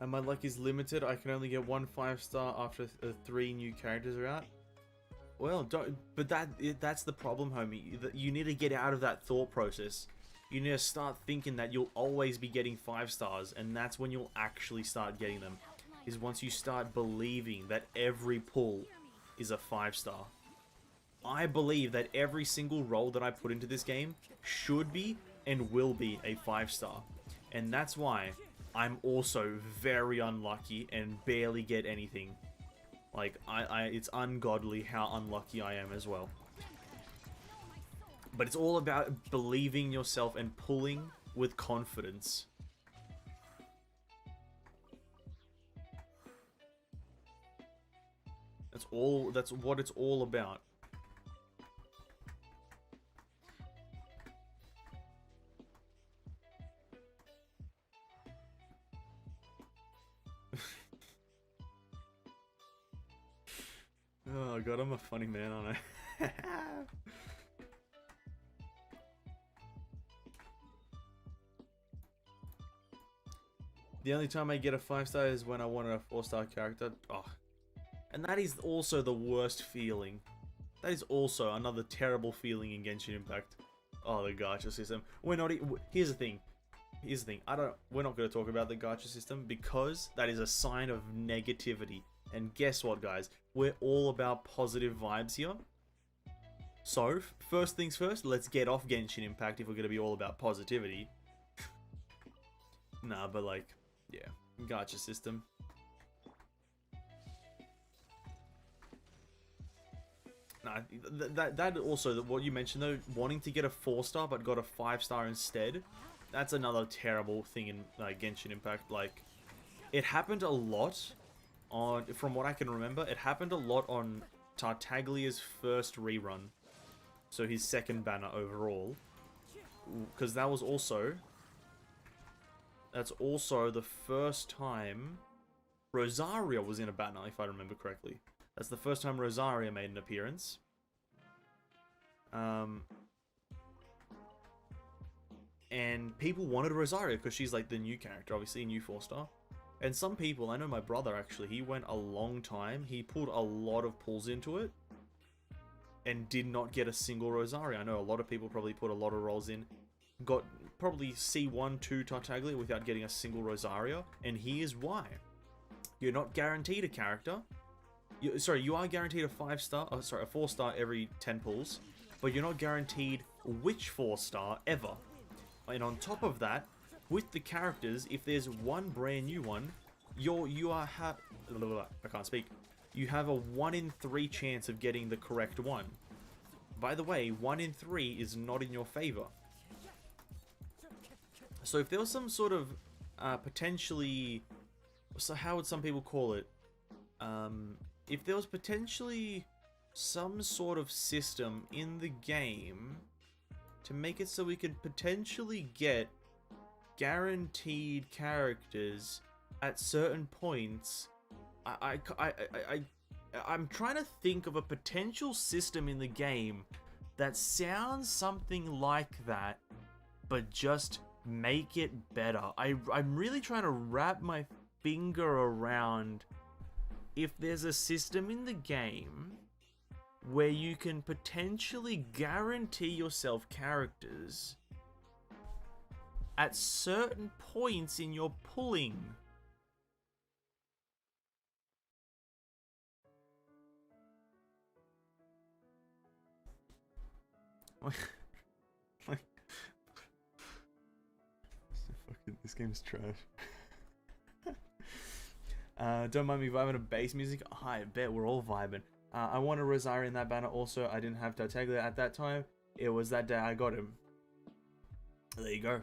And my luck is limited. I can only get 1 5-star after 3 new characters are out. Well, don't. But that's the problem, homie. You need to get out of that thought process. You need to start thinking that you'll always be getting 5 stars, and that's when you'll actually start getting them. Is once you start believing that every pull is a 5-star. I believe that every single roll that I put into this game should be and will be a 5-star, and that's why I'm also very unlucky and barely get anything. Like, it's ungodly how unlucky I am as well. But it's all about believing yourself and pulling with confidence. That's what it's all about. Oh god, I'm a funny man, aren't I? The only time I get a 5-star is when I want a 4-star character. Oh. And that is also the worst feeling. That is also another terrible feeling in Genshin Impact. Oh, the gacha system. We're not. Here's the thing. Here's the thing. We're not going to talk about the gacha system because that is a sign of negativity. And guess what, guys? We're all about positive vibes here. So, first things first, let's get off Genshin Impact if we're going to be all about positivity. Nah, but like, yeah, gacha system. Nah, that also, what you mentioned though, wanting to get a 4-star but got a 5-star instead, that's another terrible thing in Genshin Impact. Like, it happened a lot on, from what I can remember, it happened a lot on Tartaglia's first rerun. So his second banner overall. Because that's also the first time Rosaria was in a banner, if I remember correctly. That's the first time Rosaria made an appearance. And people wanted Rosaria because she's like the new character, obviously, a new 4-star. And some people, I know my brother actually, he went a long time, he put a lot of pulls into it and did not get a single Rosaria. I know a lot of people probably put a lot of rolls in, got probably C1, 2 Tartaglia without getting a single Rosaria, and here's why. You're not guaranteed a character. You are guaranteed a 5-star, a 4-star every 10 pulls, but you're not guaranteed which 4-star ever. And on top of that, with the characters, if there's one brand new one, I can't speak. You have a 1 in 3 chance of getting the correct one. By the way, 1 in 3 is not in your favor. So if there was some sort of potentially, so how would some people call it? If there was potentially some sort of system in the game to make it so we could potentially get guaranteed characters at certain points, I'm trying to think of a potential system in the game that sounds something like that, but just make it better. I'm really trying to wrap my finger around if there's a system in the game where you can potentially guarantee yourself characters at certain points in your pulling. Like, this game's trash. Don't mind me vibing to bass music. Oh, I bet we're all vibing. I want a Rosario in that banner also. I didn't have Tartaglia at that time. It was that day I got him. There you go.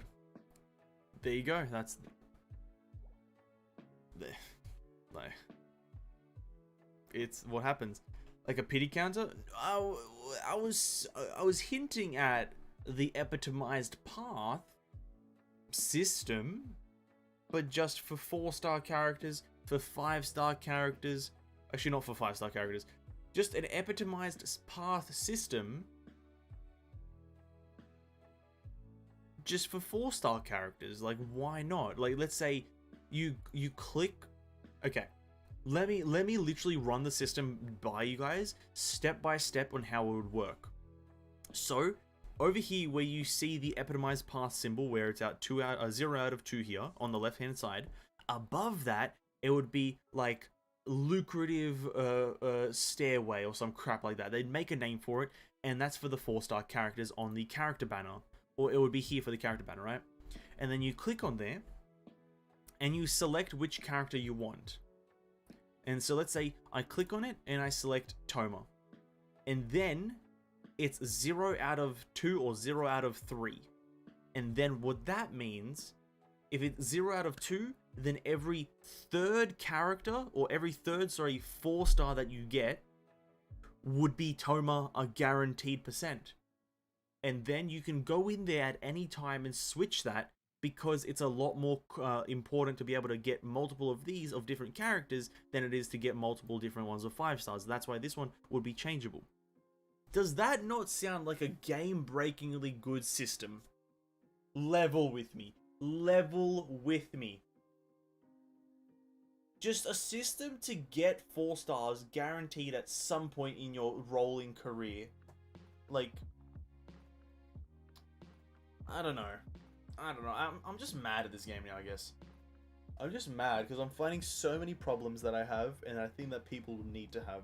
There you go. That's... Like... It's what happens. Like a pity counter? I was hinting at the epitomized path system, but just for 4-star characters, for 5-star characters, actually not for 5-star characters, just an epitomized path system just for 4-star characters. Like, why not? Like, let's say you click, okay, let me literally run the system by you guys step by step on how it would work. So over here where you see the epitomized path symbol, where it's out 0 out of 2 here on the left hand side, above that it would be like lucrative stairway or some crap like that. They'd make a name for it, and that's for the 4-star characters on the character banner, or it would be here for the character banner, right? And then you click on there and you select which character you want. And so let's say I click on it and I select Toma, and then it's 0 out of 2 or 0 out of 3. And then what that means, if it's 0 out of 2, then every third character, or every third, 4-star that you get would be Toma, a guaranteed %. And then you can go in there at any time and switch that, because it's a lot more important to be able to get multiple of these of different characters than it is to get multiple different ones of 5 stars. That's why this one would be changeable. Does that not sound like a game-breakingly good system? Level with me. Level with me. Just a system to get 4 stars guaranteed at some point in your rolling career. Like, I don't know. I'm just mad at this game now, I guess. I'm just mad because I'm finding so many problems that I have, and I think that people need to have.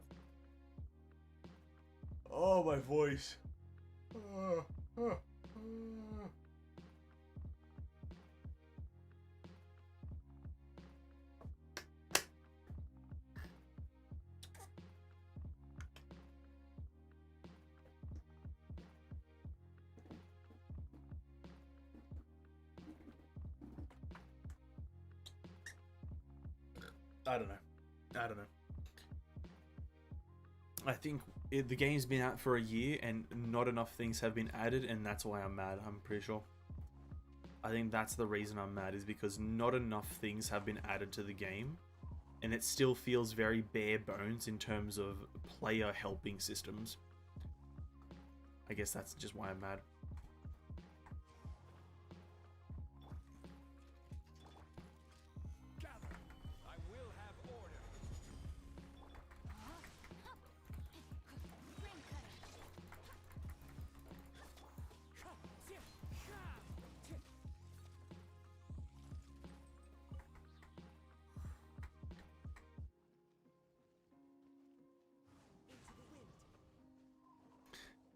Oh, my voice. I don't know. I think the game's been out for a year and not enough things have been added, and that's why I'm mad, I'm pretty sure. I think that's the reason I'm mad, is because not enough things have been added to the game, and it still feels very bare bones in terms of player helping systems. I guess that's just why I'm mad.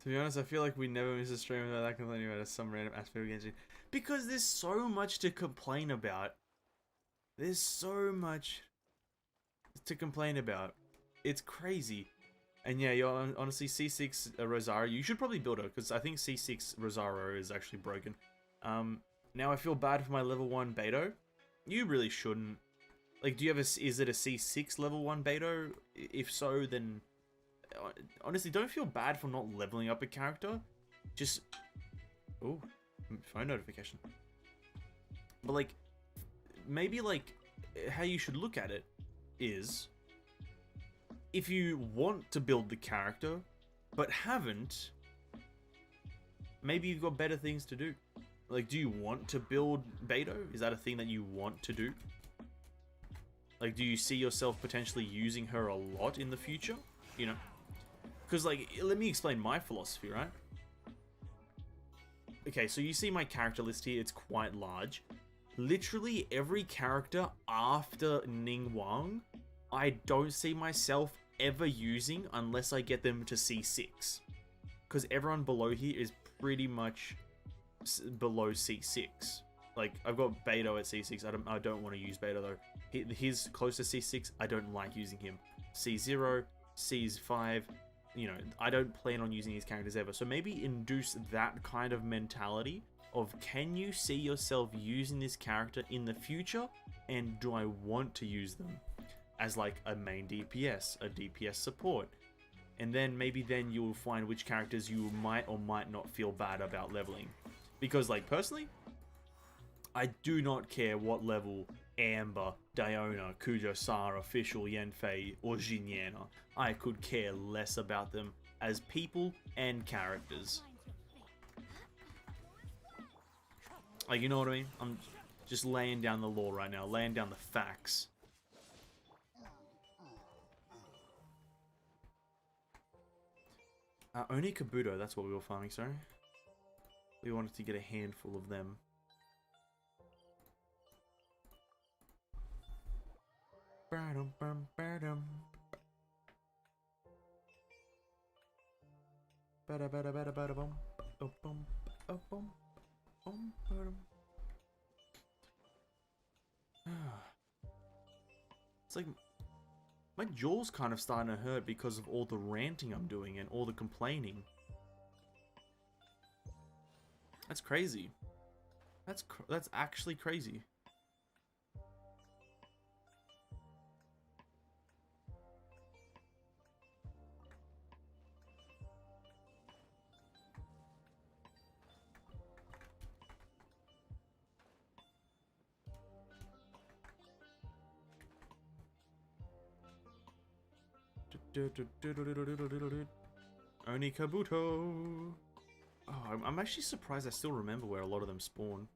To be honest, I feel like we never miss a stream without that complaining about some random aspect of Genshin. Because there's so much to complain about. There's so much to complain about. It's crazy. And yeah, you're honestly C6 Rosario. You should probably build her because I think C6 Rosario is actually broken. Now I feel bad for my level 1 Beto. You really shouldn't. Like, do you have is it a C6 level 1 Beto? If so, then honestly, don't feel bad for not leveling up a character. Just, oh, phone notification. But like, maybe like, how you should look at it is, if you want to build the character, but haven't, maybe you've got better things to do. Like, do you want to build Beto? Is that a thing that you want to do? Like, do you see yourself potentially using her a lot in the future? You know? Because, like, let me explain my philosophy, right? Okay, so you see my character list here. It's quite large. Literally every character after Ningguang, I don't see myself ever using unless I get them to C6. Because everyone below here is pretty much below C6. Like, I've got Beto at C6. I don't want to use Beto though. He's close to C6. I don't like using him. C0, C5. You know, I don't plan on using these characters ever. So maybe induce that kind of mentality of, can you see yourself using this character in the future? And do I want to use them as like a main DPS, a DPS support? And then maybe then you'll find which characters you might or might not feel bad about leveling. Because, like, personally, I do not care what level Amber, Diona, Kujo, Sara, Official, Yanfei, or Xinyan. I could care less about them as people and characters. Like, you know what I mean? I'm just laying down the law right now, laying down the facts. Oni Kabuto, that's what we were farming, sorry. We wanted to get a handful of them. It's like my jaw's kind of starting to hurt because of all the ranting I'm doing and all the complaining. That's crazy. That's actually crazy. Oni Kabuto. Oh, I'm actually surprised I still remember where a lot of them spawn.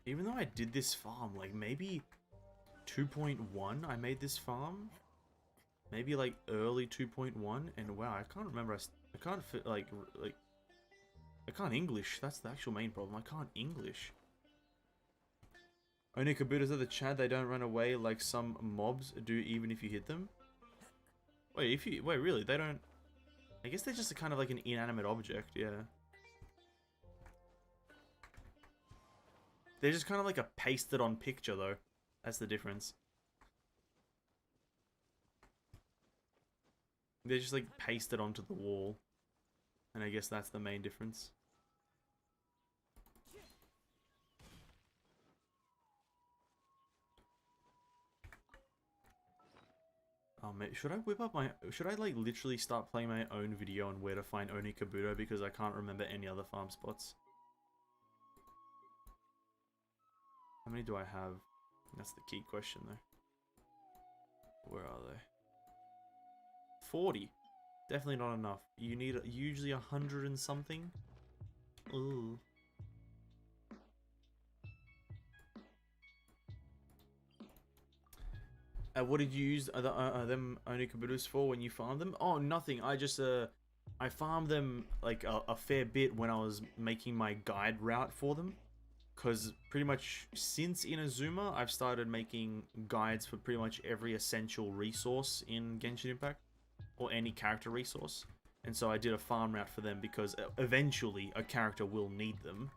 Even though I did this farm, like maybe 2.1 I made this farm. Maybe like early 2.1, and wow, I can't remember. I can't fit like I can't English. That's the actual main problem. I can't English. Only Kabutas are the Chad. They don't run away like some mobs do, even if you hit them. Wait, really? They don't. I guess they're just a kind of like an inanimate object. Yeah. They're just kind of like a pasted on picture, though. That's the difference. They're just like pasted onto the wall. And I guess that's the main difference. Oh man, should I whip up my... Should I like literally start playing my own video on where to find Oni Kabuto, because I can't remember any other farm spots? How many do I have? That's the key question though. Where are they? 40. Definitely not enough. You need usually 100 and something. Ooh. What did you use them Oni Kabutos for when you farmed them? Oh, nothing. I just I farmed them like a fair bit when I was making my guide route for them. Because pretty much since Inazuma, I've started making guides for pretty much every essential resource in Genshin Impact. Or any character resource. And so I did a farm route for them because eventually a character will need them.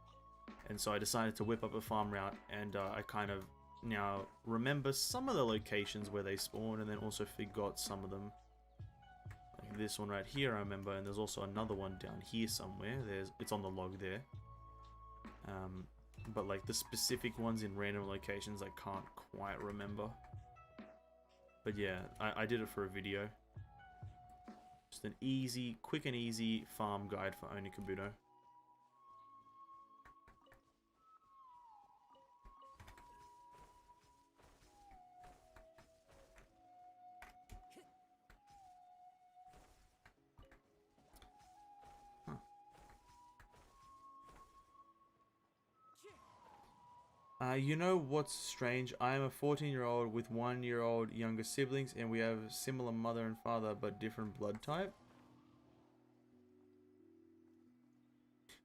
And so I decided to whip up a farm route, and I kind of now remember some of the locations where they spawn, and then also forgot some of them. Like this one right here I remember, and there's also another one down here somewhere. It's on the log there. But like the specific ones in random locations I can't quite remember. But yeah, I did it for a video. Just an easy, quick and easy farm guide for Oni Kabuto. You know what's strange? I am a 14-year-old with 1-year-old younger siblings, and we have similar mother and father, but different blood type.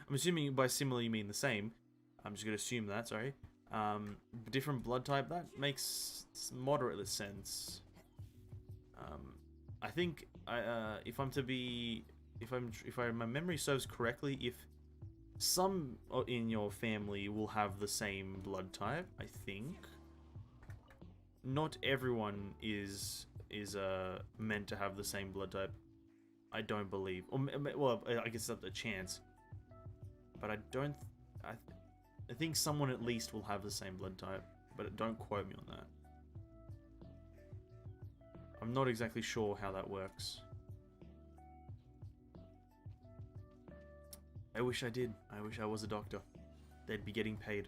I'm assuming by similar you mean the same. I'm just going to assume that, sorry. Different blood type, that makes moderate sense. I think, if my memory serves correctly, if some in your family will have the same blood type, I think. Not everyone is meant to have the same blood type. I don't believe. Or, well, I guess that's a chance. But I don't. I think someone at least will have the same blood type, but don't quote me on that. I'm not exactly sure how that works. I wish I did. I wish I was a doctor. They'd be getting paid.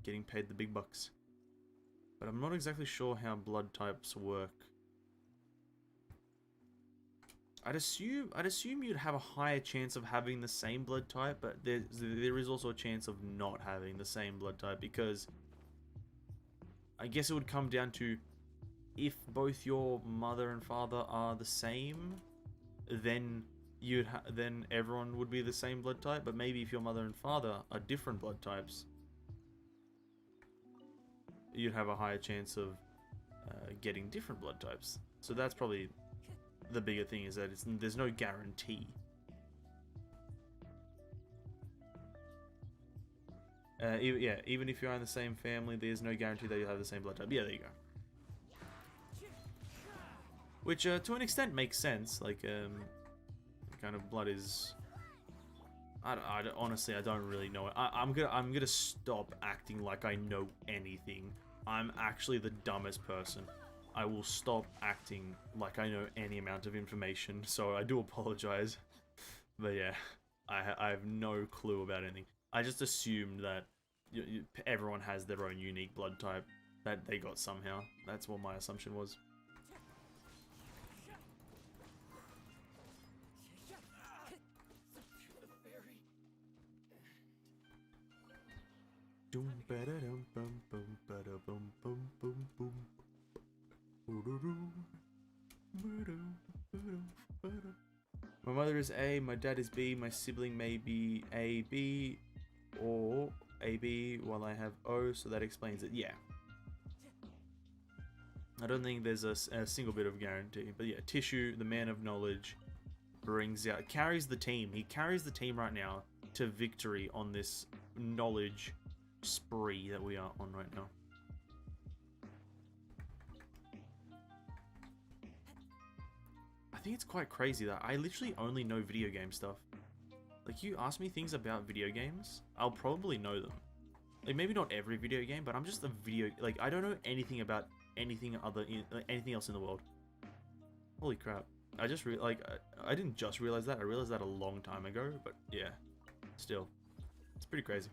Getting paid the big bucks. But I'm not exactly sure how blood types work. I'd assume you'd have a higher chance of having the same blood type, but there is also a chance of not having the same blood type, because I guess it would come down to if both your mother and father are the same, then then everyone would be the same blood type. But maybe if your mother and father are different blood types, you'd have a higher chance of getting different blood types. So that's probably the bigger thing, is that there's no guarantee. Even if you're in the same family, there's no guarantee that you'll have the same blood type. Yeah, there you go. Which, to an extent, makes sense. Like, kind of blood is. Honestly, I don't really know it. I'm gonna stop acting like I know anything. I'm actually the dumbest person. I will stop acting like I know any amount of information, so I do apologize. But yeah, I have no clue about anything. I just assumed that everyone has their own unique blood type that they got somehow. That's what my assumption was. My mother is A, my dad is B, my sibling may be A, B, or A, B, while I have O, so that explains it. Yeah. I don't think there's a single bit of guarantee, but yeah, Tissue, the man of knowledge, carries the team. He carries the team right now to victory on this knowledge spree that we are on right now. I think it's quite crazy that I literally only know video game stuff. Like, you ask me things about video games, I'll probably know them. Like, maybe not every video game, but I'm just like, I don't know anything about anything else in the world. Holy crap. I didn't just realize that, I realized that a long time ago, but yeah, still, it's pretty crazy.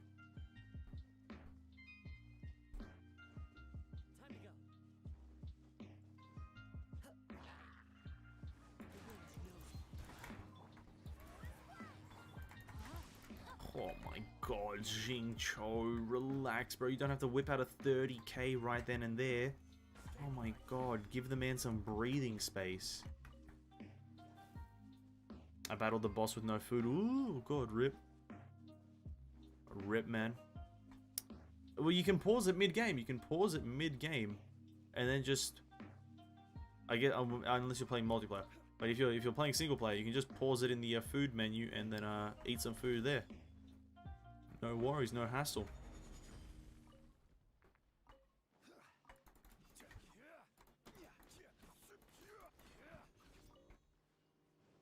Oh my god, Xingqiu, relax, bro. You don't have to whip out a 30k right then and there. Oh my god, give the man some breathing space. I battled the boss with no food. Ooh, god, rip. Rip, man. Well, you can pause it mid-game. You can pause it mid-game, and then just... I get unless you're playing multiplayer. But if you're playing single player, you can just pause it in the food menu and then eat some food there. No worries, no hassle.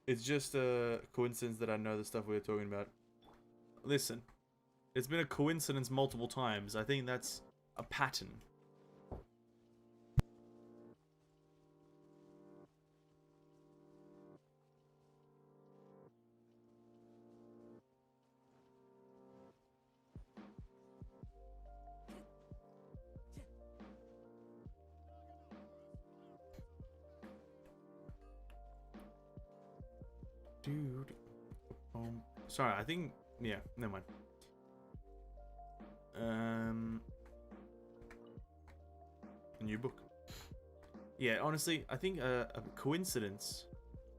It's just a coincidence that I know the stuff we were talking about. Listen, it's been a coincidence multiple times. I think that's a pattern. Dude. Sorry, I think... Yeah, never mind. A new book. Yeah, honestly, I think a coincidence.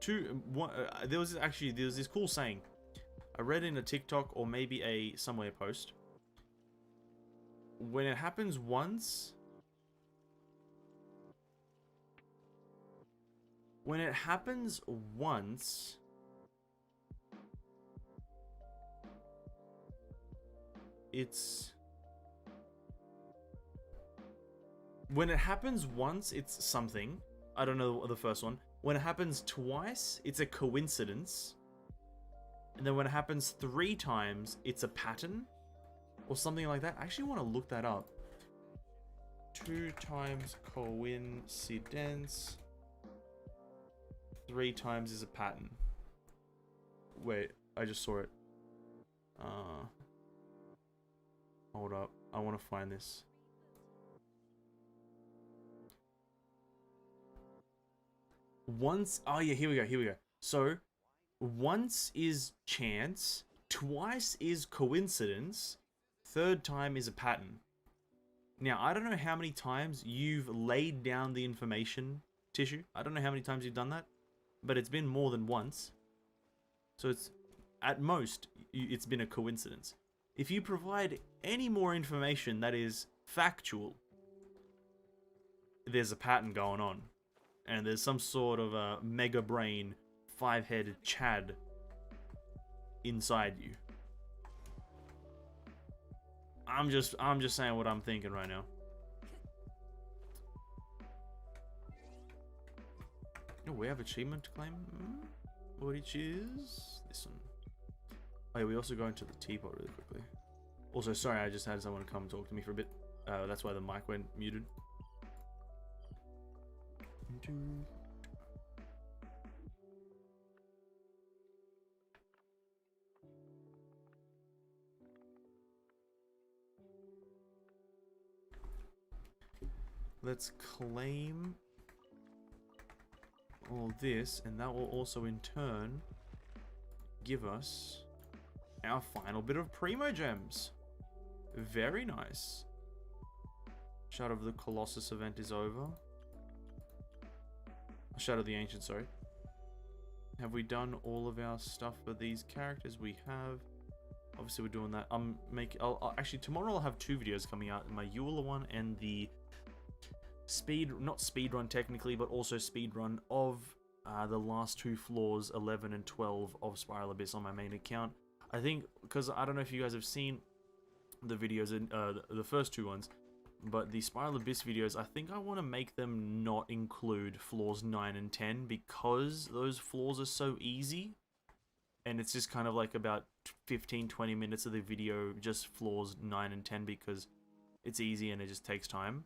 There was this cool saying. I read in a TikTok or maybe a somewhere post. When it happens once... When it happens once... It's... When it happens once, it's something. I don't know the first one. When it happens twice, it's a coincidence. And then when it happens 3 times, it's a pattern. Or something like that. I actually want to look that up. 2 times coincidence. 3 times is a pattern. Wait, I just saw it. Hold up. I want to find this. Once... Oh, yeah, here we go. So, once is chance, twice is coincidence, 3rd time is a pattern. Now, I don't know how many times you've laid down the information, Tissue. I don't know how many times you've done that, but it's been more than once. So it's, at most, it's been a coincidence. If you provide any more information that is factual, there's a pattern going on. And there's some sort of a mega brain, 5-headed Chad inside you. I'm just saying what I'm thinking right now. Oh, we have achievement to claim. Which is this one. Oh yeah, we also go into the teapot really quickly. Also, sorry, I just had someone come talk to me for a bit. That's why the mic went muted. Let's claim all this, and that will also in turn give us our final bit of Primo Gems. Very nice. Shadow of the Colossus event is over. Shadow of the Ancient, sorry. Have we done all of our stuff for these characters? We have. Obviously, we're doing that. Actually, tomorrow I'll have 2 videos coming out: my Eula one and the not speed run technically, but also speed run of the last 2 floors, 11 and 12 of Spiral Abyss on my main account. I think because I don't know if you guys have seen the videos in the first 2 ones. But the Spiral Abyss videos, I think I want to make them not include floors 9 and 10 because those floors are so easy. And it's just kind of like about 15-20 minutes of the video, just floors 9 and 10 because it's easy and it just takes time.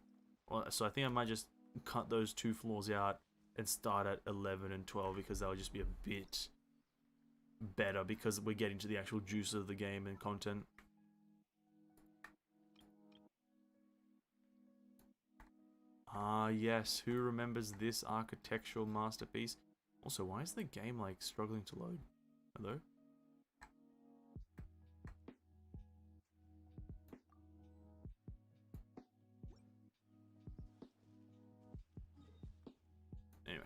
So I think I might just cut those 2 floors out and start at 11 and 12 because that would just be a bit better because we're getting to the actual juice of the game and content. Ah, yes. Who remembers this architectural masterpiece? Also, why is the game, like, struggling to load? Hello? Anyway.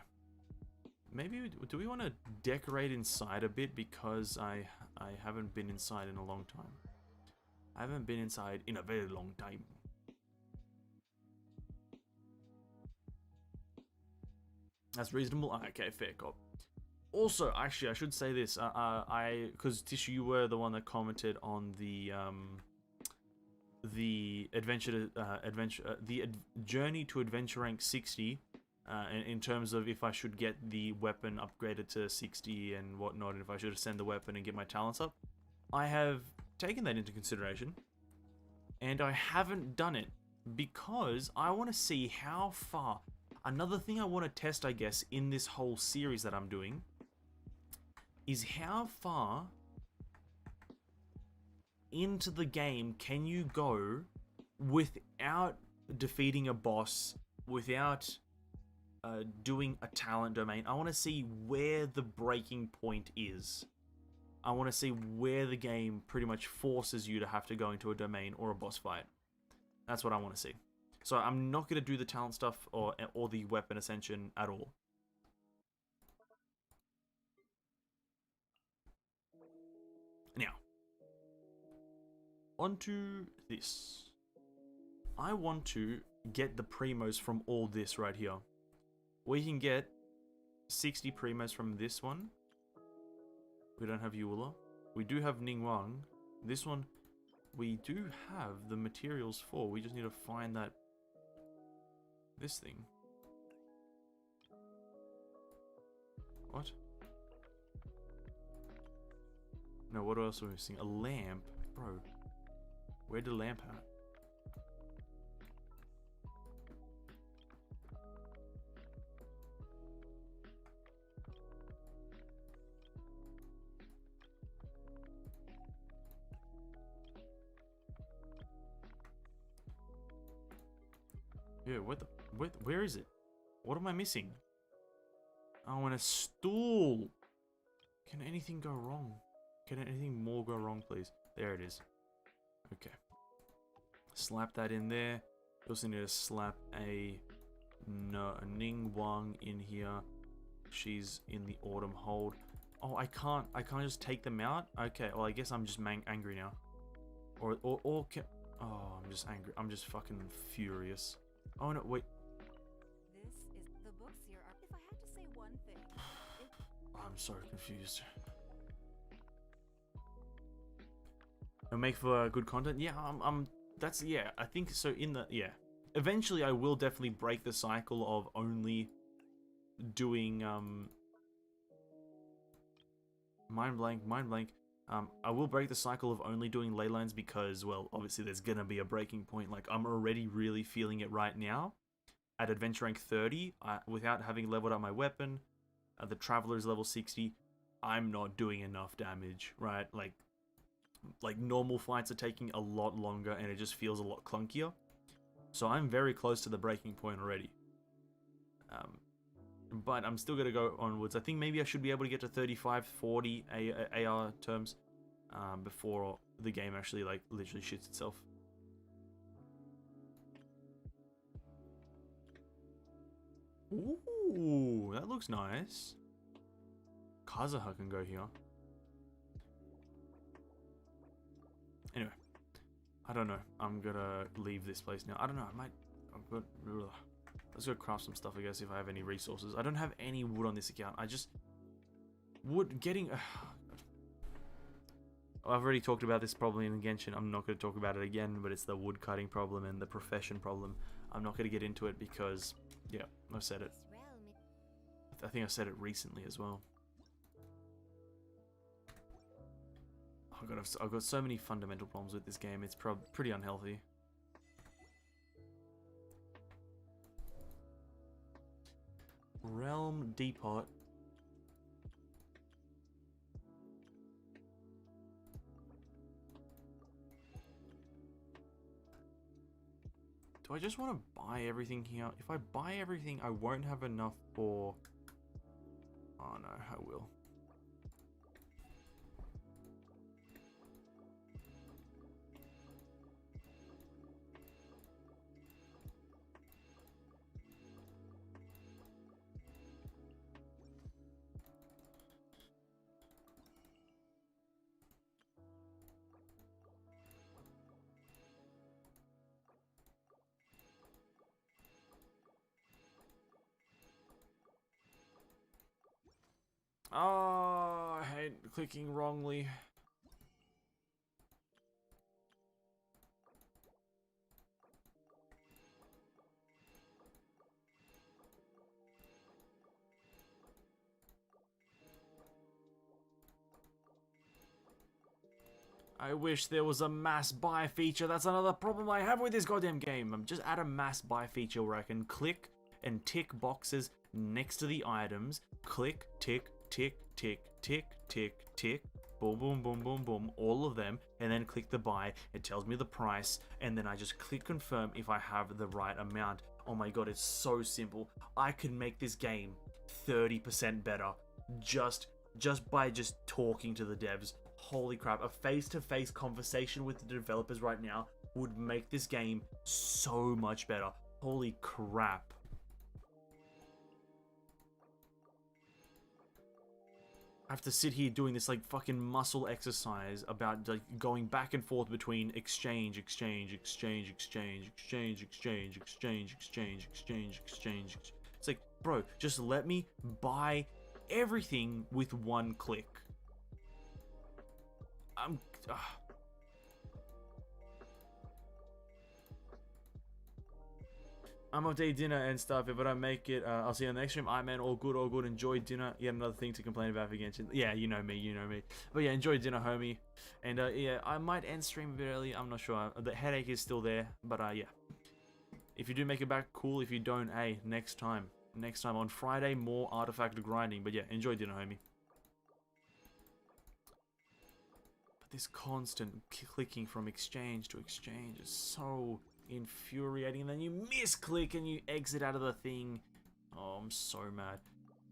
Maybe do we want to decorate inside a bit, because I haven't been inside in a long time. I haven't been inside in a very long time. That's reasonable. Okay, fair cop. Also, actually, I should say this. Because Tishu, you were the one that commented on the journey to adventure rank 60. In terms of if I should get the weapon upgraded to 60 and whatnot, and if I should ascend the weapon and get my talents up. I have taken that into consideration, and I haven't done it because I want to see how far. Another thing I want to test, I guess, in this whole series that I'm doing is how far into the game can you go without defeating a boss, without doing a talent domain. I want to see where the breaking point is. I want to see where the game pretty much forces you to have to go into a domain or a boss fight. That's what I want to see. So I'm not going to do the talent stuff or the weapon ascension at all. Now, onto this. I want to get the primos from all this right here. We can get 60 primos from this one. We don't have Eula. We do have Ningguang. This one, we do have the materials for. We just need to find that. This thing. What? No, what else are we missing? A lamp? Bro. Where'd the lamp at? Yeah, where is it? What am I missing? Oh, and a stool. Can anything go wrong? Can anything more go wrong, please? There it is. Okay. Slap that in there. You also need to slap a Ningguang in here. She's in the autumn hold. Oh, I can't just take them out? Okay, well, I guess I'm just angry now. Or can... Oh, I'm just angry. I'm just fucking furious. Oh, no, wait. This is the books here are. If I had to say one thing, I'm so confused. It'll make for good content. Yeah, that's, yeah, I think so. Yeah. Eventually, I will definitely break the cycle of only doing, mind blank. I will break the cycle of only doing ley lines because, well, obviously there's gonna be a breaking point. Like, I'm already really feeling it right now. At adventure rank 30, without having leveled up my weapon, the Traveler's level 60, I'm not doing enough damage, right? Like normal fights are taking a lot longer and it just feels a lot clunkier. So I'm very close to the breaking point already. But I'm still going to go onwards. I think maybe I should be able to get to 35, 40 AR terms before the game actually, like, literally shits itself. Ooh, that looks nice. Kazuha can go here. Anyway, I don't know. I'm gonna leave this place now. I don't know. I might. Let's go craft some stuff, I guess, if I have any resources. I don't have any wood on this account. I just wood getting. I've already talked about this probably in Genshin. I'm not going to talk about it again, but it's the wood cutting problem and the profession problem. I'm not going to get into it because, yeah, I've said it. I think I said it recently as well. Oh god, I've got so many fundamental problems with this game. It's pretty unhealthy. Realm Depot. Do I just want to buy everything here? If I buy everything, I won't have enough for... Oh no, I will. Oh, I hate clicking wrongly. I wish there was a mass buy feature. That's another problem I have with this goddamn game. Just add a mass buy feature where I can click and tick boxes next to the items. Click, tick, tick, tick, tick, tick, tick. Boom, boom, boom, boom, boom. All of them. And then click the buy. It tells me the price. And then I just click confirm if I have the right amount. Oh my god, it's so simple. I can make this game 30% better. Just by talking to the devs. Holy crap, a face-to-face conversation with the developers right now would make this game so much better. Holy crap. I have to sit here doing this like fucking muscle exercise about like going back and forth between exchange. It's like, bro, just let me buy everything with one click. I'm off to eat dinner and stuff. If I don't make it, I'll see you on the next stream. Man, all good, enjoy dinner. Yet another thing to complain about for Genshin. Yeah, you know me. But yeah, enjoy dinner, homie. And yeah, I might end stream a bit early. I'm not sure. The headache is still there, but yeah. If you do make it back, cool. If you don't, hey, next time on Friday, more artifact grinding. But yeah, enjoy dinner, homie. This constant clicking from exchange to exchange is so infuriating. And then you misclick and you exit out of the thing. Oh, I'm so mad.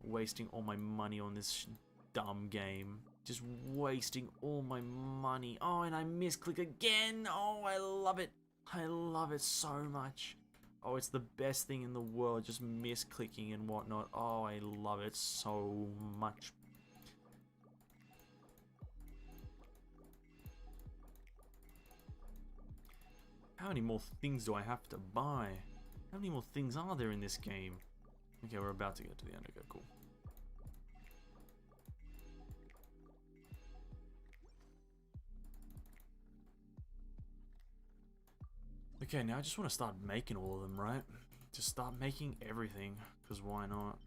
Wasting all my money on this dumb game. Just wasting all my money. Oh, and I misclick again. Oh, I love it. I love it so much. Oh, it's the best thing in the world. Just misclicking and whatnot. Oh, I love it so much. How many more things do I have to buy? How many more things are there in this game? Okay, we're about to get to the end. Okay, cool. Okay, now I just want to start making all of them, right? Just start making everything, because why not?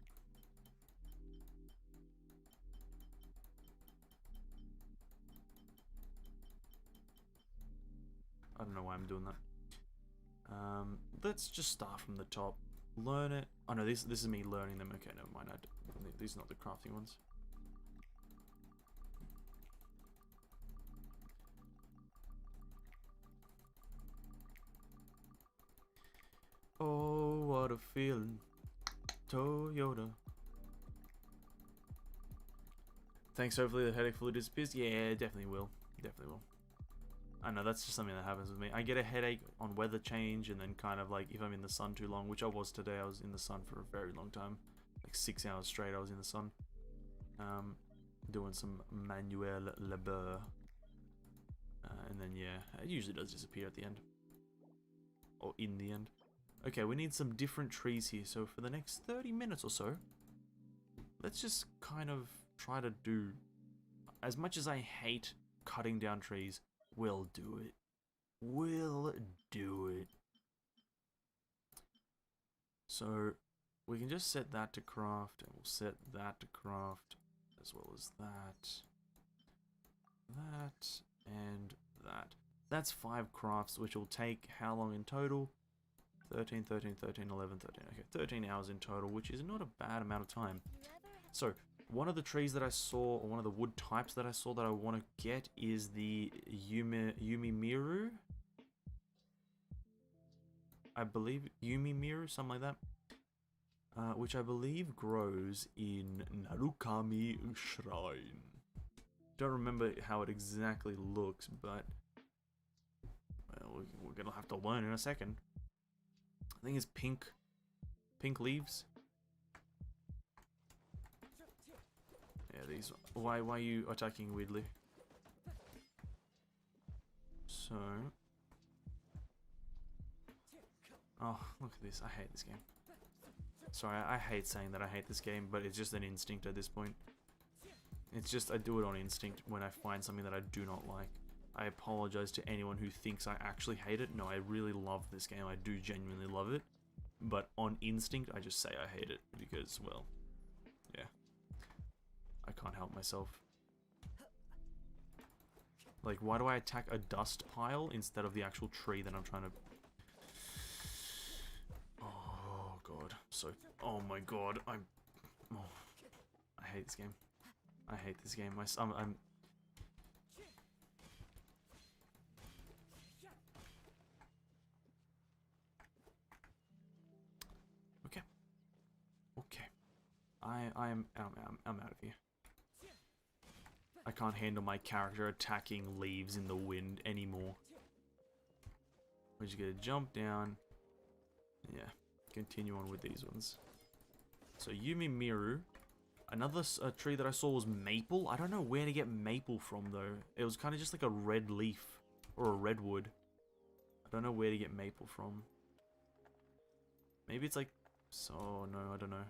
I don't know why I'm doing that. Let's just start from the top. Learn it. Oh no, this is me learning them. Okay, never mind. These are not the crafting ones. Oh, what a feeling. Toyota. Thanks, hopefully the headache fully disappears. Yeah, definitely will. Definitely will. I know, that's just something that happens with me. I get a headache on weather change, and then kind of like if I'm in the sun too long, which I was today. I was in the sun for a very long time. Like 6 hours straight I was in the sun. Doing some manuel labor. And then yeah, it usually does disappear at the end. Or in the end. Okay, we need some different trees here. So for the next 30 minutes or so, let's just kind of try to do... As much as I hate cutting down trees, we'll do it. We'll do it. So we can just set that to craft, and we'll set that to craft, as well as that. That, and that. That's 5 crafts, which will take how long in total? 13, 13, 13, 11, 13. Okay, 13 hours in total, which is not a bad amount of time. So, one of the trees that I saw, or one of the wood types that I saw that I want to get is the Yumimiru. I believe Yumimiru, something like that. Which I believe grows in Narukami Shrine. Don't remember how it exactly looks, but well, we're gonna have to learn in a second. I think it's pink leaves. Yeah, these. Why are you attacking weirdly? So. Oh, look at this! I hate this game. Sorry, I hate saying that I hate this game, but it's just an instinct at this point. It's just I do it on instinct when I find something that I do not like. I apologize to anyone who thinks I actually hate it. No, I really love this game. I do genuinely love it. But on instinct, I just say I hate it because, well, yeah. I can't help myself. Like, why do I attack a dust pile instead of the actual tree that I'm trying to... Oh, God. So, oh my God. I hate this game. I hate this game. I'm okay. Okay. I'm out of here. I can't handle my character attacking leaves in the wind anymore. We're just gonna jump down. Yeah. Continue on with these ones. So Yumi Miru. Another tree that I saw was maple. I don't know where to get maple from, though. It was kind of just like a red leaf. Or a redwood. I don't know where to get maple from. Maybe it's like... So, no, I don't know.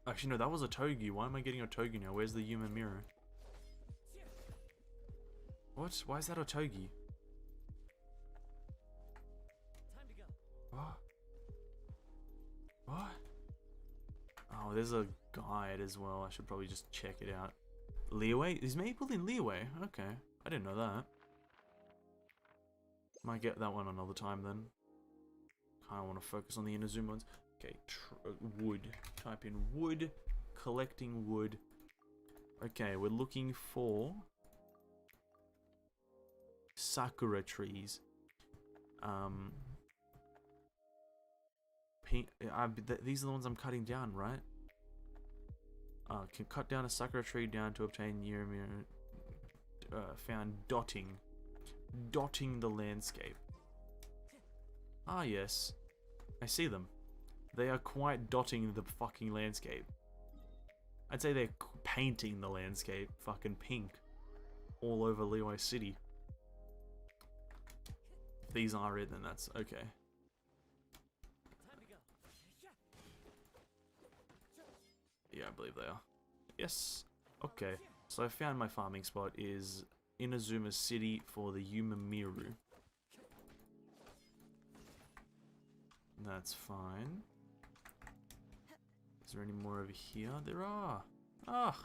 Actually, no, that was a Togi. Why am I getting a Togi now? Where's the Yumi Miru? What? Why is that a Togi? What? What? Oh, there's a guide as well. I should probably just check it out. Leeway? Is Maple in Leeway? Okay. I didn't know that. Might get that one another time then. Kinda want to focus on the Inazuma ones. Okay, wood. Type in wood. Collecting wood. Okay, we're looking for... Sakura trees. These are the ones I'm cutting down, right? Can cut down a sakura tree down to obtain Yumi. Found dotting. Dotting the landscape. Ah, yes. I see them. They are quite dotting the fucking landscape. I'd say they're painting the landscape fucking pink. All over Liyue City. If these are it, then that's okay. Yeah, I believe they are. Yes. Okay. So I found my farming spot is Inazuma City for the Yumiru. That's fine. Is there any more over here? There are. Ah,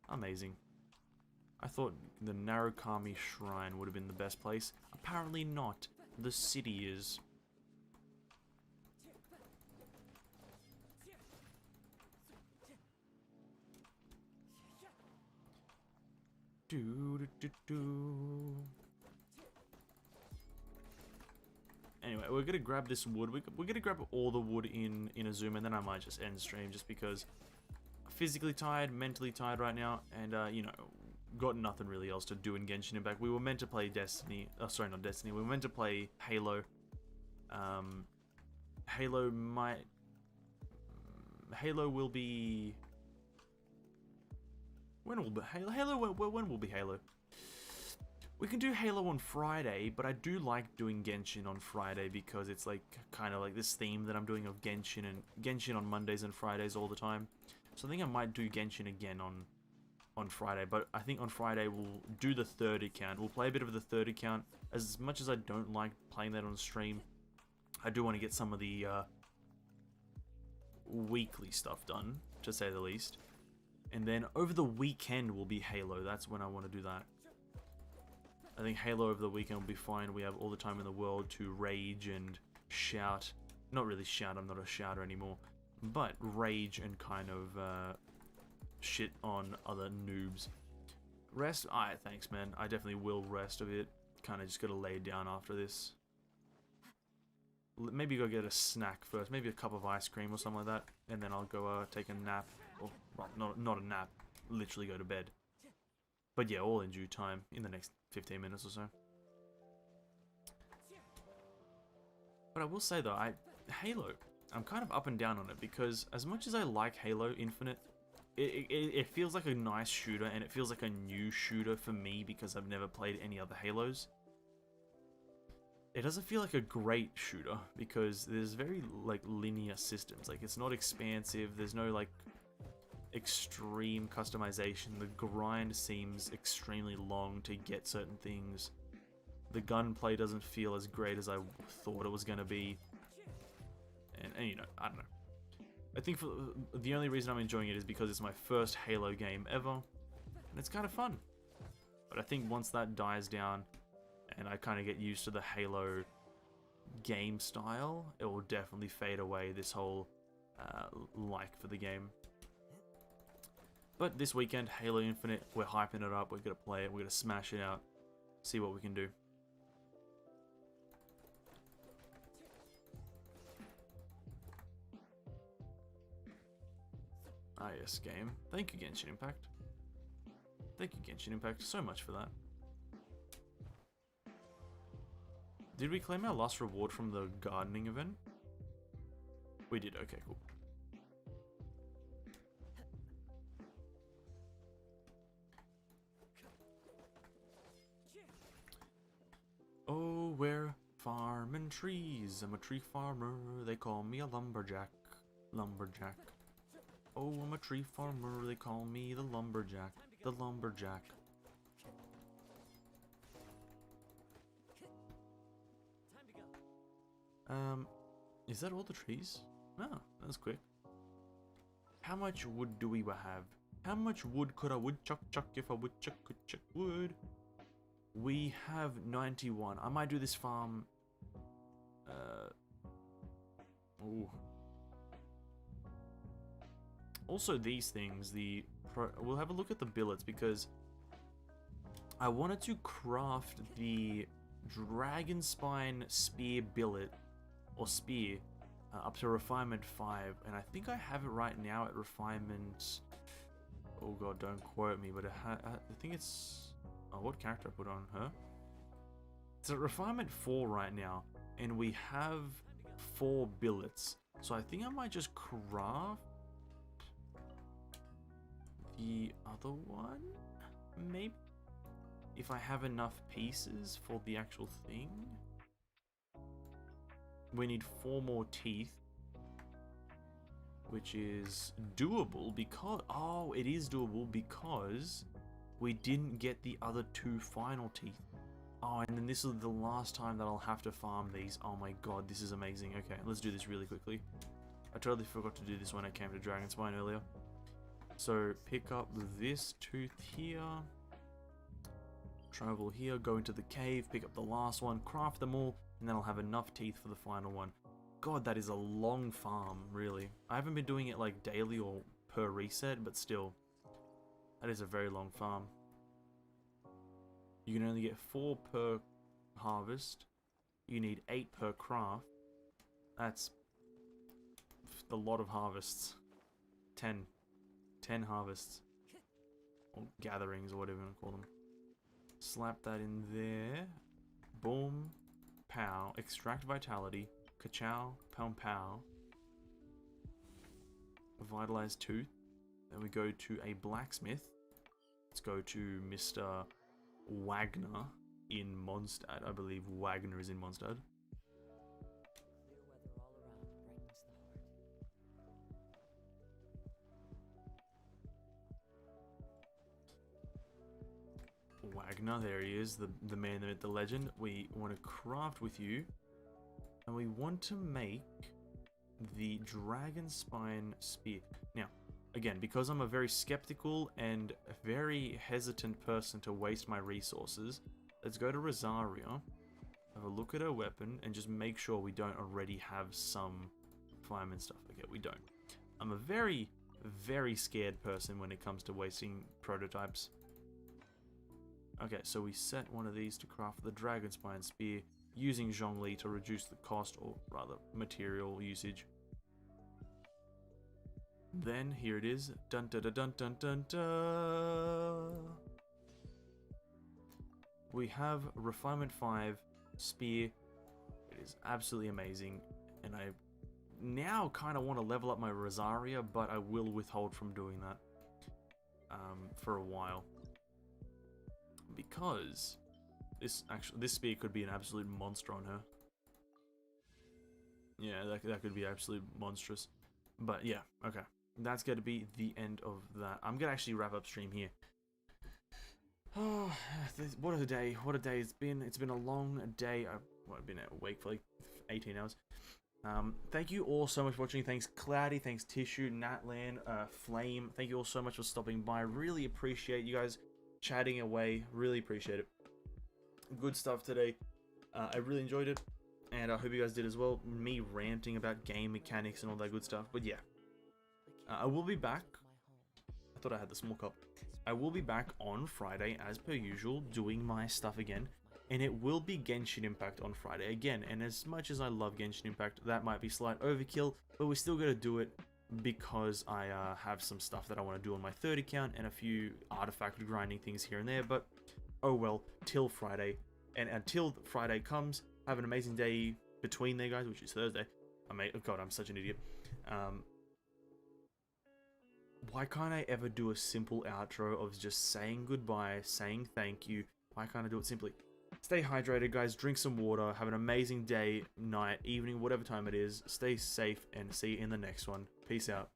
amazing. I thought the Narukami Shrine would have been the best place. Apparently not. The city is. Anyway, we're gonna grab this wood. We're gonna grab all the wood in Inazuma, and then I might just end stream just because I'm physically tired, mentally tired right now, and you know, got nothing really else to do in Genshin Impact. We were meant to play Destiny. Oh, sorry, not Destiny. We were meant to play Halo. Halo will be. When will be Halo? When will be Halo? We can do Halo on Friday, but I do like doing Genshin on Friday because it's like kind of like this theme that I'm doing of Genshin and Genshin on Mondays and Fridays all the time. So I think I might do Genshin again on Friday, but I think on Friday we'll do the third account. We'll play a bit of the third account. As much as I don't like playing that on stream, I do want to get some of the weekly stuff done, to say the least. And then over the weekend will be Halo. That's when I want to do that. I think Halo over the weekend will be fine. We have all the time in the world to rage and shout. Not really shout, I'm not a shouter anymore. But rage and kind of shit on other noobs. Rest? Alright, thanks man. I definitely will rest a bit. Kind of just gotta lay down after this. Maybe go get a snack first. Maybe a cup of ice cream or something like that. And then I'll go take a nap. Or, well, not a nap. Literally go to bed. But yeah, all in due time. In the next 15 minutes or so. But I will say though, Halo, I'm kind of up and down on it. Because as much as I like Halo Infinite, it feels like a nice shooter. And it feels like a new shooter for me. Because I've never played any other Halos. it doesn't feel like a great shooter because there's very like linear systems. Like it's not expansive. There's no like extreme customization. The grind seems extremely long to get certain things. The gunplay doesn't feel as great as I thought it was going to be. And you know, I don't know. I think for the only reason I'm enjoying it is because it's my first Halo game ever, and it's kind of fun. But I think once that dies down, and I kind of get used to the Halo game style, it will definitely fade away this whole like for the game. But this weekend, Halo Infinite, we're hyping it up, we're going to play it, we're going to smash it out, see what we can do. Ah yes, game. Thank you, Genshin Impact. Thank you, Genshin Impact, so much for that. Did we claim our last reward from the gardening event? We did, okay, cool. Oh, we're farming trees. I'm a tree farmer. They call me a lumberjack. Lumberjack. Oh, I'm a tree farmer. They call me the lumberjack. The lumberjack. Is that all the trees? Oh, that was quick. How much wood do we have? How much wood could a woodchuck chuck if a woodchuck could chuck wood? We have 91. I might do this farm. Ooh. Also, these things. We'll have a look at the billets because I wanted to craft the dragon spine spear billet or spear up to refinement 5, and I think I have it right now at refinement. Oh god, don't quote me, but I think it's. Oh, what character I put on her? It's at refinement 4 right now, and we have 4 billets. So I think I might just craft the other one, maybe? If I have enough pieces for the actual thing. We need 4 more teeth, which is doable because... Oh, it is doable because we didn't get the other 2 final teeth. Oh, and then this is the last time that I'll have to farm these. Oh my god, this is amazing. Okay, let's do this really quickly. I totally forgot to do this when I came to Dragon Spine earlier. So, pick up this tooth here. Travel here, go into the cave, pick up the last one, craft them all, and then I'll have enough teeth for the final one. God, that is a long farm, really. I haven't been doing it like daily or per reset, but still. That is a very long farm. You can only get 4 per harvest. You need 8 per craft. That's a lot of harvests. 10 harvests. Or gatherings, or whatever you want to call them. Slap that in there. Boom. Pow. Extract vitality. Ka-chow. Pow pow. Vitalized tooth. Then we go to a blacksmith. Let's go to Mr. Wagner in Mondstadt. I believe Wagner is in Mondstadt. Wagner, there he is, the man, the myth, the legend. We want to craft with you, and we want to make the dragon spine spear. Now, again, because I'm a very skeptical and a very hesitant person to waste my resources, let's go to Rosaria, have a look at her weapon, and just make sure we don't already have some fireman stuff. Okay, we don't. I'm a very, very scared person when it comes to wasting prototypes. Okay, so we set one of these to craft the Dragon Spine Spear using Zhongli to reduce the cost, or rather, material usage. Then, here it is. Dun dun dun dun dun dun dun. We have Refinement 5 Spear. It is absolutely amazing, and I now kind of want to level up my Rosaria, but I will withhold from doing that for a while. Because This spear could be an absolute monster on her. Yeah, that could be absolutely monstrous. But yeah, okay. That's going to be the end of that. I'm going to actually wrap up stream here. Oh, what a day. What a day it's been. It's been a long day. I've been awake for like 18 hours. Thank you all so much for watching. Thanks Cloudy, thanks Tissue, Natlan, Flame. Thank you all so much for stopping by. Really appreciate you guys chatting away. Really appreciate it. Good stuff today. I really enjoyed it. And I hope you guys did as well. Me ranting about game mechanics and all that good stuff. But yeah. I will be back. I thought I had the small cup. I will be back on Friday, as per usual, doing my stuff again. And it will be Genshin Impact on Friday again. And as much as I love Genshin Impact, that might be slight overkill. But we're still going to do it because I have some stuff that I want to do on my third account. And a few artifact grinding things here and there. But oh well, till Friday. And until Friday comes, have an amazing day between there, guys, which is Thursday. Oh God, I'm such an idiot. Why can't I ever do a simple outro of just saying goodbye, saying thank you? Why can't I do it simply? Stay hydrated, guys. Drink some water. Have an amazing day, night, evening, whatever time it is. Stay safe and see you in the next one. Peace out.